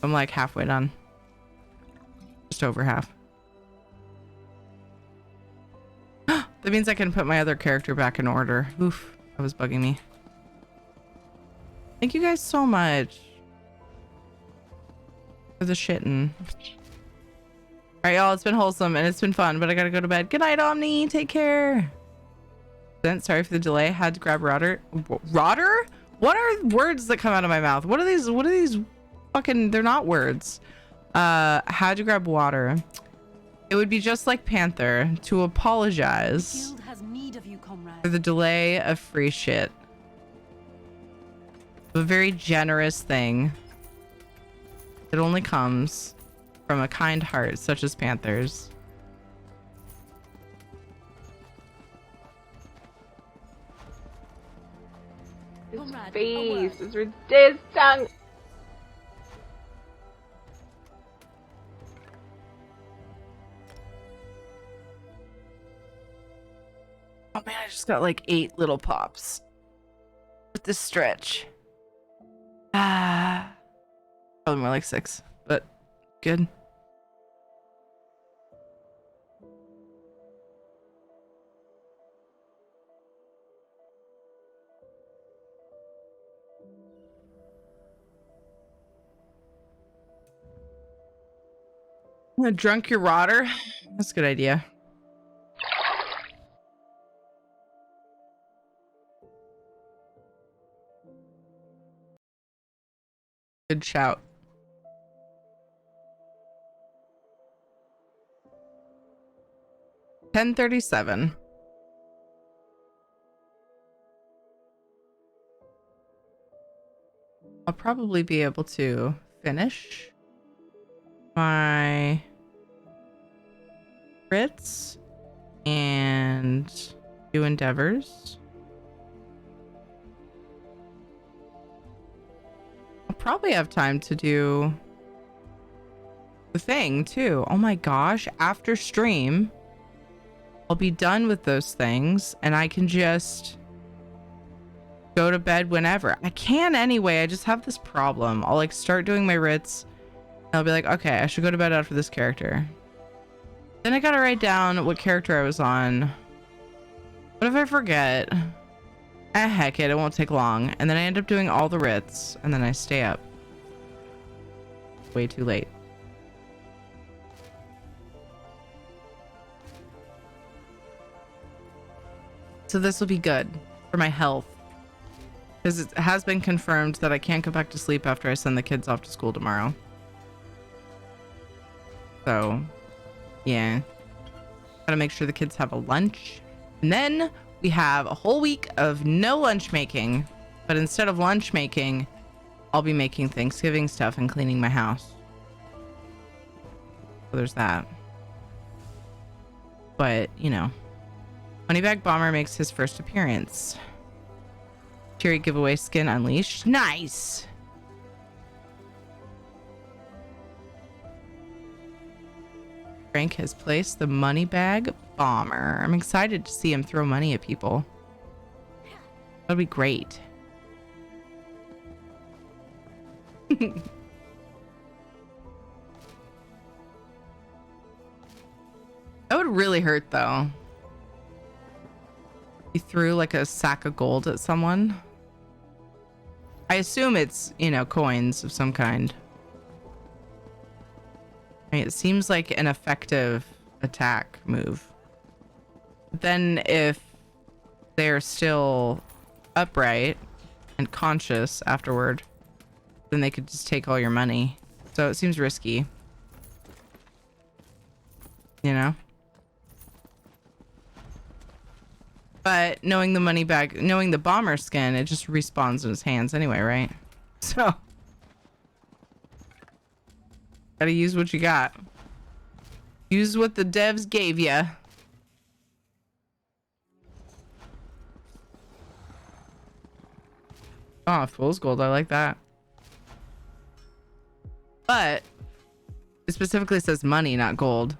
I'm like halfway done. Just over half. That means I can put my other character back in order. Oof, that was bugging me. Thank you guys so much for the shitting. All right, y'all, it's been wholesome and it's been fun, but I gotta go to bed. Good night, Omni. Take care. Sorry for the delay. Had to grab Rotter. Rotter? What are words that come out of my mouth? What are these fucking, they're not words. Had to grab water. It would be just like Panther to apologize for the delay of free shit. A very generous thing It only comes from a kind heart, such as Panthers. His face is ridiculous. Tongue. Oh man, I just got like 8 little pops with this stretch. Probably more like 6, but good. Drunk your water? That's a good idea. Good shout. $10.37. I'll probably be able to finish my crits and do endeavors. I'll probably have time to do the thing too. Oh my gosh, after stream I'll be done with those things and I can just go to bed whenever I can. Anyway, I just have this problem. I'll like start doing my writs and I'll be like, okay, I should go to bed after this character. Then I gotta write down what character I was on. What if I forget? Heck it won't take long. And then I end up doing all the writs and then I stay up way too late. So this will be good for my health, because it has been confirmed that I can't go back to sleep after I send the kids off to school tomorrow. So yeah, gotta make sure the kids have a lunch, and then we have a whole week of no lunch making. But instead of lunch making, I'll be making Thanksgiving stuff and cleaning my house. So there's that. But you know, Moneybag Bomber makes his first appearance. Cheery giveaway skin unleashed. Nice. Frank has placed the Moneybag Bomber. I'm excited to see him throw money at people. That'll be great. That would really hurt though. He threw like a sack of gold at someone. I assume it's, you know, coins of some kind. I mean, it seems like an effective attack move. But then if they're still upright and conscious afterward, then they could just take all your money. So it seems risky. You know? But knowing the money bag, knowing the bomber skin, it just respawns in his hands anyway, right? So gotta use what you got. Use what the devs gave you. Oh, fool's gold. I like that. But it specifically says money, not gold.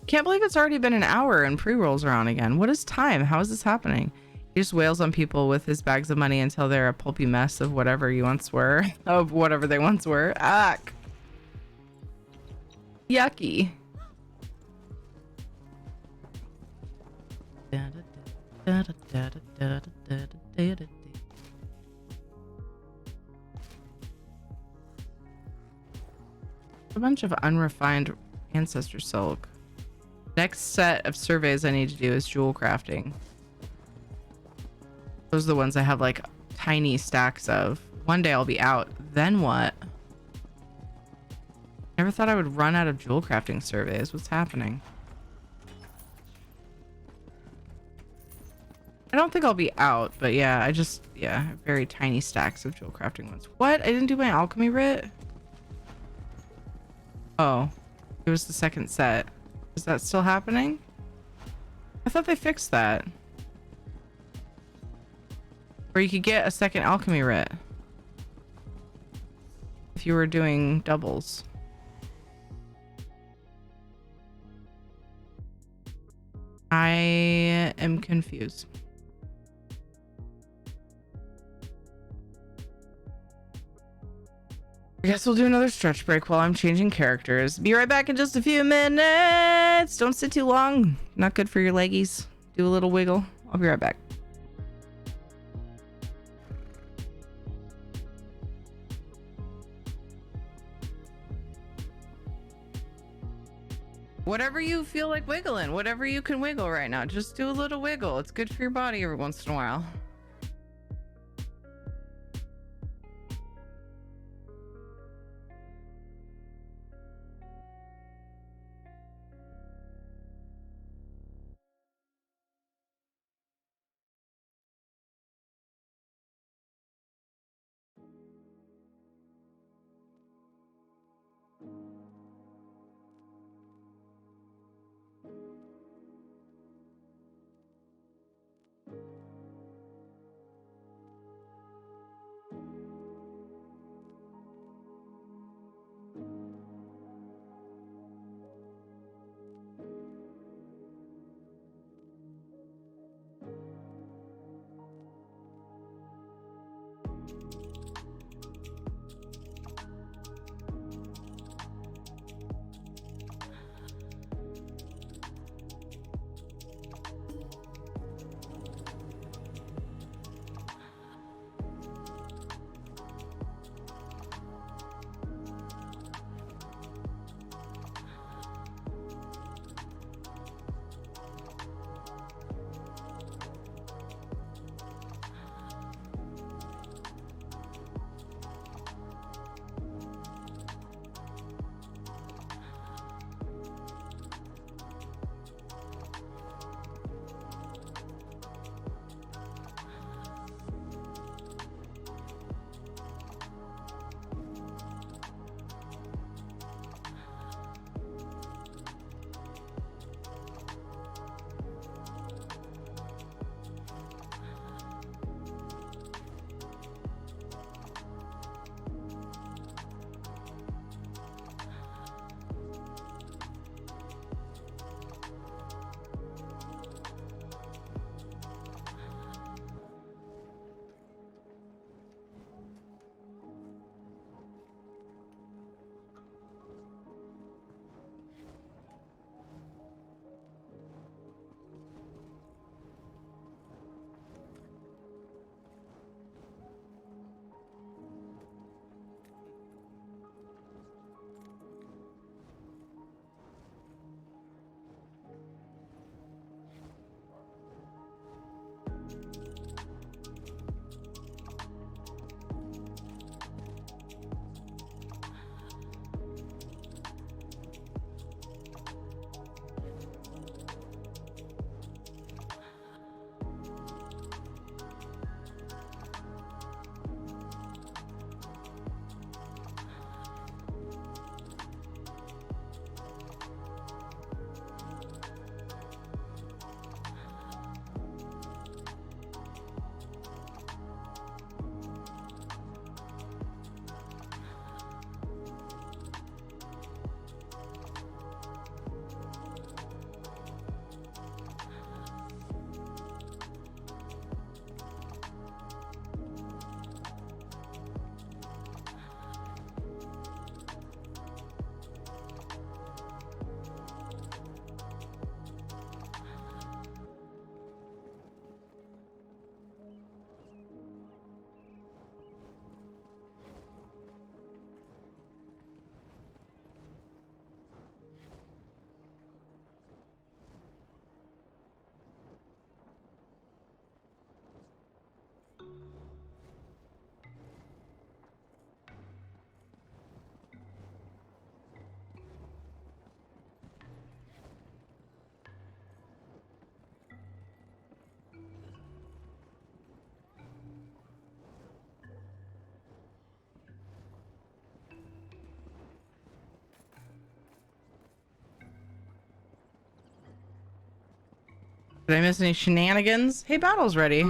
Can't believe it's already been an hour and pre-rolls are on again. What is time? How is this happening? He just wails on people with his bags of money until they're a pulpy mess of whatever you once were. Of whatever they once were. Ack. Yucky. A bunch of unrefined ancestor silk. Next set of surveys I need to do is jewel crafting. Those are the ones I have like tiny stacks of. One day I'll be out. Then what? Never thought I would run out of jewel crafting surveys. What's happening? I don't think I'll be out, but yeah, yeah, very tiny stacks of jewel crafting ones. What? I didn't do my alchemy writ? Oh, it was the second set. Is that still happening? I thought they fixed that. Or you could get a second alchemy writ if you were doing doubles. I am confused. I guess we'll do another stretch break while I'm changing characters. Be right back in just a few minutes. Don't sit too long. Not good for your leggies. Do a little wiggle. I'll be right back. Whatever you feel like wiggling, whatever you can wiggle right now, just do a little wiggle. It's good for your body every once in a while. Did I miss any shenanigans? Hey, battle's ready. It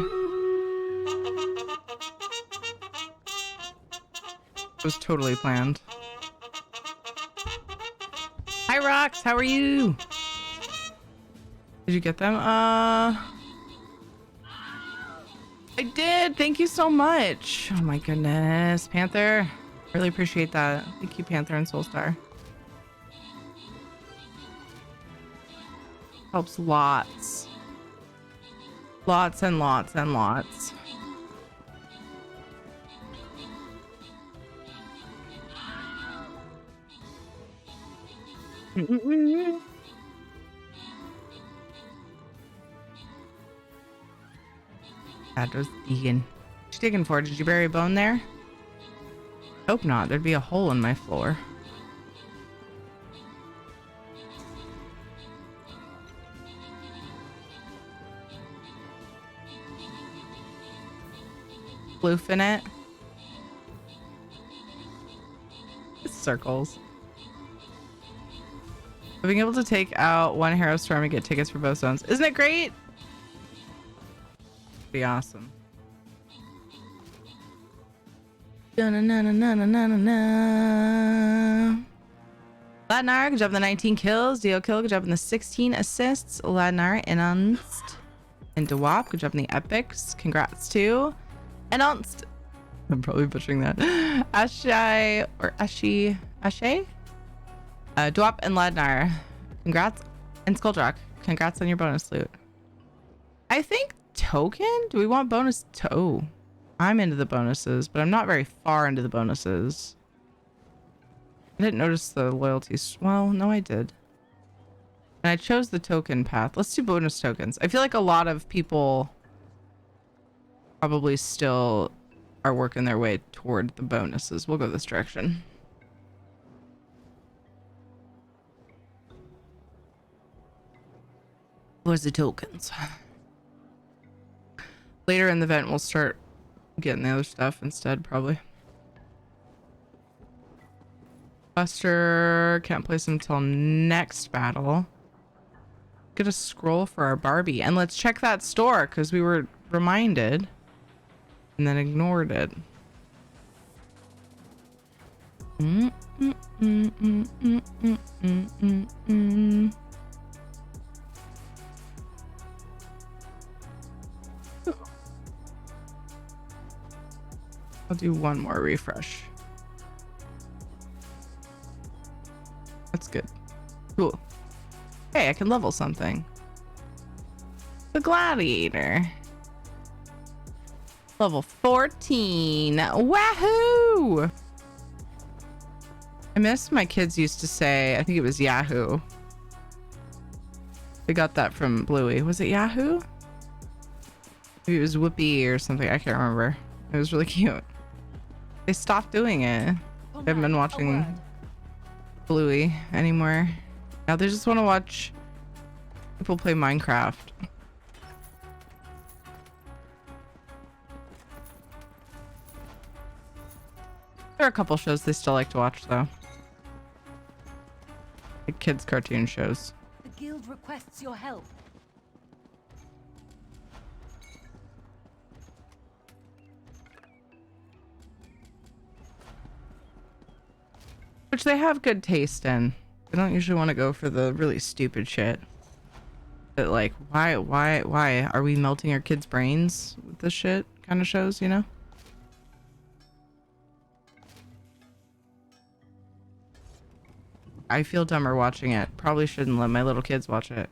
was totally planned. Hi, Rox. How are you? Did you get them? I did. Thank you so much. Oh my goodness, Panther. Really appreciate that. Thank you, Panther and Soulstar. Helps lots. Lots and lots and lots. That was digging. What you digging for? Did you bury a bone there? Hope not. There'd be a hole in my floor. Floof in it. It's circles. Being able to take out one Hero Storm and get tickets for both zones. Isn't it great? Be awesome. Ladnar, good job on the 19 kills. Dio Kill, good job on the 16 assists. Ladnar, Enhanced. And Dewap, good job on the epics. Congrats to Enhanced. I'm probably butchering that. Ashai or Ashe? Dewap and Ladnar, congrats. And Skuldrock, congrats on your bonus loot. I think token? Do we want bonus? Oh, I'm into the bonuses, but I'm not very far into the bonuses. I didn't notice the loyalties. Well, no, I did. And I chose the token path. Let's do bonus tokens. I feel like a lot of people probably still are working their way toward the bonuses. We'll go this direction. Where's the tokens? Later in the event, we'll start getting the other stuff instead, probably. Buster can't place until next battle. Get a scroll for our Barbie. And let's check that store, because we were reminded and then ignored it. I'll do one more refresh. That's good. Cool. Hey, I can level something. The Gladiator. Level 14. Wahoo! I miss my kids used to say, I think it was Yahoo. They got that from Bluey. Was it Yahoo? Maybe it was Whoopee or something. I can't remember. It was really cute. They stopped doing it. I haven't been watching Bluey anymore. Now they just want to watch people play Minecraft. There are a couple shows they still like to watch though. Like kids cartoon shows. The guild requests your help. Which they have good taste in. They don't usually want to go for the really stupid shit. But like, why are we melting our kids' brains with this shit kind of shows, you know? I feel dumber watching it. Probably shouldn't let my little kids watch it.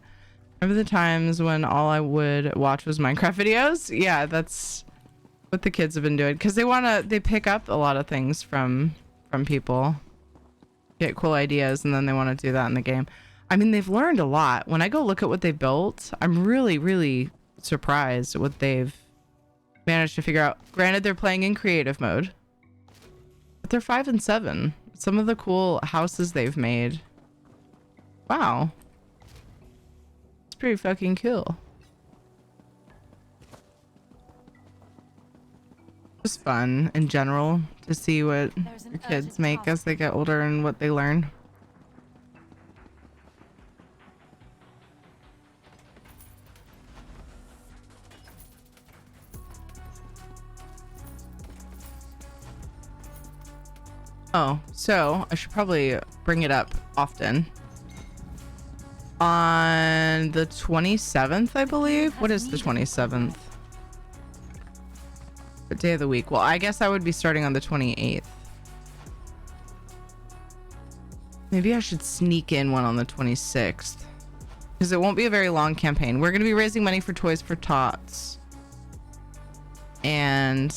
Remember the times when all I would watch was Minecraft videos? Yeah, that's what the kids have been doing. Because they pick up a lot of things from people. Get cool ideas, and then they want to do that in the game. I mean, they've learned a lot. When I go look at what they built, I'm really, really surprised at what they've managed to figure out. Granted, they're playing in creative mode, but they're 5 and 7. Some of the cool houses they've made. Wow. It's pretty fucking cool. Just fun in general to see what your kids make as they get older and what they learn. Oh, so I should probably bring it up often. On the 27th, I believe. What is the 27th? The day of the week. Well, I guess I would be starting on the 28th. Maybe I should sneak in one on the 26th. Because it won't be a very long campaign. We're going to be raising money for Toys for Tots. And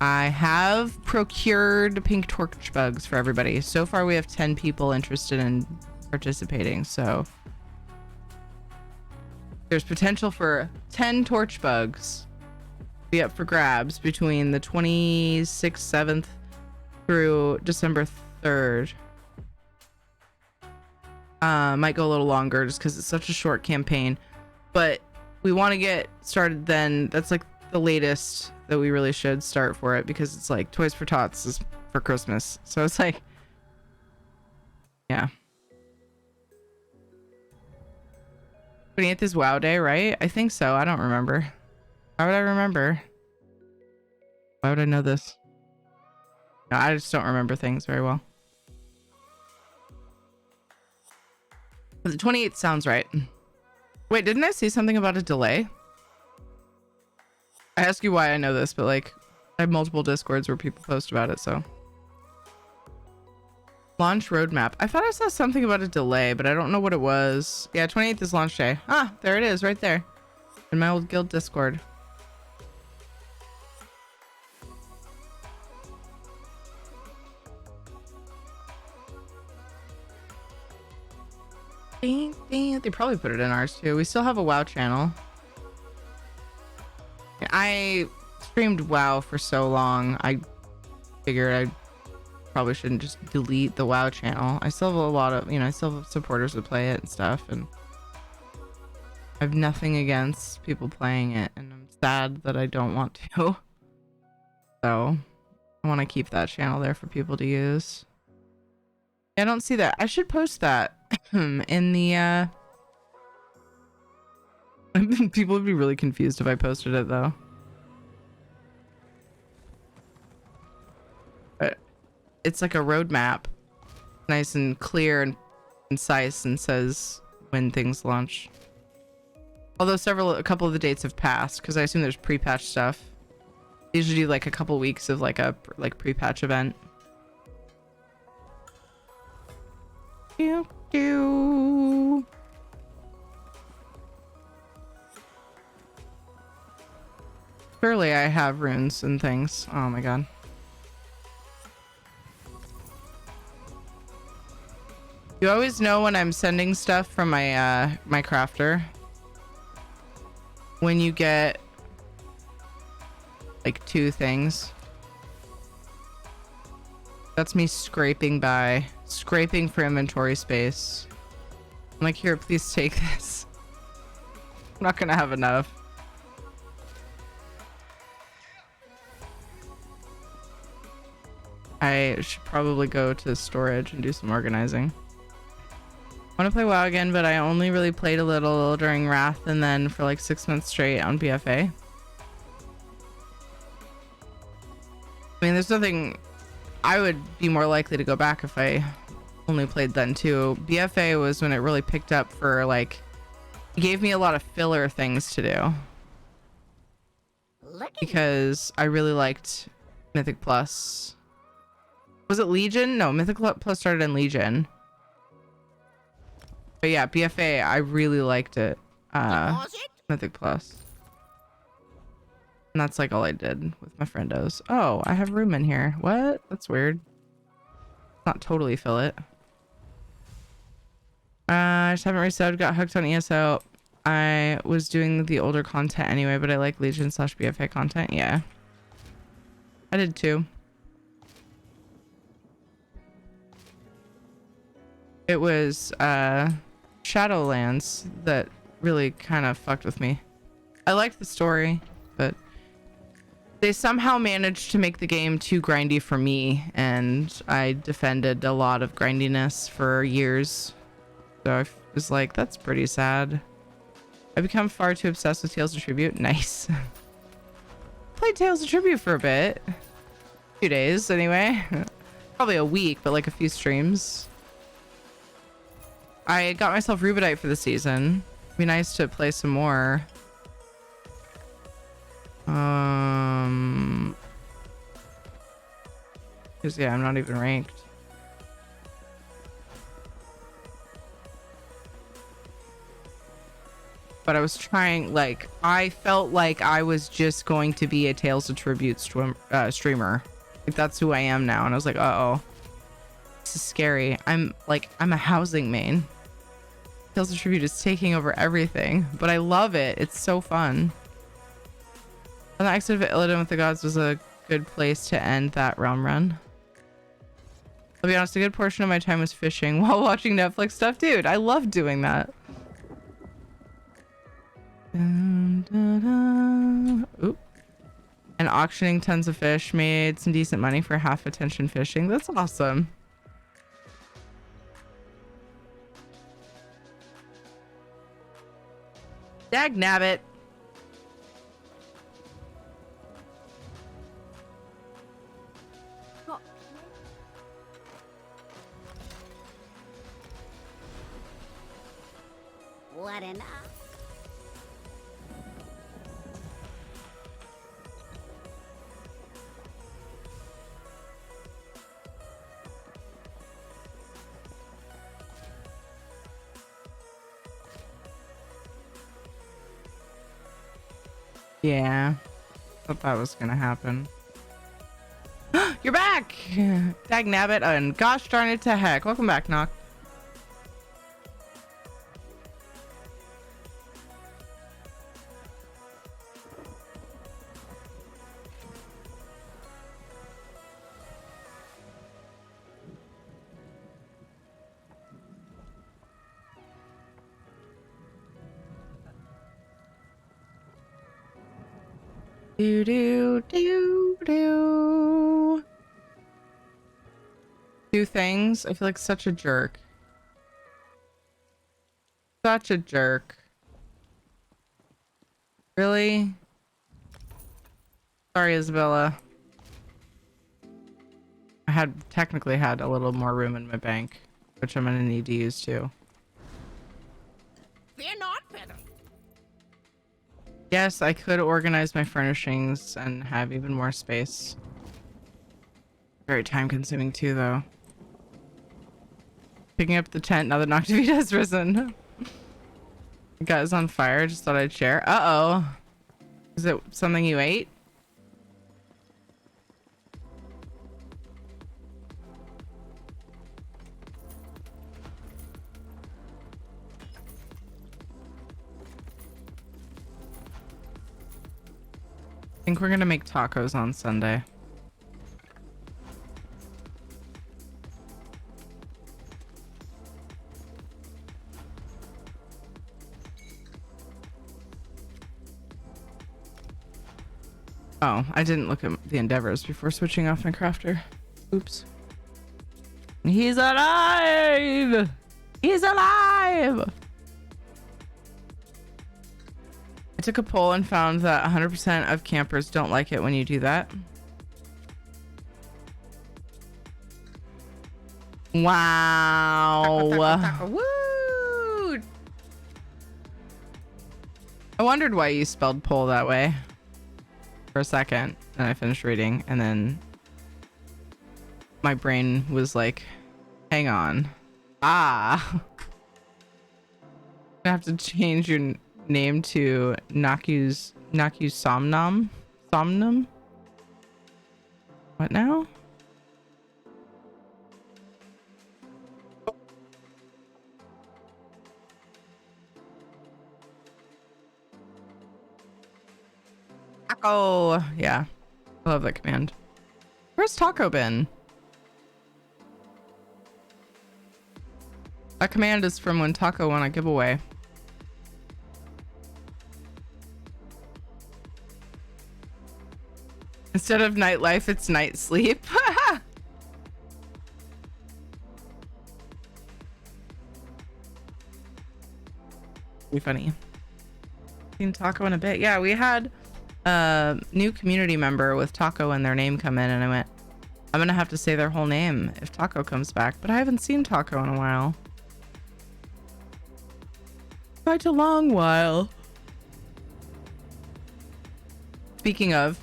I have procured pink torch bugs for everybody. So far, we have 10 people interested in participating. So there's potential for 10 torch bugs to be up for grabs between the 26th, 7th through December 3rd. Might go a little longer just because it's such a short campaign, but we want to get started then. That's like the latest that we really should start for it, because it's like Toys for Tots is for Christmas, so it's like, yeah. 28th is WoW Day, right? I think so. I don't remember. Why would I remember? Why would I know this? No, I just don't remember things very well. But the 28th sounds right. Wait, didn't I see something about a delay? I ask you why I know this, but like, I have multiple Discords where people post about it, so. Launch roadmap. I thought I saw something about a delay, but I don't know what it was. Yeah, 28th is launch day. Ah, there it is, right there. In my old guild Discord. They probably put it in ours too. We still have a WoW channel. I streamed WoW for so long, I figured I probably shouldn't just delete the WoW channel. I still have a lot of, I still have supporters that play it and stuff, and I have nothing against people playing it, and I'm sad that I don't want to. So I want to keep that channel there for people to use. I don't see that. I should post that in the people would be really confused if I posted it though. But it's like a roadmap, nice and clear and concise, and says when things launch. Although a couple of the dates have passed, because I assume there's pre-patch stuff. They usually do like a couple weeks of like a pre-patch event. Surely I have runes and things. Oh my god. You always know when I'm sending stuff from my my crafter. When you get like 2 things. That's me scraping for inventory space. I'm like, here, please take this. I'm not gonna have enough. I should probably go to storage and do some organizing. I want to play WoW again, but I only really played a little during Wrath and then for like 6 months straight on BFA. I mean, there's nothing... I would be more likely to go back if I only played then too. BFA was when it really picked up for like... It gave me a lot of filler things to do. Because I really liked Mythic Plus. Was it Legion? No, Mythic Plus started in Legion. But yeah, BFA, I really liked it. Mythic Plus. And that's like all I did with my friendos. Oh, I have room in here. What? That's weird. Not totally fill it. I just haven't resubbed, got hooked on ESO. I was doing the older content anyway, but I like Legion / BFA content. Yeah. I did too. It was Shadowlands that really kind of fucked with me. I liked the story, but they somehow managed to make the game too grindy for me, and I defended a lot of grindiness for years. So I was like, that's pretty sad. I become far too obsessed with Tales of Tribute. Nice. Played Tales of Tribute for a bit. 2 days anyway. Probably a week, but like a few streams. I got myself Rubidite for the season. It'd be nice to play some more. Because yeah, I'm not even ranked. But I was trying, like, I felt like I was just going to be a Tales of Tribute streamer. Like, that's who I am now. And I was like, uh-oh. This is scary. I'm a housing main. Tales of Tribute is taking over everything. But I love it. It's so fun. And the exit of Illidan with the Gods was a good place to end that realm run. I'll be honest, a good portion of my time was fishing while watching Netflix stuff. Dude, I love doing that. Oop. And auctioning tons of fish, made some decent money for half attention fishing. That's awesome. Dag nabbit. What an... Yeah, thought that was gonna happen. You're back! Dag nabbit, and gosh darn it to heck. Welcome back, Knock. Do do do do. Two things. I feel like such a jerk. Such a jerk. Really? Sorry, Isabella. I had technically had a little more room in my bank, which I'm gonna need to use too. They're not better. Yes, I could organize my furnishings and have even more space. Very time consuming too, though. Picking up the tent now that Noctivita has risen. The gut is on fire. Just thought I'd share. Uh-oh. Is it something you ate? I think we're gonna make tacos on Sunday. Oh, I didn't look at the endeavors before switching off my crafter. Oops. He's alive! He's alive! I took a poll and found that 100% of campers don't like it when you do that. Wow. Woo! I wondered why you spelled poll that way for a second, and I finished reading, and then my brain was like, hang on. Ah. I have to change your name to Naku Somnum. Somnum? What now? Taco. Yeah. I love that command. Where's Taco been? That command is from when Taco won a giveaway. Instead of nightlife, it's night sleep. Be funny. Seen Taco in a bit. Yeah, we had a new community member with Taco and their name come in, and I went, I'm gonna have to say their whole name if Taco comes back, but I haven't seen Taco in a while. Quite a long while. Speaking of,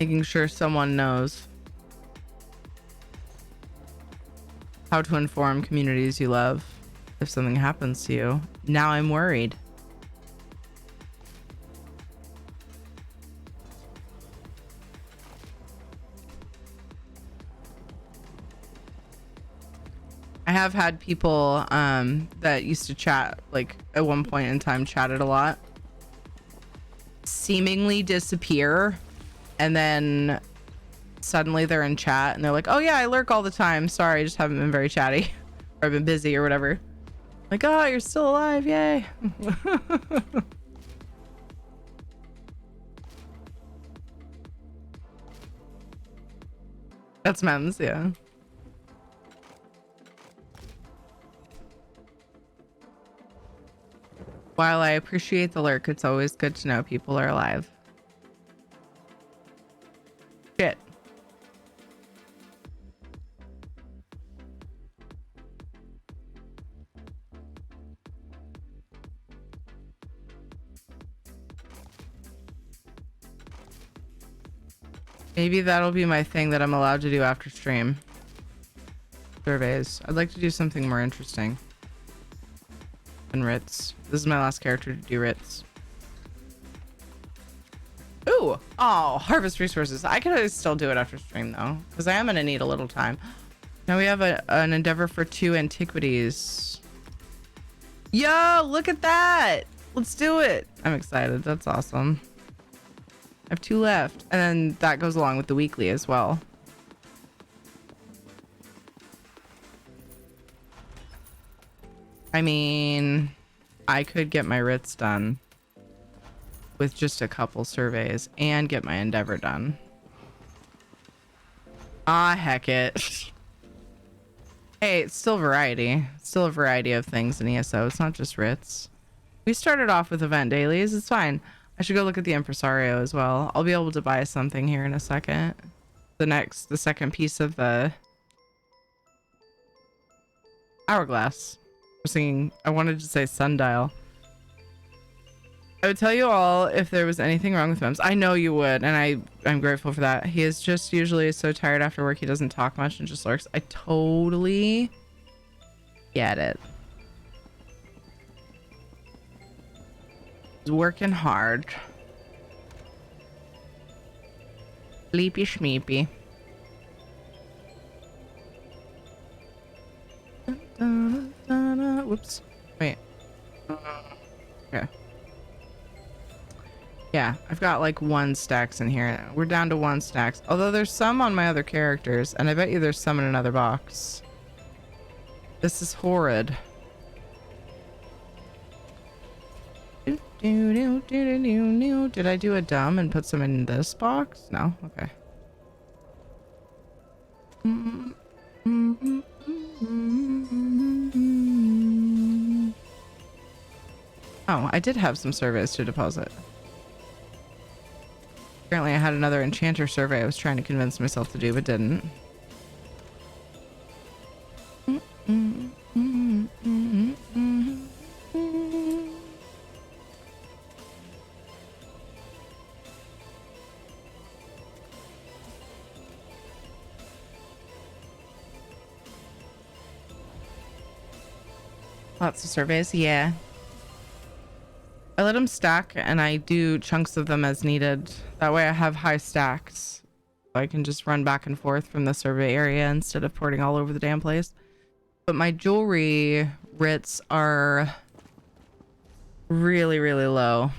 making sure someone knows how to inform communities you love if something happens to you. Now I'm worried. I have had people that used to chat, like at one point in time chatted a lot, seemingly disappear, and then suddenly they're in chat and they're like, oh yeah, I lurk all the time, sorry, I just haven't been very chatty, or I've been busy or whatever. Like, oh, you're still alive, yay. That's memes, yeah. While I appreciate the lurk, it's always good to know people are alive. Shit. Maybe that'll be my thing that I'm allowed to do after stream. Surveys. I'd like to do something more interesting than Ritz. This is my last character to do Ritz. Ooh! Oh, harvest resources. I could always still do it after stream though, because I am gonna need a little time. Now we have an endeavor for 2 antiquities. Yo, look at that! Let's do it! I'm excited. That's awesome. I have 2 left, and then that goes along with the weekly as well. I mean, I could get my Ritz done with just a couple surveys and get my endeavor done. Ah, heck it. Hey, it's still variety. It's still a variety of things in ESO. It's not just Ritz. We started off with event dailies. It's fine. I should go look at the impresario as well. I'll be able to buy something here in a second. The second piece of the hourglass. I wanted to say sundial. I would tell you all if there was anything wrong with Mims. I know you would, and I'm grateful for that. He is just usually so tired after work he doesn't talk much and just lurks. I totally get it. He's working hard. Sleepy schmeepy. Whoops. Wait. Okay. Yeah, I've got like 1 stacks in here. We're down to 1 stacks. Although there's some on my other characters, and I bet you there's some in another box. This is horrid. Did I do a dumb and put some in this box? No? Okay. Oh, I did have some surveys to deposit. Apparently I had another enchanter survey I was trying to convince myself to do, but didn't. Lots of surveys, yeah. I let them stack and I do chunks of them as needed. That way I have high stacks. So I can just run back and forth from the survey area instead of porting all over the damn place. But my jewelry writs are really, really low.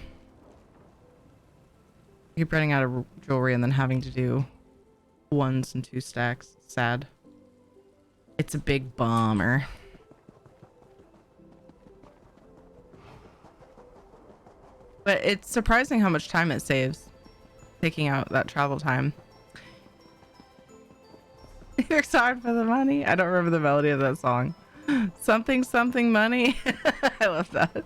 I keep running out of jewelry and then having to do 1s and 2 stacks. Sad. It's a big bummer. But it's surprising how much time it saves taking out that travel time. You're sorry for the money. I don't remember the melody of that song. Something, something money. I love that.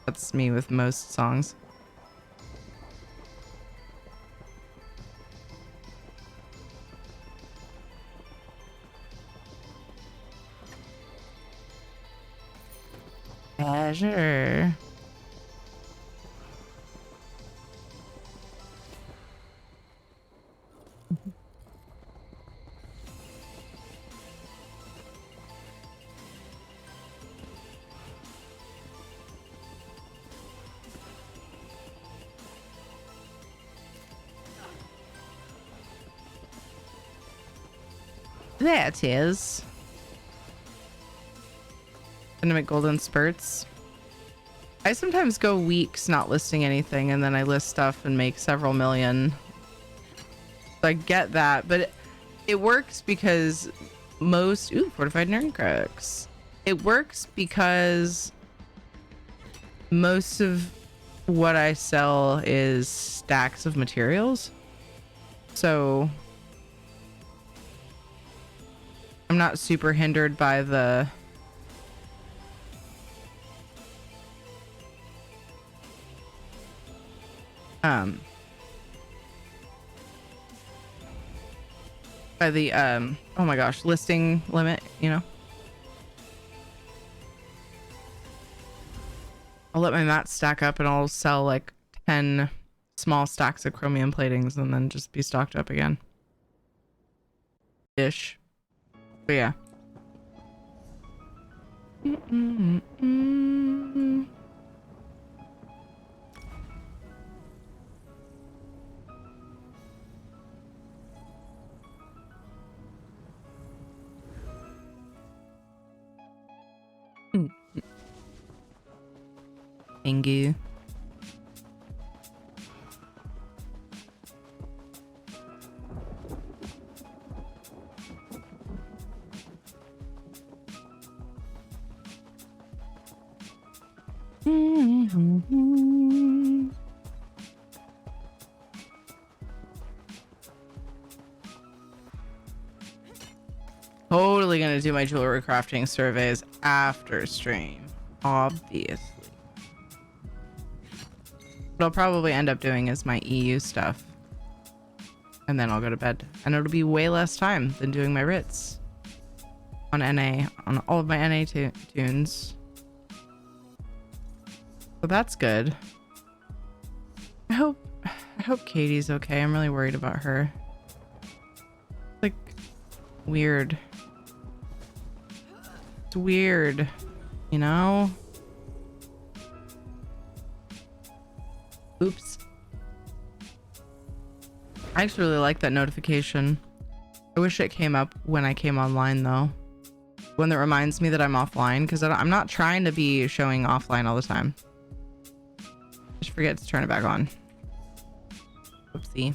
That's me with most songs. pleasure. There it is. Gonna make golden spurts. I sometimes go weeks not listing anything, and then I list stuff and make several million. So I get that, but it works because most fortified nerdy crooks. It works because most of what I sell is stacks of materials. So I'm not super hindered by the oh my gosh, listing limit, you know. I'll let my mats stack up and I'll sell like 10 small stacks of chromium platings and then just be stocked up again. Ish. But yeah. Thank you. Totally gonna do my jewelry crafting surveys after stream, obviously. What I'll probably end up doing is my EU stuff, and then I'll go to bed, and it'll be way less time than doing my writs on NA, on all of my NA tunes. So that's good. I hope Katie's okay. I'm really worried about her. Like, weird. It's weird, you know? Oops. I actually really like that notification. I wish it came up when I came online though. One that reminds me that I'm offline, because I'm not trying to be showing offline all the time. Just forget to turn it back on. Oopsie.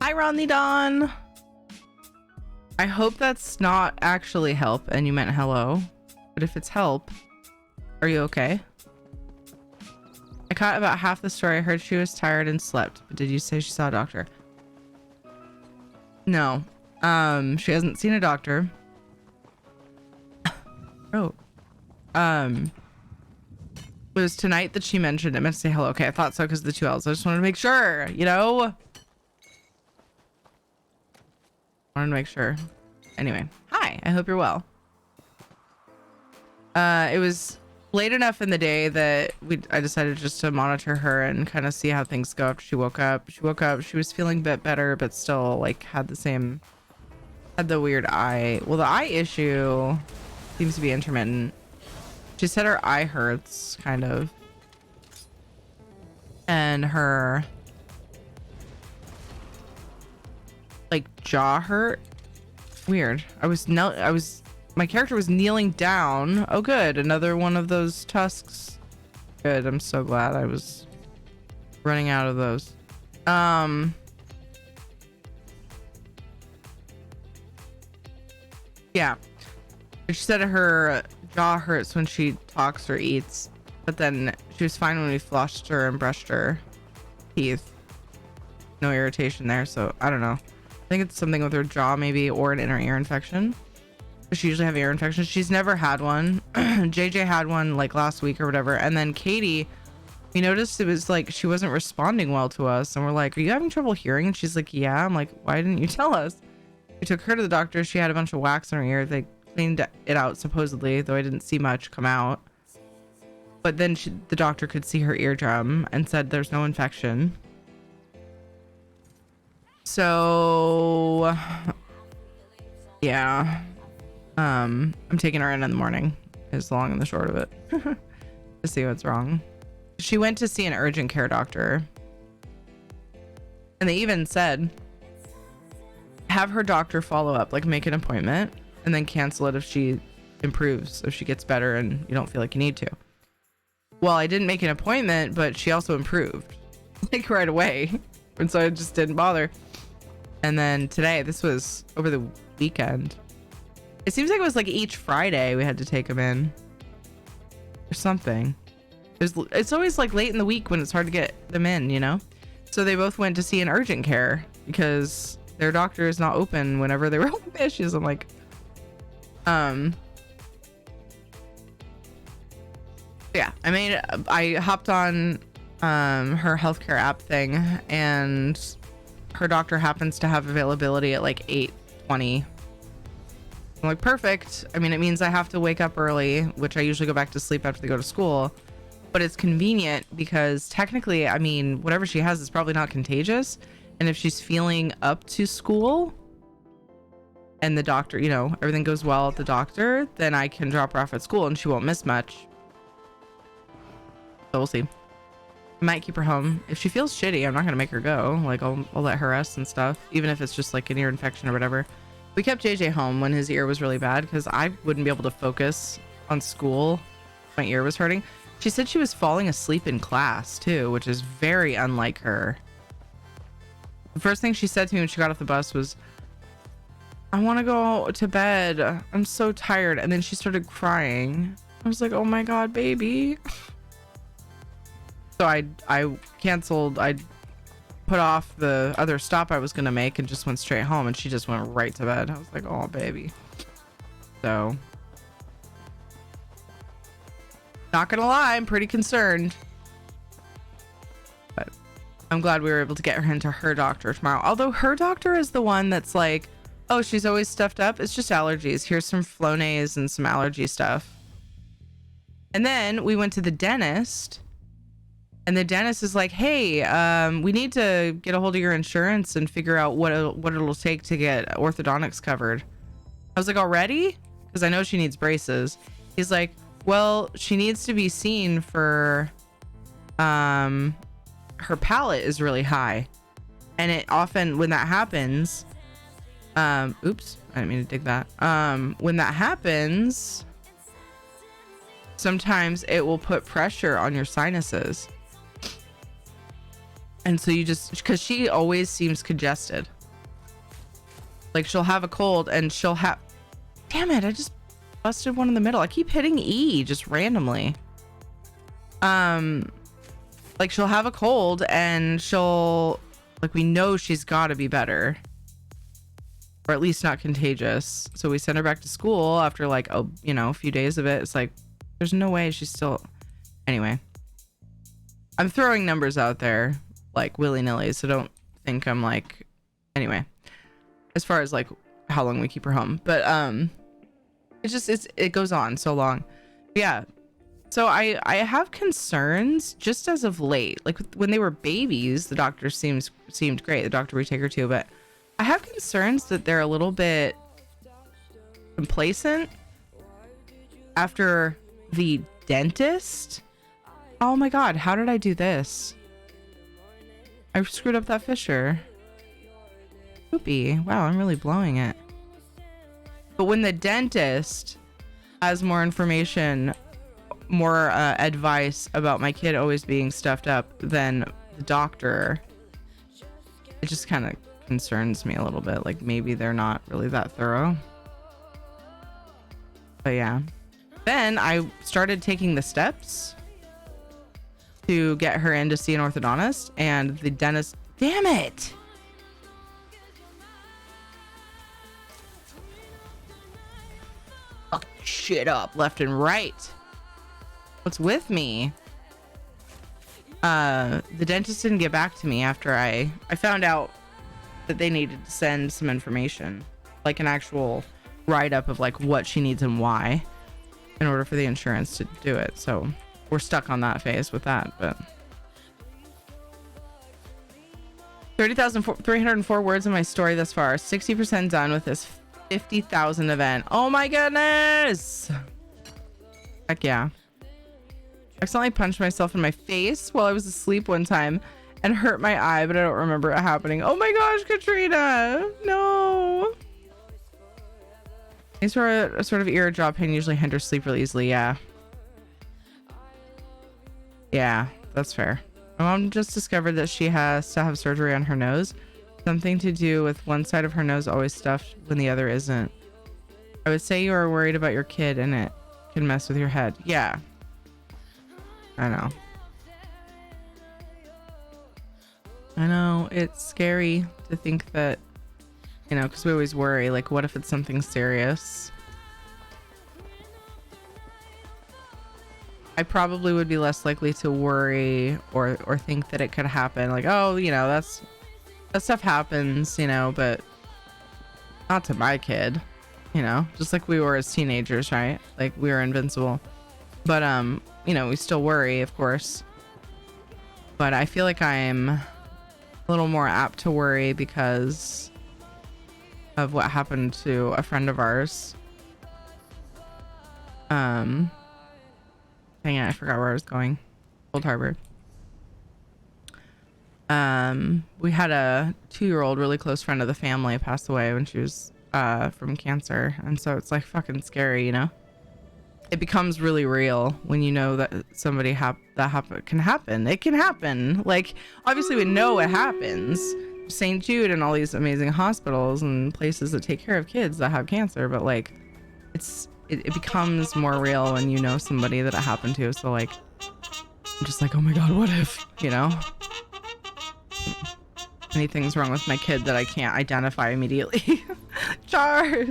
Hi, Ronly Dawn. I hope that's not actually help and you meant hello. But if it's help, are you okay? I caught about half the story. I heard she was tired and slept. But did you say she saw a doctor? No. She hasn't seen a doctor. Oh. It was tonight that she mentioned it. Meant to say hello. Okay, I thought so because of the 2 L's. I just wanted to make sure, you know? Wanted to make sure. Anyway, hi. I hope you're well. It was late enough in the day that I decided just to monitor her and kind of see how things go after she woke up. She woke up. She was feeling a bit better, but still like had the weird eye. Well, the eye issue seems to be intermittent. She said her eye hurts, kind of, and her like jaw hurt. Weird. My character was kneeling down. Oh good, another one of those tusks. Good, I'm so glad. I was running out of those. Yeah, she said her jaw hurts when she talks or eats, but then she was fine when we flossed her and brushed her teeth. No irritation there, so I don't know. I think it's something with her jaw maybe, or an inner ear infection. She usually have ear infections. She's never had one. JJ had one like last week or whatever, and then Katie We noticed it was like she wasn't responding well to us, and we're like, are you having trouble hearing? And she's like, yeah. I'm like, why didn't you tell us? We took her to the doctor. She had a bunch of wax in her ear. They cleaned it out supposedly, though I didn't see much come out. But then the doctor could see her eardrum and said there's no infection. So yeah, I'm taking her in the morning is the long and the short of it to see what's wrong. She went to see an urgent care doctor, and they even said have her doctor follow up, like make an appointment and then cancel it if she improves, if she gets better and you don't feel like you need to. Well, I didn't make an appointment, but she also improved like right away, and so I just didn't bother. And then today, this was over the weekend, it seems like it was like each Friday we had to take him in or something. It's always like late in the week when it's hard to get them in, you know? So they both went to see an urgent care because their doctor is not open whenever they were having issues. I'm like, yeah, I hopped on her healthcare app thing, and her doctor happens to have availability at like 8:20. I'm like, perfect. I mean, it means I have to wake up early, which I usually go back to sleep after they go to school, but it's convenient because technically, I mean, whatever she has is probably not contagious. And if she's feeling up to school and the doctor, you know, everything goes well at the doctor, then I can drop her off at school and she won't miss much. So we'll see. I might keep her home. If she feels shitty, I'm not going to make her go. Like, I'll let her rest and stuff, even if it's just like an ear infection or whatever. We kept JJ home when his ear was really bad because I wouldn't be able to focus on school. My ear was hurting. She said she was falling asleep in class too, which is very unlike her. The first thing she said to me when she got off the bus was, I want to go to bed. I'm so tired. And then she started crying. I was like, oh my God, baby. So I canceled. I put off the other stop I was going to make and just went straight home, and she just went right to bed. I was like, oh, baby. So not going to lie, I'm pretty concerned. But I'm glad we were able to get her into her doctor tomorrow. Although her doctor is the one that's like, oh, she's always stuffed up. It's just allergies. Here's some Flonase and some allergy stuff. And then we went to the dentist, and the dentist is like, hey, we need to get a hold of your insurance and figure out what it'll take to get orthodontics covered. I was like, already? Because I know she needs braces. He's like, well, she needs to be seen for her palate is really high, and it often, when that happens, oops, I didn't mean to dig that. When that happens, sometimes it will put pressure on your sinuses, and so you just, because she always seems congested, like she'll have a cold and she'll have, damn it, I just busted one in the middle. I keep hitting E just randomly. Like she'll have a cold and she'll, like, we know she's got to be better, or at least not contagious. So we send her back to school after like a few days of it. It's like, there's no way she's still, anyway. I'm throwing numbers out there like willy-nilly, so don't think I'm like, anyway, as far as like how long we keep her home, but it goes on so long. Yeah. So I have concerns just as of late. Like when they were babies, the doctor seemed great. The doctor we take her to, but I have concerns that they're a little bit complacent after the dentist. Oh my God, how did I do this? I screwed up that fissure. Poopy. Wow, I'm really blowing it. But when the dentist has more information, more advice about my kid always being stuffed up than the doctor, it just kind of concerns me a little bit. Like maybe they're not really that thorough. But yeah. Then I started taking the steps to get her in to see an orthodontist, and the dentist, damn it. Fuck shit up left and right. What's with me? The dentist didn't get back to me after I found out that they needed to send some information, like an actual write-up of like what she needs and why, in order for the insurance to do it. So we're stuck on that phase with that. But 30,304 words in my story thus far. 60% done with this 50,000 event. Oh my goodness! Heck yeah. I accidentally punched myself in my face while I was asleep one time and hurt my eye, but I don't remember it happening. Oh my gosh, Katrina! No! A sort of ear jaw pain usually hinders sleep really easily. Yeah. Yeah, that's fair. My mom just discovered that she has to have surgery on her nose. Something to do with one side of her nose always stuffed when the other isn't. I would say you are worried about your kid and it can mess with your head. Yeah. I know. I know. It's scary to think that, you know, because we always worry, like, what if it's something serious? I probably would be less likely to worry or think that it could happen. Like, oh, you know, that stuff happens, you know, but not to my kid, you know, just like we were as teenagers, right? Like we were invincible, but, you know, we still worry, of course, but I feel like I'm a little more apt to worry because of what happened to a friend of ours. Hang on, I forgot where I was going. Old Harbor. We had a 2-year-old really close friend of the family pass away when she was from cancer, and so it's like fucking scary, you know. It becomes really real when you know that somebody can happen. It can happen. Like, obviously we know it happens. St. Jude and all these amazing hospitals and places that take care of kids that have cancer, but like it becomes more real when you know somebody that it happened to. So like, I'm just like, oh my god, what if, you know, anything's wrong with my kid that I can't identify immediately. Charge.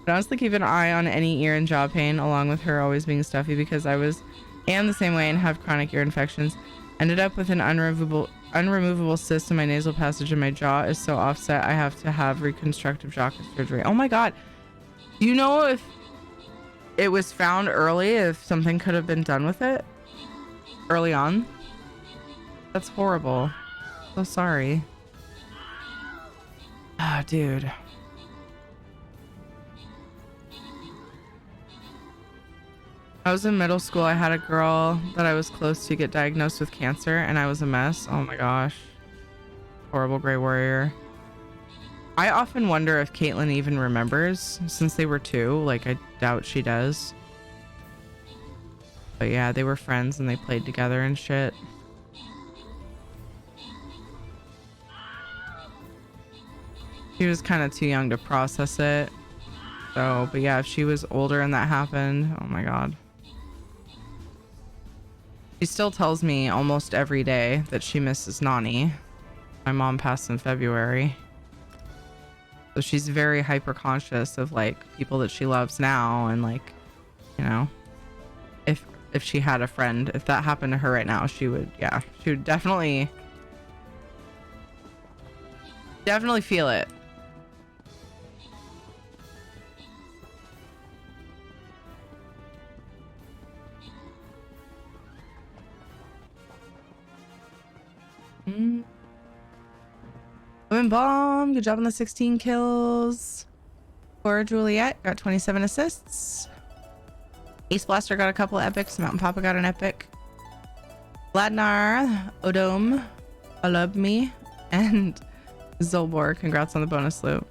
But honestly, keep an eye on any ear and jaw pain, along with her always being stuffy, because I am the same way and have chronic ear infections. Ended up with an unremovable cyst in my nasal passage, and my jaw is so offset I have to have reconstructive jaw surgery. Oh my god. Do you know if it was found early, if something could have been done with it early on? That's horrible. So sorry. Ah, dude. I was in middle school. I had a girl that I was close to get diagnosed with cancer, and I was a mess. Oh my gosh. Horrible gray warrior. I often wonder if Caitlin even remembers, since they were 2. Like, I doubt she does. But yeah, they were friends and they played together and shit. She was kind of too young to process it. So, but yeah, if she was older and that happened, oh my god. She still tells me almost every day that she misses Nani. My mom passed in February. So she's very hyper conscious of like people that she loves now, and like, you know, if she had a friend, if that happened to her right now, she would definitely feel it. Women bomb, good job on the 16 kills. Poor Juliet got 27 assists. Ace Blaster got a couple epics. Mountain Papa got an epic. Vladnar, Odom, Alubmi, and Zolbor, congrats on the bonus loot.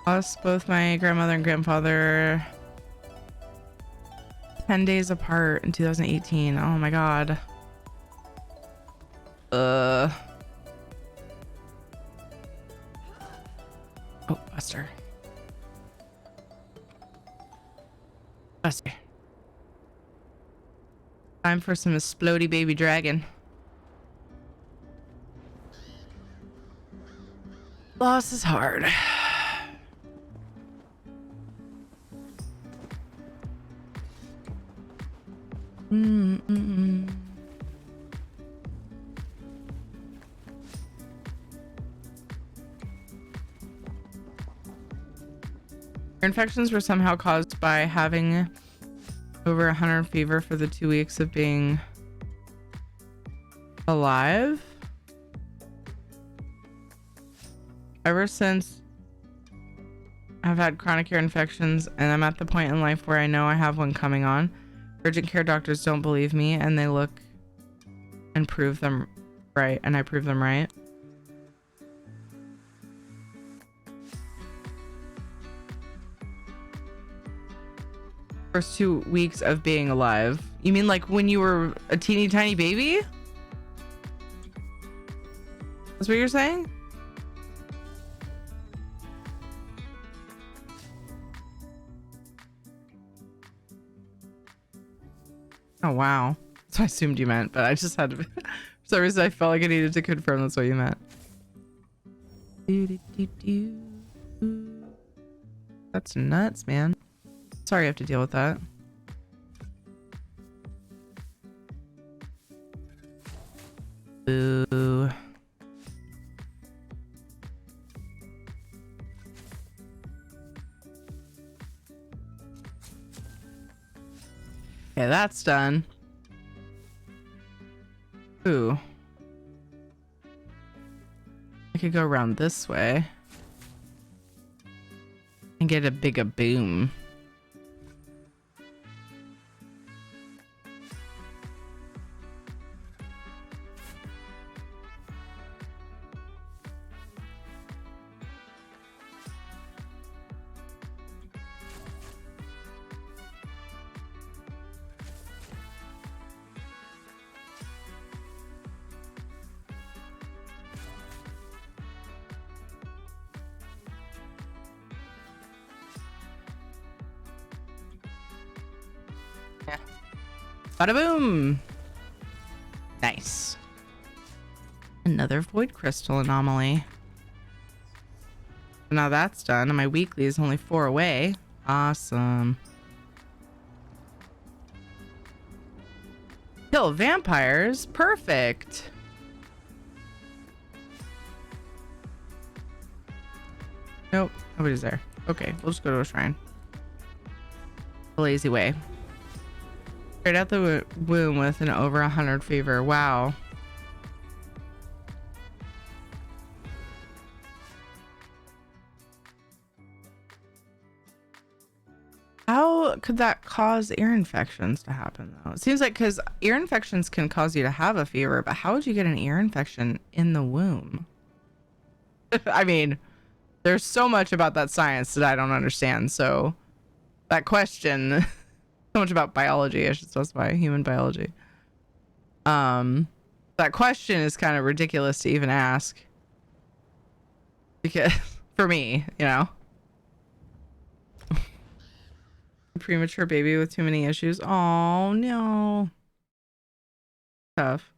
Lost both my grandmother and grandfather 10 days apart in 2018. Oh my god. Oh, Buster. Buster. Time for some explodey baby dragon. Loss is hard. Infections were somehow caused by having over 100 fever for the 2 weeks of being alive. Ever since I've had chronic ear infections and I'm at the point in life where I know I have one coming on, urgent care doctors don't believe me and they look and prove them right, and I prove them right. First 2 weeks of being alive. You mean like when you were a teeny tiny baby? That's what you're saying? Oh wow. That's what I assumed you meant, but I just had to for some reason I felt like I needed to confirm that's what you meant. That's nuts, man. Sorry you have to deal with that. Boo. Okay, that's done. Ooh. I could go around this way and get a bigger boom. Bada boom! Nice. Another void crystal anomaly. Now that's done, and my weekly is only 4 away. Awesome. Kill vampires? Perfect! Nope, nobody's there. Okay, we'll just go to a shrine. The lazy way. Straight out the womb with an over 100 fever. Wow. How could that cause ear infections to happen though? It seems like because ear infections can cause you to have a fever, but how would you get an ear infection in the womb? I mean, there's so much about that science that I don't understand. So that question, so much about biology, I should specify, human biology. That question is kind of ridiculous to even ask. Because, for me, you know. Premature baby with too many issues. Oh, no. Tough.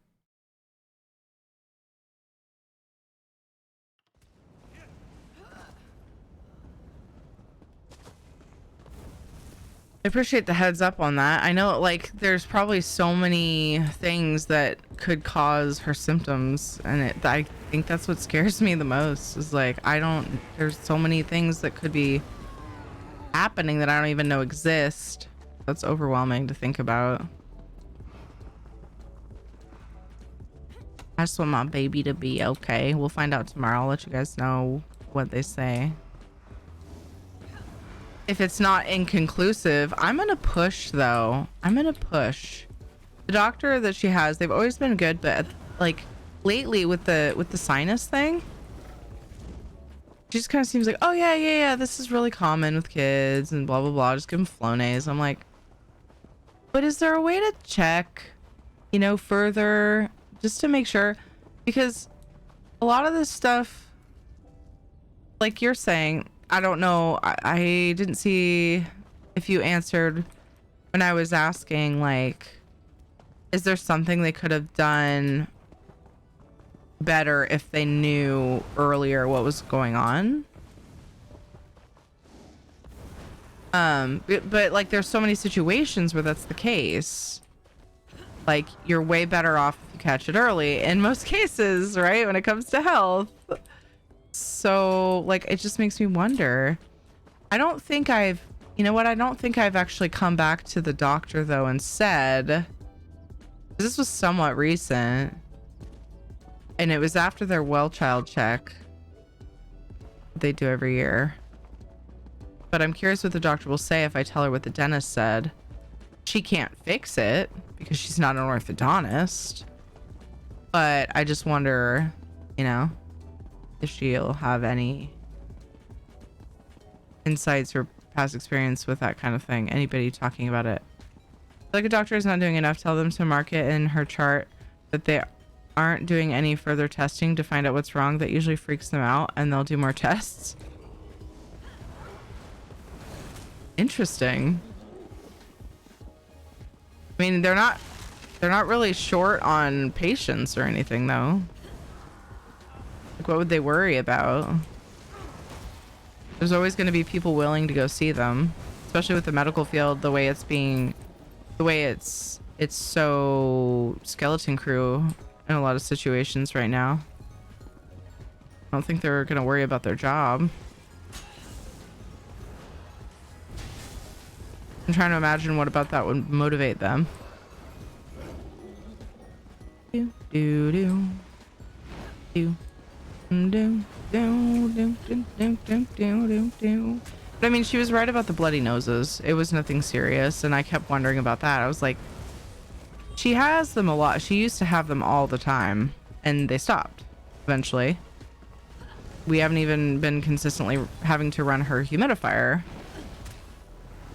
I appreciate the heads up on that. I know, like, there's probably so many things that could cause her symptoms, and I think that's what scares me the most. Is like, there's so many things that could be happening that I don't even know exist. That's overwhelming to think about. I just want my baby to be okay. We'll find out tomorrow. I'll let you guys know what they say. If it's not inconclusive, I'm gonna push though. I'm gonna push. The doctor that she has, they've always been good, but like lately with the sinus thing, she just kind of seems like, oh yeah, this is really common with kids and blah blah blah. Just give them Flonase. I'm like, but is there a way to check, you know, further just to make sure? Because a lot of this stuff, like you're saying, I don't know. I didn't see if you answered when I was asking, like, is there something they could have done better if they knew earlier what was going on? But like, there's so many situations where that's the case. Like, you're way better off if you catch it early in most cases, right? When it comes to health. So like, it just makes me wonder, I don't think I've, you know what? I don't think I've actually come back to the doctor though and said, this was somewhat recent, and it was after their well child check they do every year. But I'm curious what the doctor will say if I tell her what the dentist said. She can't fix it because she's not an orthodontist. But I just wonder, you know, if she'll have any insights or past experience with that kind of thing. Anybody talking about it. Like a doctor is not doing enough, tell them to mark it in her chart that they aren't doing any further testing to find out what's wrong. That usually freaks them out and they'll do more tests. Interesting. I mean, they're not really short on patients or anything though. Like, what would they worry about? There's always going to be people willing to go see them, especially with the medical field, the way it's so skeleton crew in a lot of situations right now. I don't think they're going to worry about their job. I'm trying to imagine what about that would motivate them. Do do do do do do do do do do do. But I mean, she was right about the bloody noses. It was nothing serious, and I kept wondering about that. I was like, she has them a lot. She used to have them all the time, and they stopped eventually. We haven't even been consistently having to run her humidifier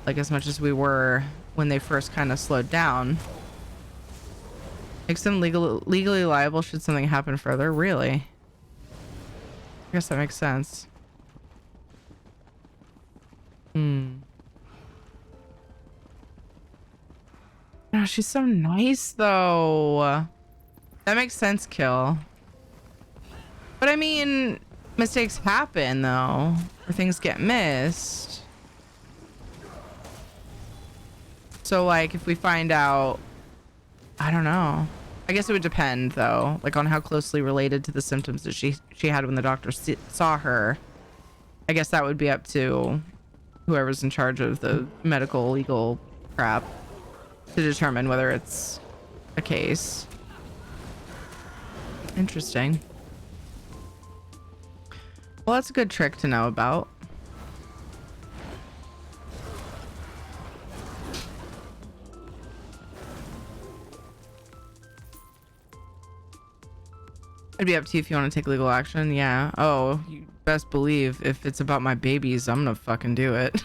like as much as we were when they first kind of slowed down. Makes them legally liable should something happen further. Really? I guess that makes sense. Oh, she's so nice though. That makes sense, Kill. But I mean, mistakes happen though, or things get missed. So like if we find out, I don't know. I guess it would depend though, like on how closely related to the symptoms that she had when the doctor saw her. I guess that would be up to whoever's in charge of the medical legal crap to determine whether it's a case. Interesting. Well, that's a good trick to know about. It'd be up to you if you want to take legal action. Yeah. Oh, you best believe if it's about my babies, I'm gonna fucking do it.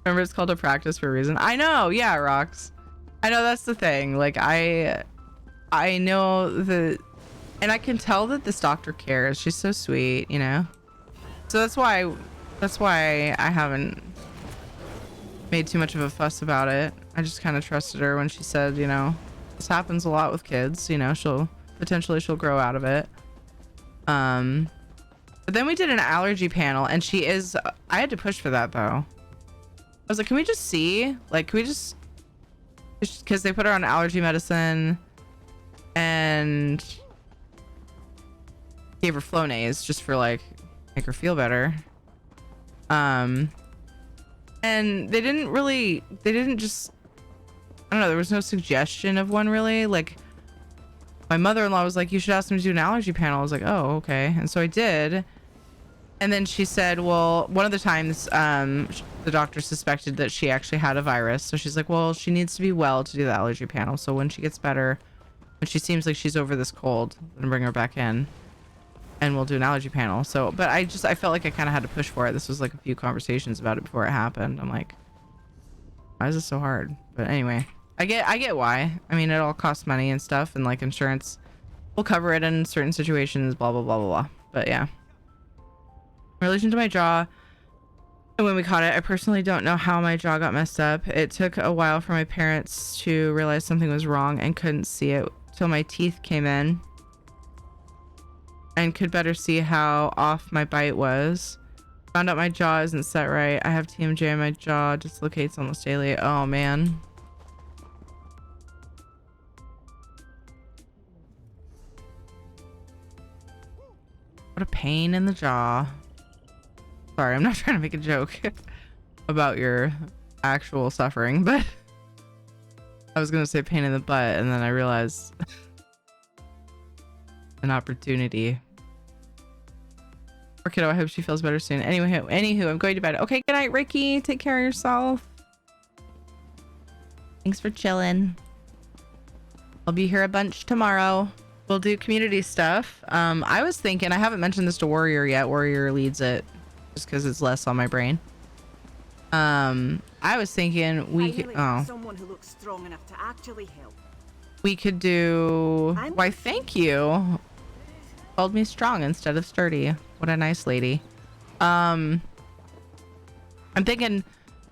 Remember, it's called a practice for a reason. I know. Yeah, Rox. I know that's the thing. Like, I know that, and I can tell that this doctor cares. She's so sweet, you know? So that's why I haven't made too much of a fuss about it. I just kind of trusted her when she said, you know, this happens a lot with kids, you know, she'll grow out of it. But then we did an allergy panel, and I had to push for that though. I was like, can we just see? Like, can we just, because they put her on allergy medicine and gave her Flonase just for like, make her feel better. And they didn't just, I don't know, there was no suggestion of one really. Like, my mother-in-law was like, you should ask them to do an allergy panel. I was like, oh, okay. And so I did. And then she said, well, one of the times the doctor suspected that she actually had a virus. So she's like, well, she needs to be well to do the allergy panel. So when she gets better, when she seems like she's over this cold, then bring her back in and we'll do an allergy panel. So, but I felt like I kind of had to push for it. This was like a few conversations about it before it happened. I'm like, why is this so hard? But anyway, I get why. I mean, it all costs money and stuff, and like insurance will cover it in certain situations, blah, blah, blah, blah, blah. But yeah. In relation to my jaw, and when we caught it, I personally don't know how my jaw got messed up. It took a while for my parents to realize something was wrong and couldn't see it till my teeth came in and could better see how off my bite was. Found out my jaw isn't set right. I have TMJ and my jaw dislocates almost daily. Oh man. What a pain in the jaw. Sorry, I'm not trying to make a joke about your actual suffering, but I was gonna say pain in the butt, and then I realized an opportunity. Poor kiddo, I hope she feels better soon. Anywho, I'm going to bed. Okay, good night, Ricky. Take care of yourself. Thanks for chilling. I'll be here a bunch tomorrow. We'll do community stuff. I was thinking, I haven't mentioned this to Warrior yet. Warrior leads it just because it's less on my brain. I was thinking we could, someone who looks strong enough to actually help. We could do, why thank you. Called me strong instead of sturdy. What a nice lady. I'm thinking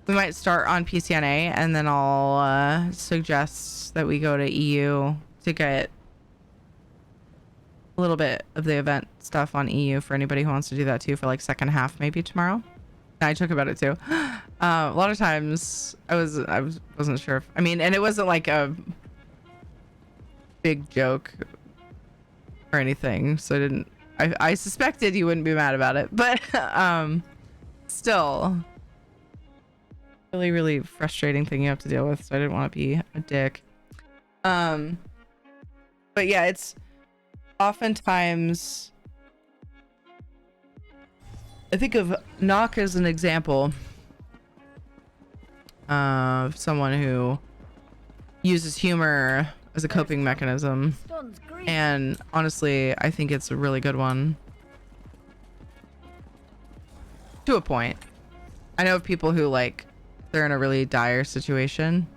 we might start on PCNA, and then I'll suggest that we go to EU to get a little bit of the event stuff on EU for anybody who wants to do that too, for like second half maybe tomorrow. I talk about it too. A lot of times I wasn't sure if, I mean, and it wasn't like a big joke or anything, so I suspected you wouldn't be mad about it, but still really frustrating thing you have to deal with, so I didn't want to be a dick. But yeah, it's oftentimes, I think of Knock as an example of someone who uses humor as a coping mechanism, and honestly I think it's a really good one to a point. I know of people who, like, they're in a really dire situation,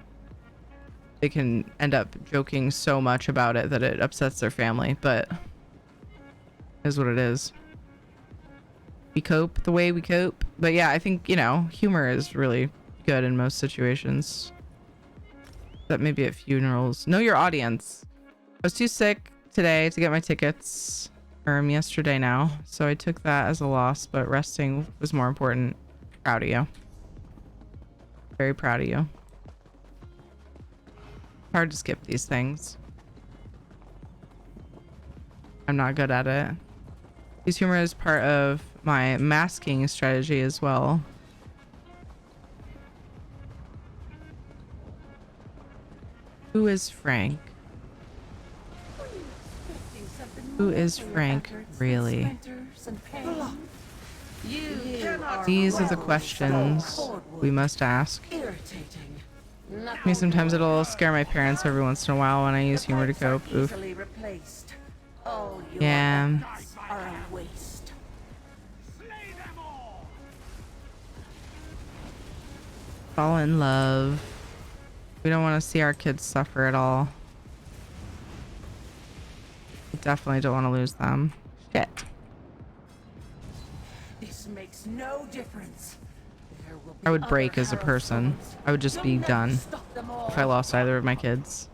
they can end up joking so much about it that it upsets their family, but it is what it is. We cope the way we cope. But yeah, I think, you know, humor is really good in most situations. That maybe at funerals. Know your audience. I was too sick today to get my tickets, or yesterday now, so I took that as a loss, but resting was more important. Proud of you. Very proud of you. Hard to skip these things. I'm not good at it. Use humor is part of my masking strategy as well. Who is Frank? Who is Frank, really? These are the questions we must ask. Me, sometimes it'll scare my parents every once in a while when I use humor to cope. Oof. Yeah. Fall in love. We don't want to see our kids suffer at all. We definitely don't want to lose them. Shit. This makes no difference. I would break as a person. I would just be done if I lost either of my kids.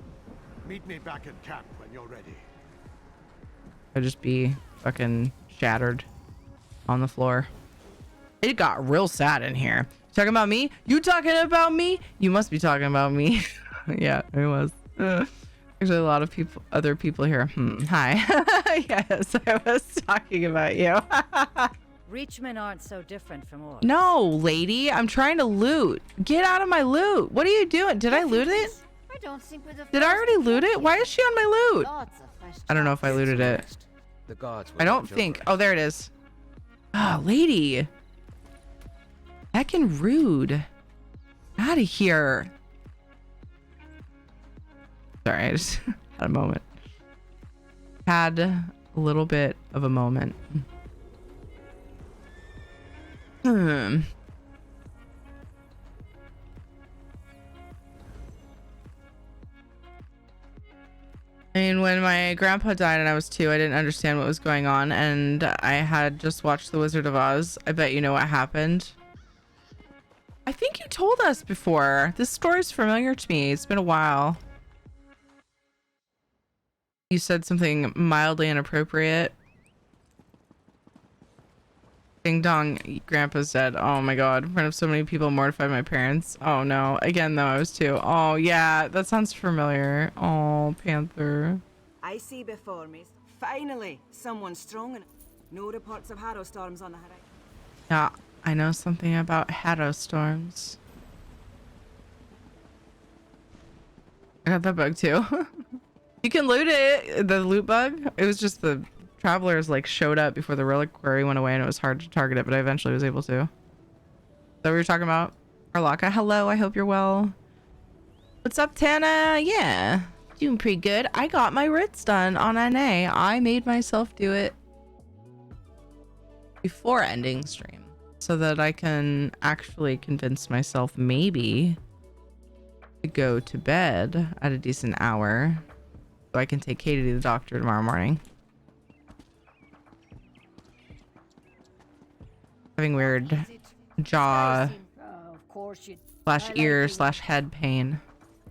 Meet me back at camp when you're ready. I'd just be fucking shattered on the floor. It got real sad in here. Talking about me? You talking about me? You must be talking about me. Yeah, it was. Actually, a lot of people, other people here. Hi. Yes, I was talking about you. Reachmen aren't so different from orcs. No, lady. I'm trying to loot. Get out of my loot. What are you doing? Did I loot it? I don't think we're the Did I already loot it? Why is she on my loot? Lots of fresh I don't know if I looted it. The gods I don't think. Oh, there it is. Ah, lady. Heckin' rude. Out of here. Sorry, I just had a moment. Had a little bit of a moment. I mean, when my grandpa died and I was 2, I didn't understand what was going on, and I had just watched The Wizard of Oz. I bet you know what happened. I think you told us before. This story's familiar to me. It's been a while. You said something mildly inappropriate. Ding dong, Grandpa's dead. Oh my god. In front of so many people, mortified my parents. Oh no. Again, though, I was 2. Oh yeah, that sounds familiar. Oh, Panther. I see before me. Finally, someone strong enough. No reports of harrow storms on the horizon. Yeah, I know something about hailstorms. I got that bug too. You can loot it, the loot bug. It was just the travelers like showed up before the reliquary went away and it was hard to target it, but I eventually was able to. Is that what you're talking about? Arlaka, hello, I hope you're well. What's up, Tana? Yeah, doing pretty good. I got my writs done on NA. I made myself do it before ending stream so that I can actually convince myself maybe to go to bed at a decent hour so I can take Katie to the doctor tomorrow morning. Having weird jaw slash ear slash head pain,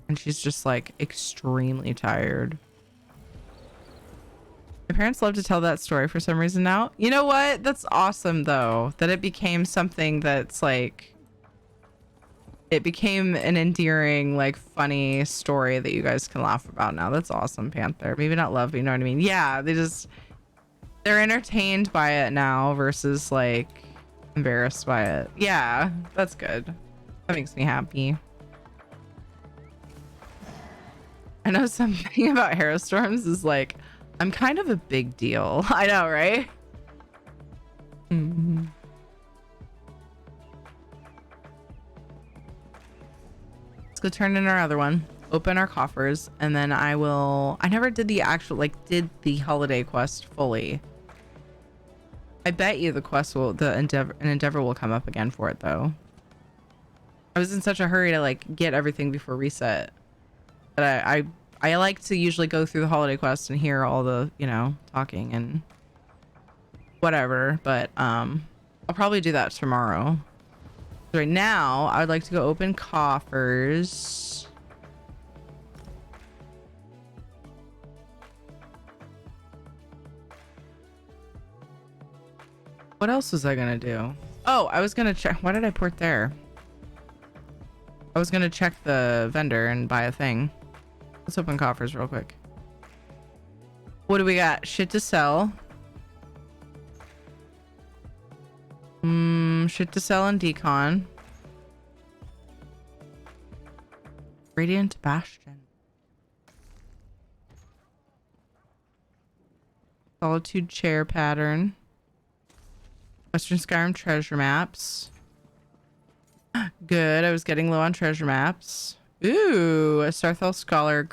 and she's just like extremely tired. My parents love to tell that story for some reason now. You know what? That's awesome though, that it became something that's like, it became an endearing, like funny story that you guys can laugh about now. That's awesome, Panther. Maybe not love, but you know what I mean? Yeah, they're entertained by it now versus like embarrassed by it. Yeah, that's good. That makes me happy. I know something about hailstorms is like, I'm kind of a big deal. I know, right? Mm-hmm. Let's go turn in our other one, open our coffers, and then I never did the actual, like, did the holiday quest fully. I bet you the quest an endeavor will come up again for it though. I was in such a hurry to like get everything before reset. But I like to usually go through the holiday quest and hear all the, you know, talking and whatever, but I'll probably do that tomorrow. Right now, I would like to go open coffers. What else was I gonna do? Oh, I was gonna check. Why did I port there? I was gonna check the vendor and buy a thing. Let's open coffers real quick. What do we got? Shit to sell. Shit to sell in Decon. Radiant Bastion. Solitude chair pattern. Western Skyrim treasure maps. Good. I was getting low on treasure maps. Ooh, a Starthel Scholar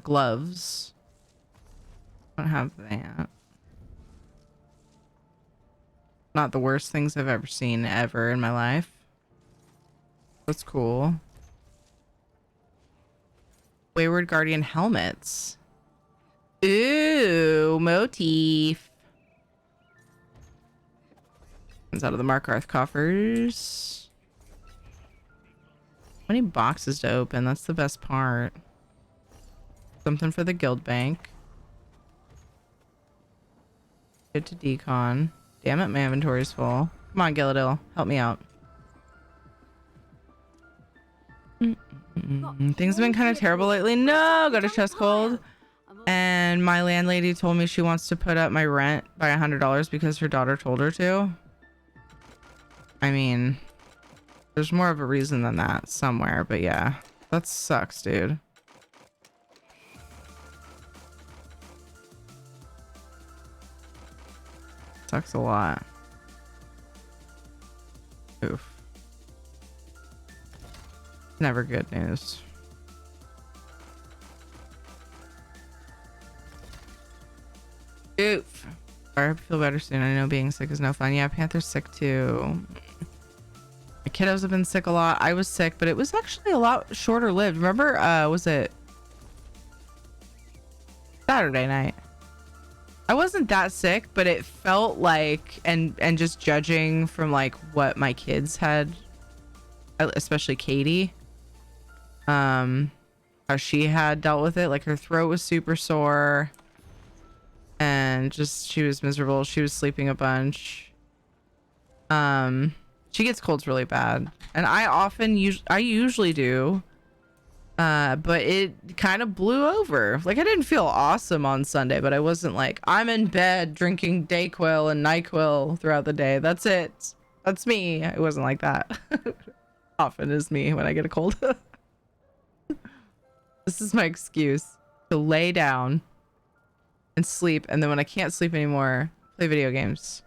gloves. Don't have that. Not the worst things I've ever seen ever in my life. That's cool. Wayward Guardian helmets. Ooh, motif. Comes out of the Markarth coffers. How many boxes to open? That's the best part. Something for the guild bank. Good to decon. Damn it, my inventory's full. Come on, Gilladil. Help me out. Things have been kind of terrible lately. No! Got a chest cold. And my landlady told me she wants to put up my rent by $100 because her daughter told her to. I mean, there's more of a reason than that somewhere, but yeah. That sucks, dude. Sucks a lot. Oof. Never good news. Oof. I hope you feel better soon. I know being sick is no fun. Yeah, Panther's sick too. My kiddos have been sick a lot. I was sick, but it was actually a lot shorter lived. Remember, was it Saturday night? I wasn't that sick, but it felt like, and just judging from like what my kids had, especially Katie, how she had dealt with it. Like her throat was super sore and just, she was miserable. She was sleeping a bunch. She gets colds really bad, and I usually do. But it kind of blew over. Like, I didn't feel awesome on Sunday, but I wasn't like, I'm in bed drinking Dayquil and NyQuil throughout the day. That's it. That's me. It wasn't like that. Often is me when I get a cold. This is my excuse to lay down and sleep, and then when I can't sleep anymore, play video games.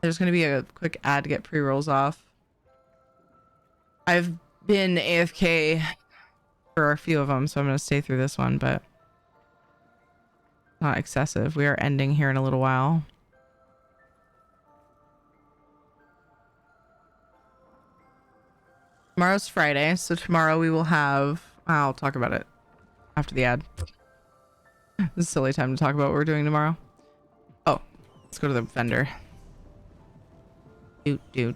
There's going to be a quick ad to get pre-rolls off. I've been AFK for a few of them, so I'm going to stay through this one, but not excessive. We are ending here in a little while. Tomorrow's Friday, so tomorrow we will have... I'll talk about it after the ad. This is a silly time to talk about what we're doing tomorrow. Oh, let's go to the vendor. Do.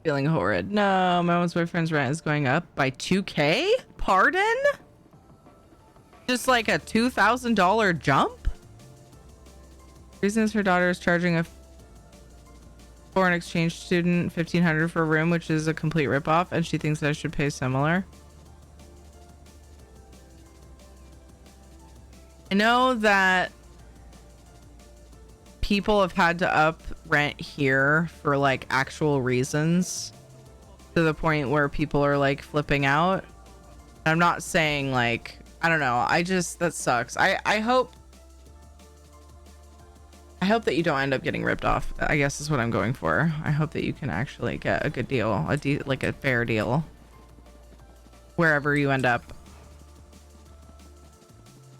Feeling horrid. No, my mom's boyfriend's rent is going up by 2K? Pardon? Just like a $2,000 jump? Reasons her daughter is charging a foreign exchange student $1,500 for a room, which is a complete ripoff, and she thinks that I should pay similar. I know that people have had to up rent here for like actual reasons, to the point where people are like flipping out. I'm not saying like, I don't know, that sucks. I hope that you don't end up getting ripped off, I guess is what I'm going for. I hope that you can actually get a good deal, like a fair deal wherever you end up.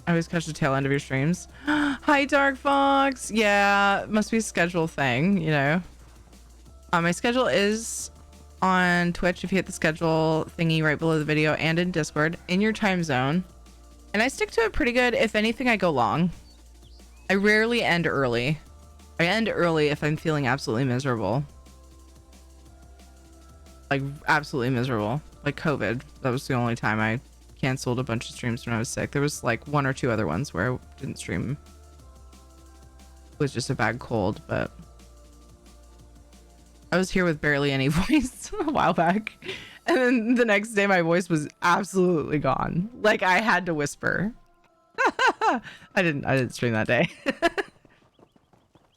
I always catch the tail end of your streams. Hi, Dark Fox. Yeah, must be a schedule thing, you know. My schedule is on Twitch if you hit the schedule thingy right below the video, and in Discord in your time zone. And I stick to it pretty good. If anything, I go long. I rarely end early. I end early if I'm feeling absolutely miserable. Like absolutely miserable. Like COVID. That was the only time I canceled a bunch of streams when I was sick. There was like 1 or 2 other ones where I didn't stream. It was just a bad cold, but I was here with barely any voice a while back. And then the next day my voice was absolutely gone. Like I had to whisper. I didn't stream that day.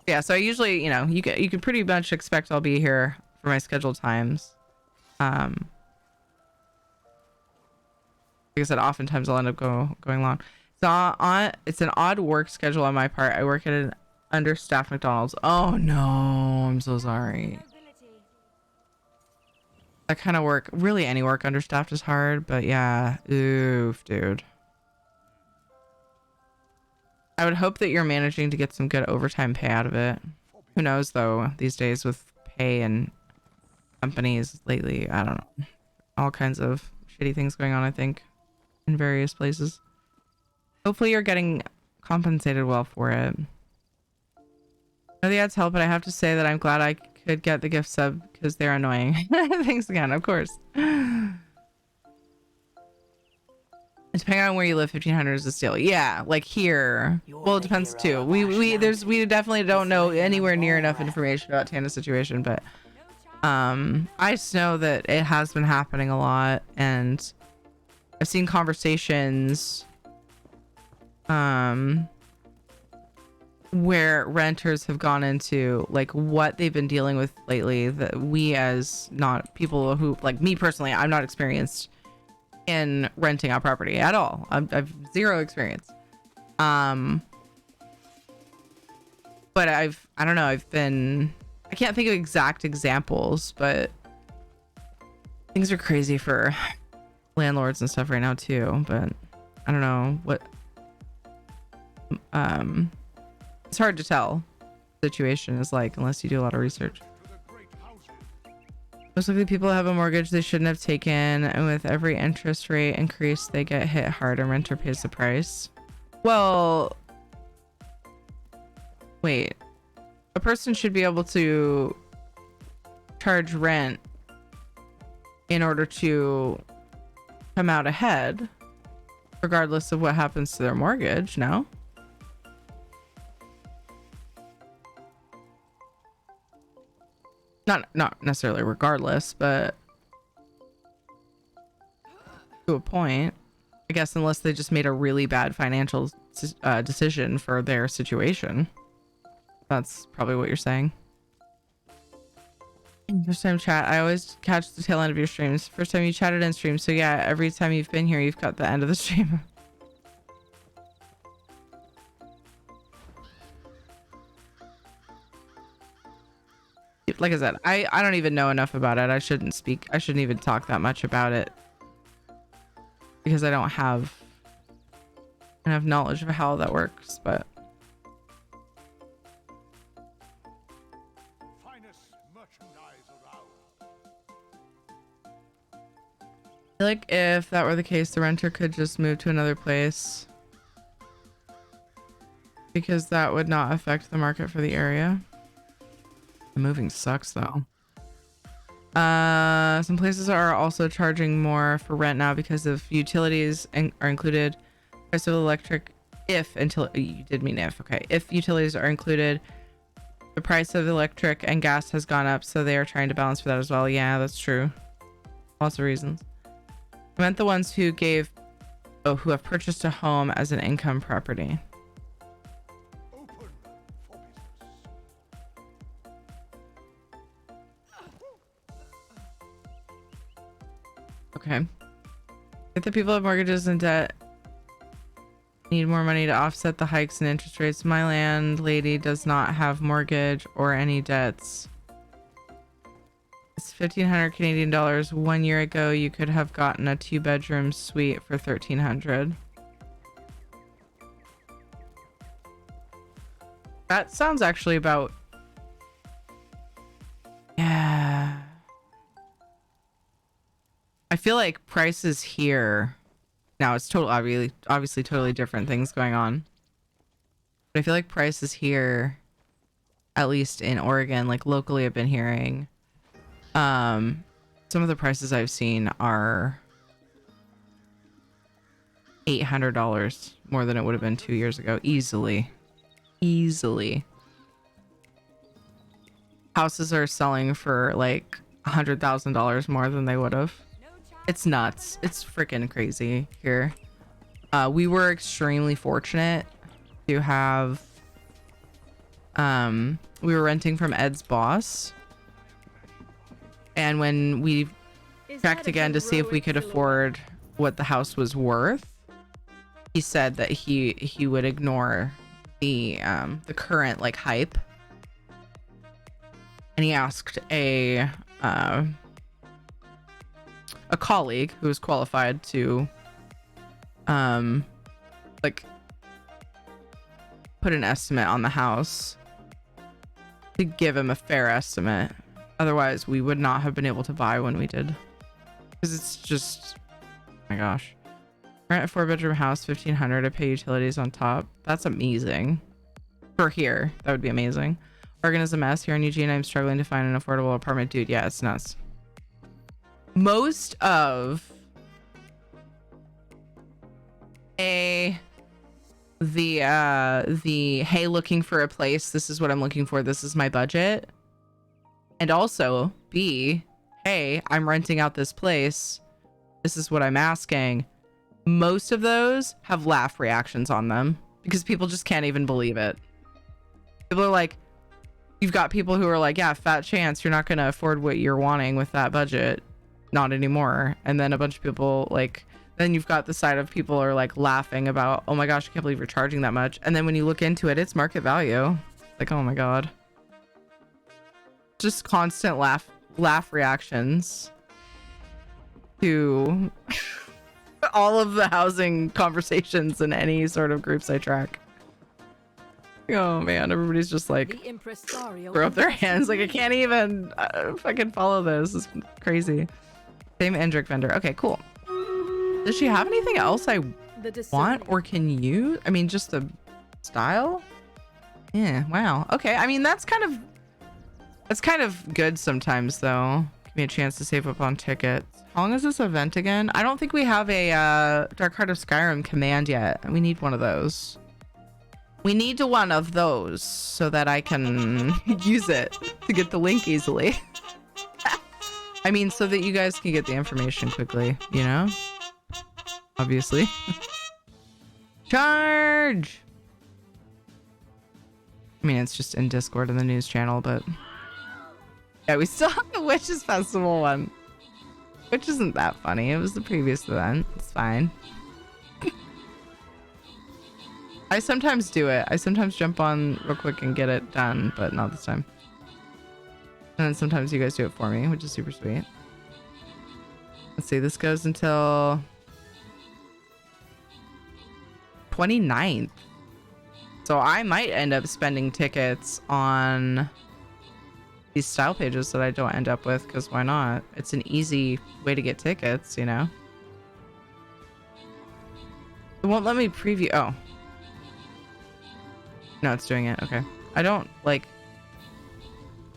Yeah, so I usually, you know, you can pretty much expect I'll be here for my scheduled times. Like I said, oftentimes I'll end up going long. So it's an odd work schedule on my part. I work at an understaffed McDonald's. Oh no, I'm so sorry. That kind of work, really any work understaffed is hard, but yeah, oof, dude. I would hope that you're managing to get some good overtime pay out of it. Who knows though, these days with pay and companies lately, I don't know. All kinds of shitty things going on, I think, in various places. Hopefully you're getting compensated well for it. I know the ads help, but I have to say that I'm glad I could get the gift sub because they're annoying. Thanks again, of course. Depending on where you live, 1,500 is a steal. Yeah, like here. Well, it depends too. We definitely don't know anywhere near enough information about Tana's situation, but I just know that it has been happening a lot, and I've seen conversations where renters have gone into like what they've been dealing with lately, that we as not people who, like me personally, I'm not experienced in renting out property at all. I've zero experience. But I don't know, I can't think of exact examples, but things are crazy for landlords and stuff right now too. But I don't know what, it's hard to tell the situation is like unless you do a lot of research. Most likely people have a mortgage they shouldn't have taken, and with every interest rate increase they get hit hard and renter pays the price. Well, wait, a person should be able to charge rent in order to come out ahead regardless of what happens to their mortgage, no? Not necessarily regardless, but to a point. I guess unless they just made a really bad financial decision for their situation. That's probably what you're saying. First time chat. I always catch the tail end of your streams. First time you chatted in stream. So yeah, every time you've been here, you've got the end of the stream. Like I said, I don't even know enough about it. I shouldn't even talk that much about it because I don't have enough knowledge of how that works, but I feel like if that were the case, the renter could just move to another place because that would not affect the market for the area. The moving sucks though. Some places are also charging more for rent now because of utilities are included. Price of electric, if utilities are included, the price of electric and gas has gone up, so they are trying to balance for that as well. Yeah, that's true. Lots of reasons. I meant the ones who have purchased a home as an income property. Okay. If the people have mortgages and debt need more money to offset the hikes in interest rates, my landlady does not have mortgage or any debts. It's 1,500 Canadian dollars. 1 year ago, you could have gotten a 2-bedroom suite for 1,300. That sounds actually about... Yeah. I feel like prices here... Now, it's obviously totally different things going on. But I feel like prices here, at least in Oregon, like locally I've been hearing... some of the prices I've seen are $800 more than it would have been 2 years ago. Easily. Houses are selling for like $100,000 more than they would have. It's nuts. It's freaking crazy here. We were extremely fortunate to have, we were renting from Ed's boss. And when we checked again to see if we could afford what the house was worth, he said that he would ignore the current like hype. And he asked a colleague who was qualified to like put an estimate on the house to give him a fair estimate. Otherwise, we would not have been able to buy when we did. Because it's just, oh my gosh. Rent a 4-bedroom house, $1,500. I pay utilities on top. That's amazing. For here, that would be amazing. Oregon is a mess. Here in Eugene, I'm struggling to find an affordable apartment. Dude, yeah, it's nuts. Most of the hey, looking for a place. This is what I'm looking for. This is my budget. And also, B, hey, I'm renting out this place. This is what I'm asking. Most of those have laugh reactions on them because people just can't even believe it. People are like, you've got people who are like, yeah, fat chance you're not going to afford what you're wanting with that budget. Not anymore. And then a bunch of people like, then you've got the side of people are like laughing about, oh my gosh, I can't believe you're charging that much. And then when you look into it, it's market value. Like, oh my God. Just constant laugh reactions to all of the housing conversations in any sort of groups I track. Oh man, everybody's just like throw up their hands like I can't even fucking follow this. It's crazy. Same Endrick vendor. Okay, cool. Does she have anything else I want or can use? I mean, just the style? Yeah, wow. Okay, I mean that's kind of good sometimes though. Give me a chance to save up on tickets. How long is this event again? I don't think we have a Dark Heart of Skyrim command yet. We need one of those. We need one of those so that I can use it to get the link easily. I mean, so that you guys can get the information quickly, you know? obviously. Charge! I mean, it's just in Discord in the news channel, but yeah, we still have the Witches Festival one, which isn't that funny. It was the previous event. It's fine. I sometimes do it. I sometimes jump on real quick and get it done, but not this time. And then sometimes you guys do it for me, which is super sweet. Let's see, this goes until 29th. So I might end up spending tickets on these style pages that I don't end up with, because why not? It's an easy way to get tickets, you know? It won't let me preview. Oh. No, it's doing it. Okay. I don't, like,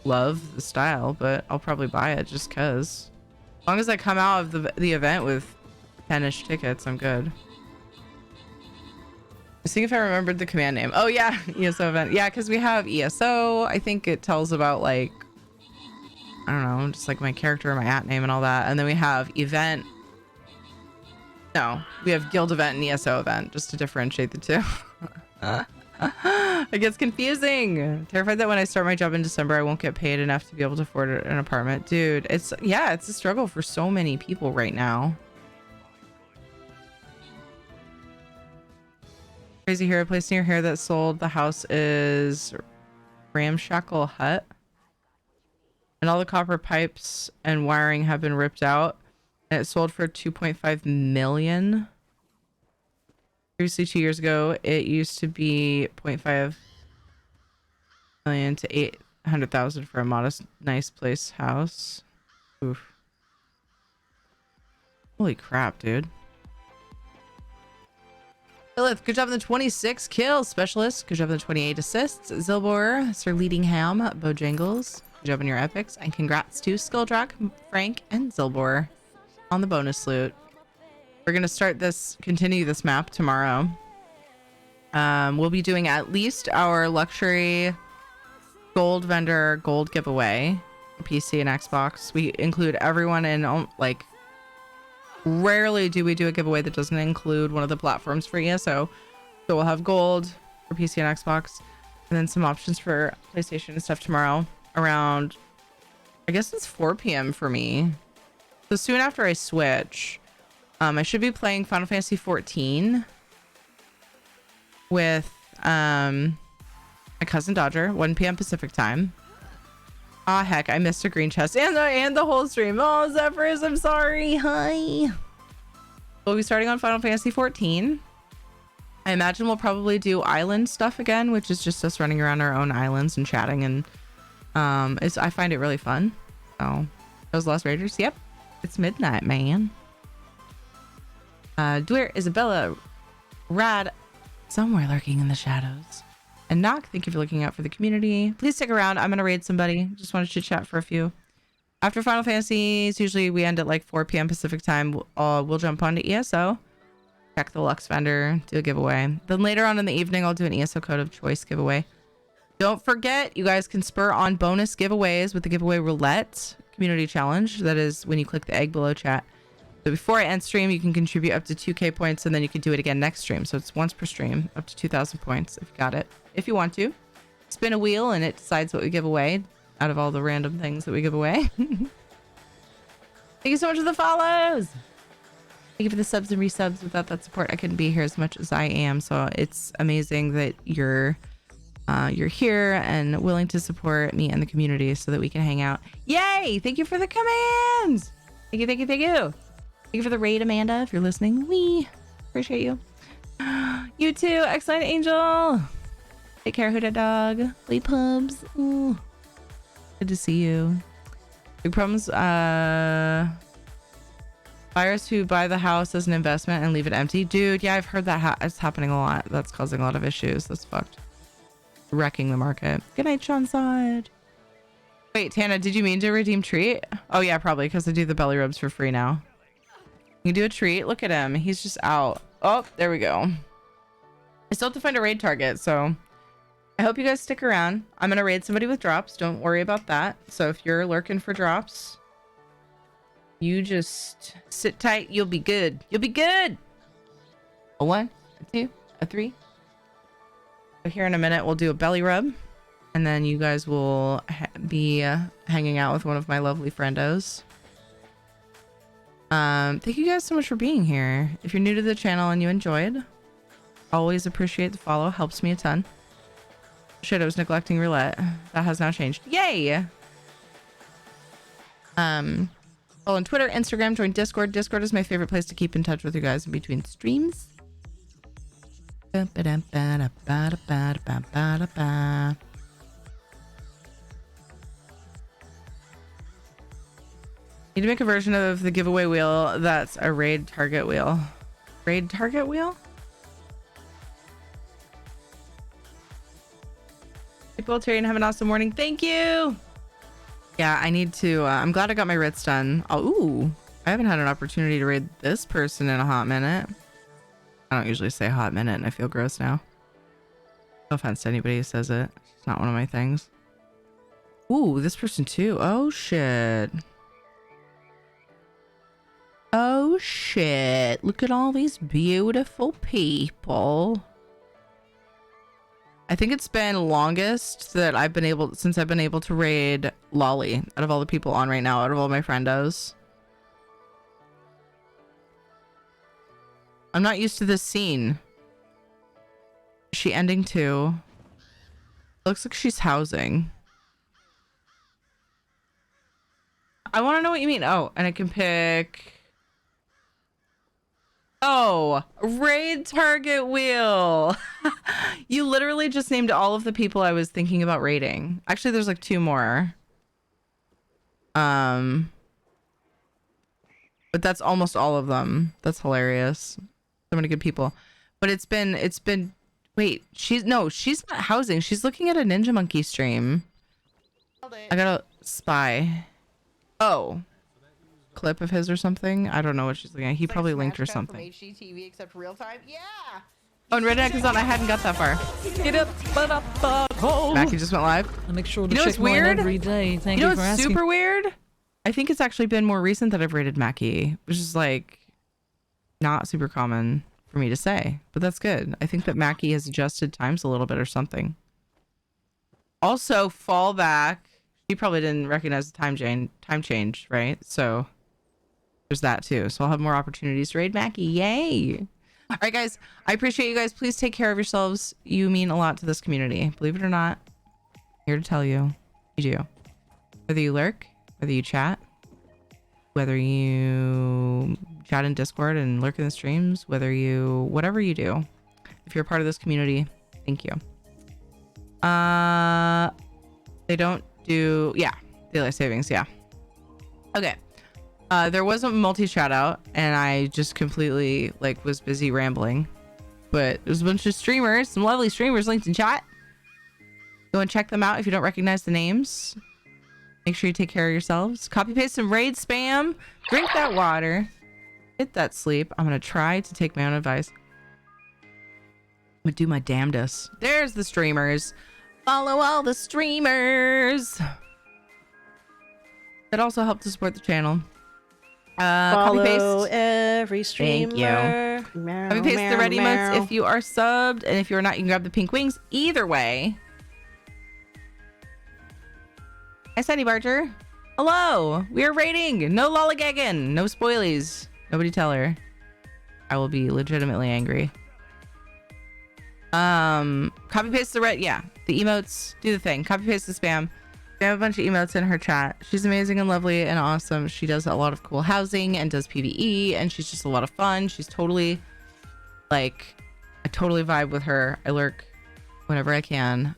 love the style, but I'll probably buy it just because. As long as I come out of the event with 10-ish tickets, I'm good. See if I remembered the command name. Oh yeah, ESO event. Yeah, because we have ESO. I think it tells about, like, I don't know, just like my character, my @ name and all that. And then we have event. No, we have guild event and ESO event, just to differentiate the two. It gets confusing. Terrified that when I start my job in December, I won't get paid enough to be able to afford an apartment. Dude, it's a struggle for so many people right now. Crazy Hero place near here that sold the house is Ramshackle Hut. And all the copper pipes and wiring have been ripped out. And it sold for 2.5 million. Previously, 2 years ago, it used to be 0.5 million to 800,000 for a modest, nice place house. Oof. Holy crap, dude. Lilith, good job on the 26 kills. Specialist, good job on the 28 assists. Zilbor, Sir Leadingham, Bojangles, good job on your epics. And congrats to Skulldrak, Frank, and Zilbor on the bonus loot. We're going to continue this map tomorrow. We'll be doing at least our luxury gold vendor gold giveaway, PC and Xbox. We include everyone in, like, rarely do we do a giveaway that doesn't include one of the platforms for ESO. So we'll have gold for PC and Xbox, and then some options for PlayStation and stuff tomorrow around, I guess it's 4 p.m. for me. So soon after I switch, I should be playing Final Fantasy 14 with my cousin Dodger, 1 p.m. Pacific time. Ah, heck, I missed a green chest and the whole stream. Oh, Zephyrus, I'm sorry. Hi. We'll be starting on Final Fantasy 14. I imagine we'll probably do island stuff again, which is just us running around our own islands and chatting, and I find it really fun. So, those Lost Raiders, yep. It's midnight, man. Dwyer, Isabella, Rad, somewhere lurking in the shadows. And Knock, thank you for looking out for the community. Please stick around. I'm going to raid somebody. Just want to chit chat for a few. After Final Fantasies, usually we end at like 4 p.m. Pacific time. We'll jump onto ESO, check the Lux vendor, do a giveaway. Then later on in the evening, I'll do an ESO code of choice giveaway. Don't forget, you guys can spur on bonus giveaways with the giveaway roulette community challenge. That is when you click the egg below chat. So before I end stream, you can contribute up to 2k points, and then you can do it again next stream. So it's once per stream, up to 2,000 points if you got it. If you want to. Spin a wheel and it decides what we give away out of all the random things that we give away. Thank you so much for the follows. Thank you for the subs and resubs. Without that support, I couldn't be here as much as I am. So it's amazing that you're here and willing to support me and the community so that we can hang out. Yay! Thank you for the commands. Thank you, thank you, thank you. Thank you for the raid, Amanda, if you're listening. We appreciate you. You too, excellent angel. Take care, Hooded Dog. Late pubs. Ooh. Good to see you. Big problems. Buyers who buy the house as an investment and leave it empty. Dude, yeah, I've heard that it's happening a lot. That's causing a lot of issues. That's fucked. Wrecking the market. Good night, Sean Sod. Wait, Tana, did you mean to redeem treat? Oh yeah, probably, because I do the belly rubs for free now. You do a treat. Look at him. He's just out. Oh, there we go. I still have to find a raid target, so I hope you guys stick around. I'm gonna raid somebody with drops. Don't worry about that. So if you're lurking for drops, you just sit tight. You'll be good. You'll be good. A 1, a 2, a 3. So here in a minute, we'll do a belly rub. And then you guys will be hanging out with one of my lovely friendos. Thank you guys so much for being here. If you're new to the channel and you enjoyed, always appreciate the follow. Helps me a ton. Shit, I was neglecting roulette. That has now changed. Yay! Follow on Twitter, Instagram, join Discord. Discord is my favorite place to keep in touch with you guys in between streams. Need to make a version of the giveaway wheel that's a raid target wheel. Raid target wheel? People, Terry, and have an awesome morning. Thank you. Yeah, I need to. I'm glad I got my writs done. Oh, ooh, I haven't had an opportunity to raid this person in a hot minute. I don't usually say hot minute, and I feel gross now. No offense to anybody who says it. It's not one of my things. Ooh, this person too. Oh shit. Oh shit. Look at all these beautiful people. I think it's been longest that I've been able to raid Lolly out of all the people on right now, out of all my friendos. I'm not used to this scene. Is she ending too? Looks like she's housing. I want to know what you mean. Oh, and I can pick... Oh, raid target wheel. You literally just named all of the people I was thinking about raiding. Actually, there's like 2 more. But that's almost all of them. That's hilarious. So many good people. But it's been wait, she's not housing. She's looking at a Ninja Monkey stream. I gotta spy. Oh. Clip of his or something. I don't know what she's looking at. He probably linked or something. HGTV except real time. Yeah. Oh, and Redneck is on. I hadn't got that far. Get up, but up, Mackie just went live. I make sure to check check mine every day. Thank you for what's asking. super weird? I think it's actually been more recent that I've rated Mackie, which is like not super common for me to say, but that's good. I think that Mackie has adjusted times a little bit or something. Also, fallback. She probably didn't recognize the time change, right? So there's that too. So I'll have more opportunities to raid Mackie. Yay! All right, guys. I appreciate you guys. Please take care of yourselves. You mean a lot to this community. Believe it or not, I'm here to tell you, you do. Whether you lurk, whether you chat, whether you chat in Discord and lurk in the streams, whatever you do, if you're a part of this community, thank you. They don't do, yeah, daylight savings, yeah. Okay. There was a multi-shout out and I just completely was busy rambling, but there's a bunch of streamers, some lovely streamers linked in chat. Go and check them out if you don't recognize the names. Make sure you take care of yourselves. Copy paste some raid spam. Drink that water. Hit that sleep. I'm going to try to take my own advice. I'm going to do my damnedest. There's the streamers. Follow all the streamers. That also helped to support the channel. Copy paste every streamer. Thank you. Copy paste the red emotes if you are subbed, and if you're not, you can grab the pink wings. Either way. Hi, Sunny Barger. Hello. We are raiding. No lollygagging. No spoilies. Nobody tell her. I will be legitimately angry. Copy paste the red. Yeah, the emotes. Do the thing. Copy paste the spam. We have a bunch of emotes in her chat. She's amazing and lovely and awesome. She does a lot of cool housing and does PvE, and she's just a lot of fun. She's totally I totally vibe with her. I lurk whenever I can.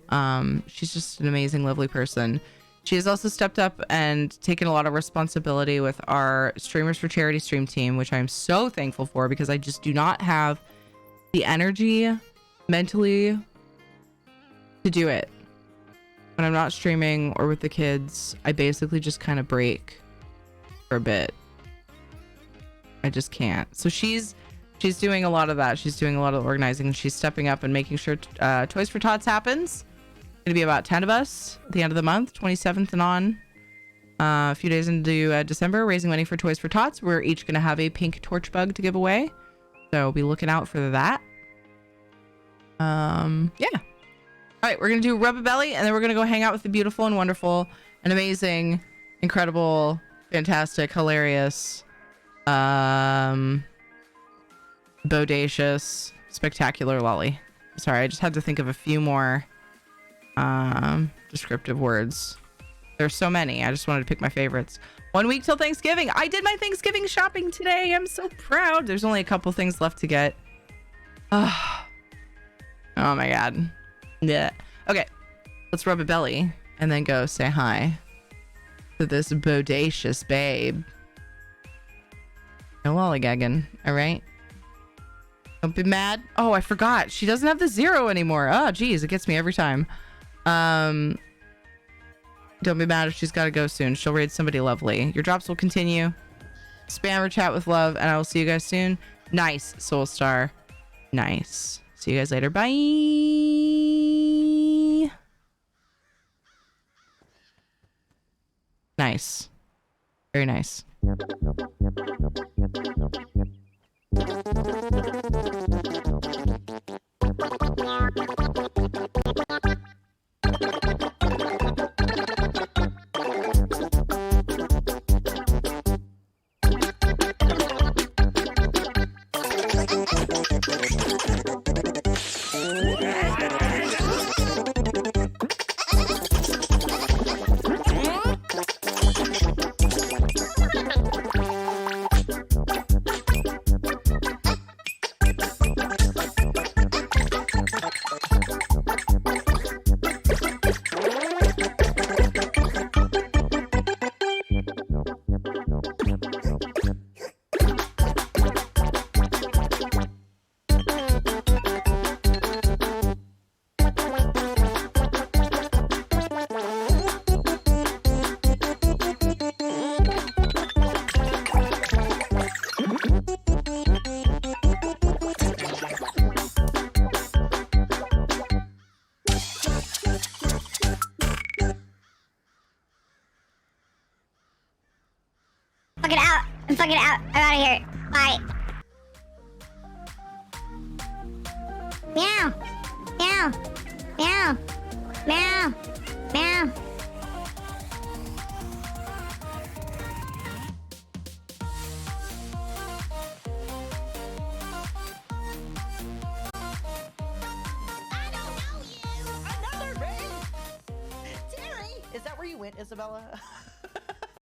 She's just an amazing, lovely person. She has also stepped up and taken a lot of responsibility with our Streamers for Charity stream team, which I'm so thankful for because I just do not have the energy mentally to do it. When I'm not streaming or with the kids, I basically just kind of break for a bit. I just can't. So she's doing a lot of that. She's doing a lot of organizing. She's stepping up and making sure Toys for Tots happens. Going to be about 10 of us at the end of the month, 27th and on. A few days into December, raising money for Toys for Tots. We're each going to have a pink torch bug to give away. So be looking out for that. Yeah. All right, we're gonna do Rub a Belly, and then we're gonna go hang out with the beautiful and wonderful and amazing, incredible, fantastic, hilarious, bodacious, spectacular Lolly. Sorry, I just had to think of a few more descriptive words. There's so many. I just wanted to pick my favorites. 1 week till Thanksgiving. I did my Thanksgiving shopping today. I'm so proud. There's only a couple things left to get. Oh my god. Yeah. Okay. Let's rub a belly and then go say hi to this bodacious babe. No lollygagging. All right. Don't be mad. Oh, I forgot. She doesn't have the 0 anymore. Oh, geez. It gets me every time. Don't be mad if she's got to go soon. She'll raid somebody lovely. Your drops will continue. Spam or chat with love, and I will see you guys soon. Nice, Soul Star. Nice. See you guys later. Bye. Nice. Very nice. Fucking out. I'm fucking out. I'm out of here. Bye. Meow. Meow. Meow. Meow. Meow. Is that where you went, Isabella?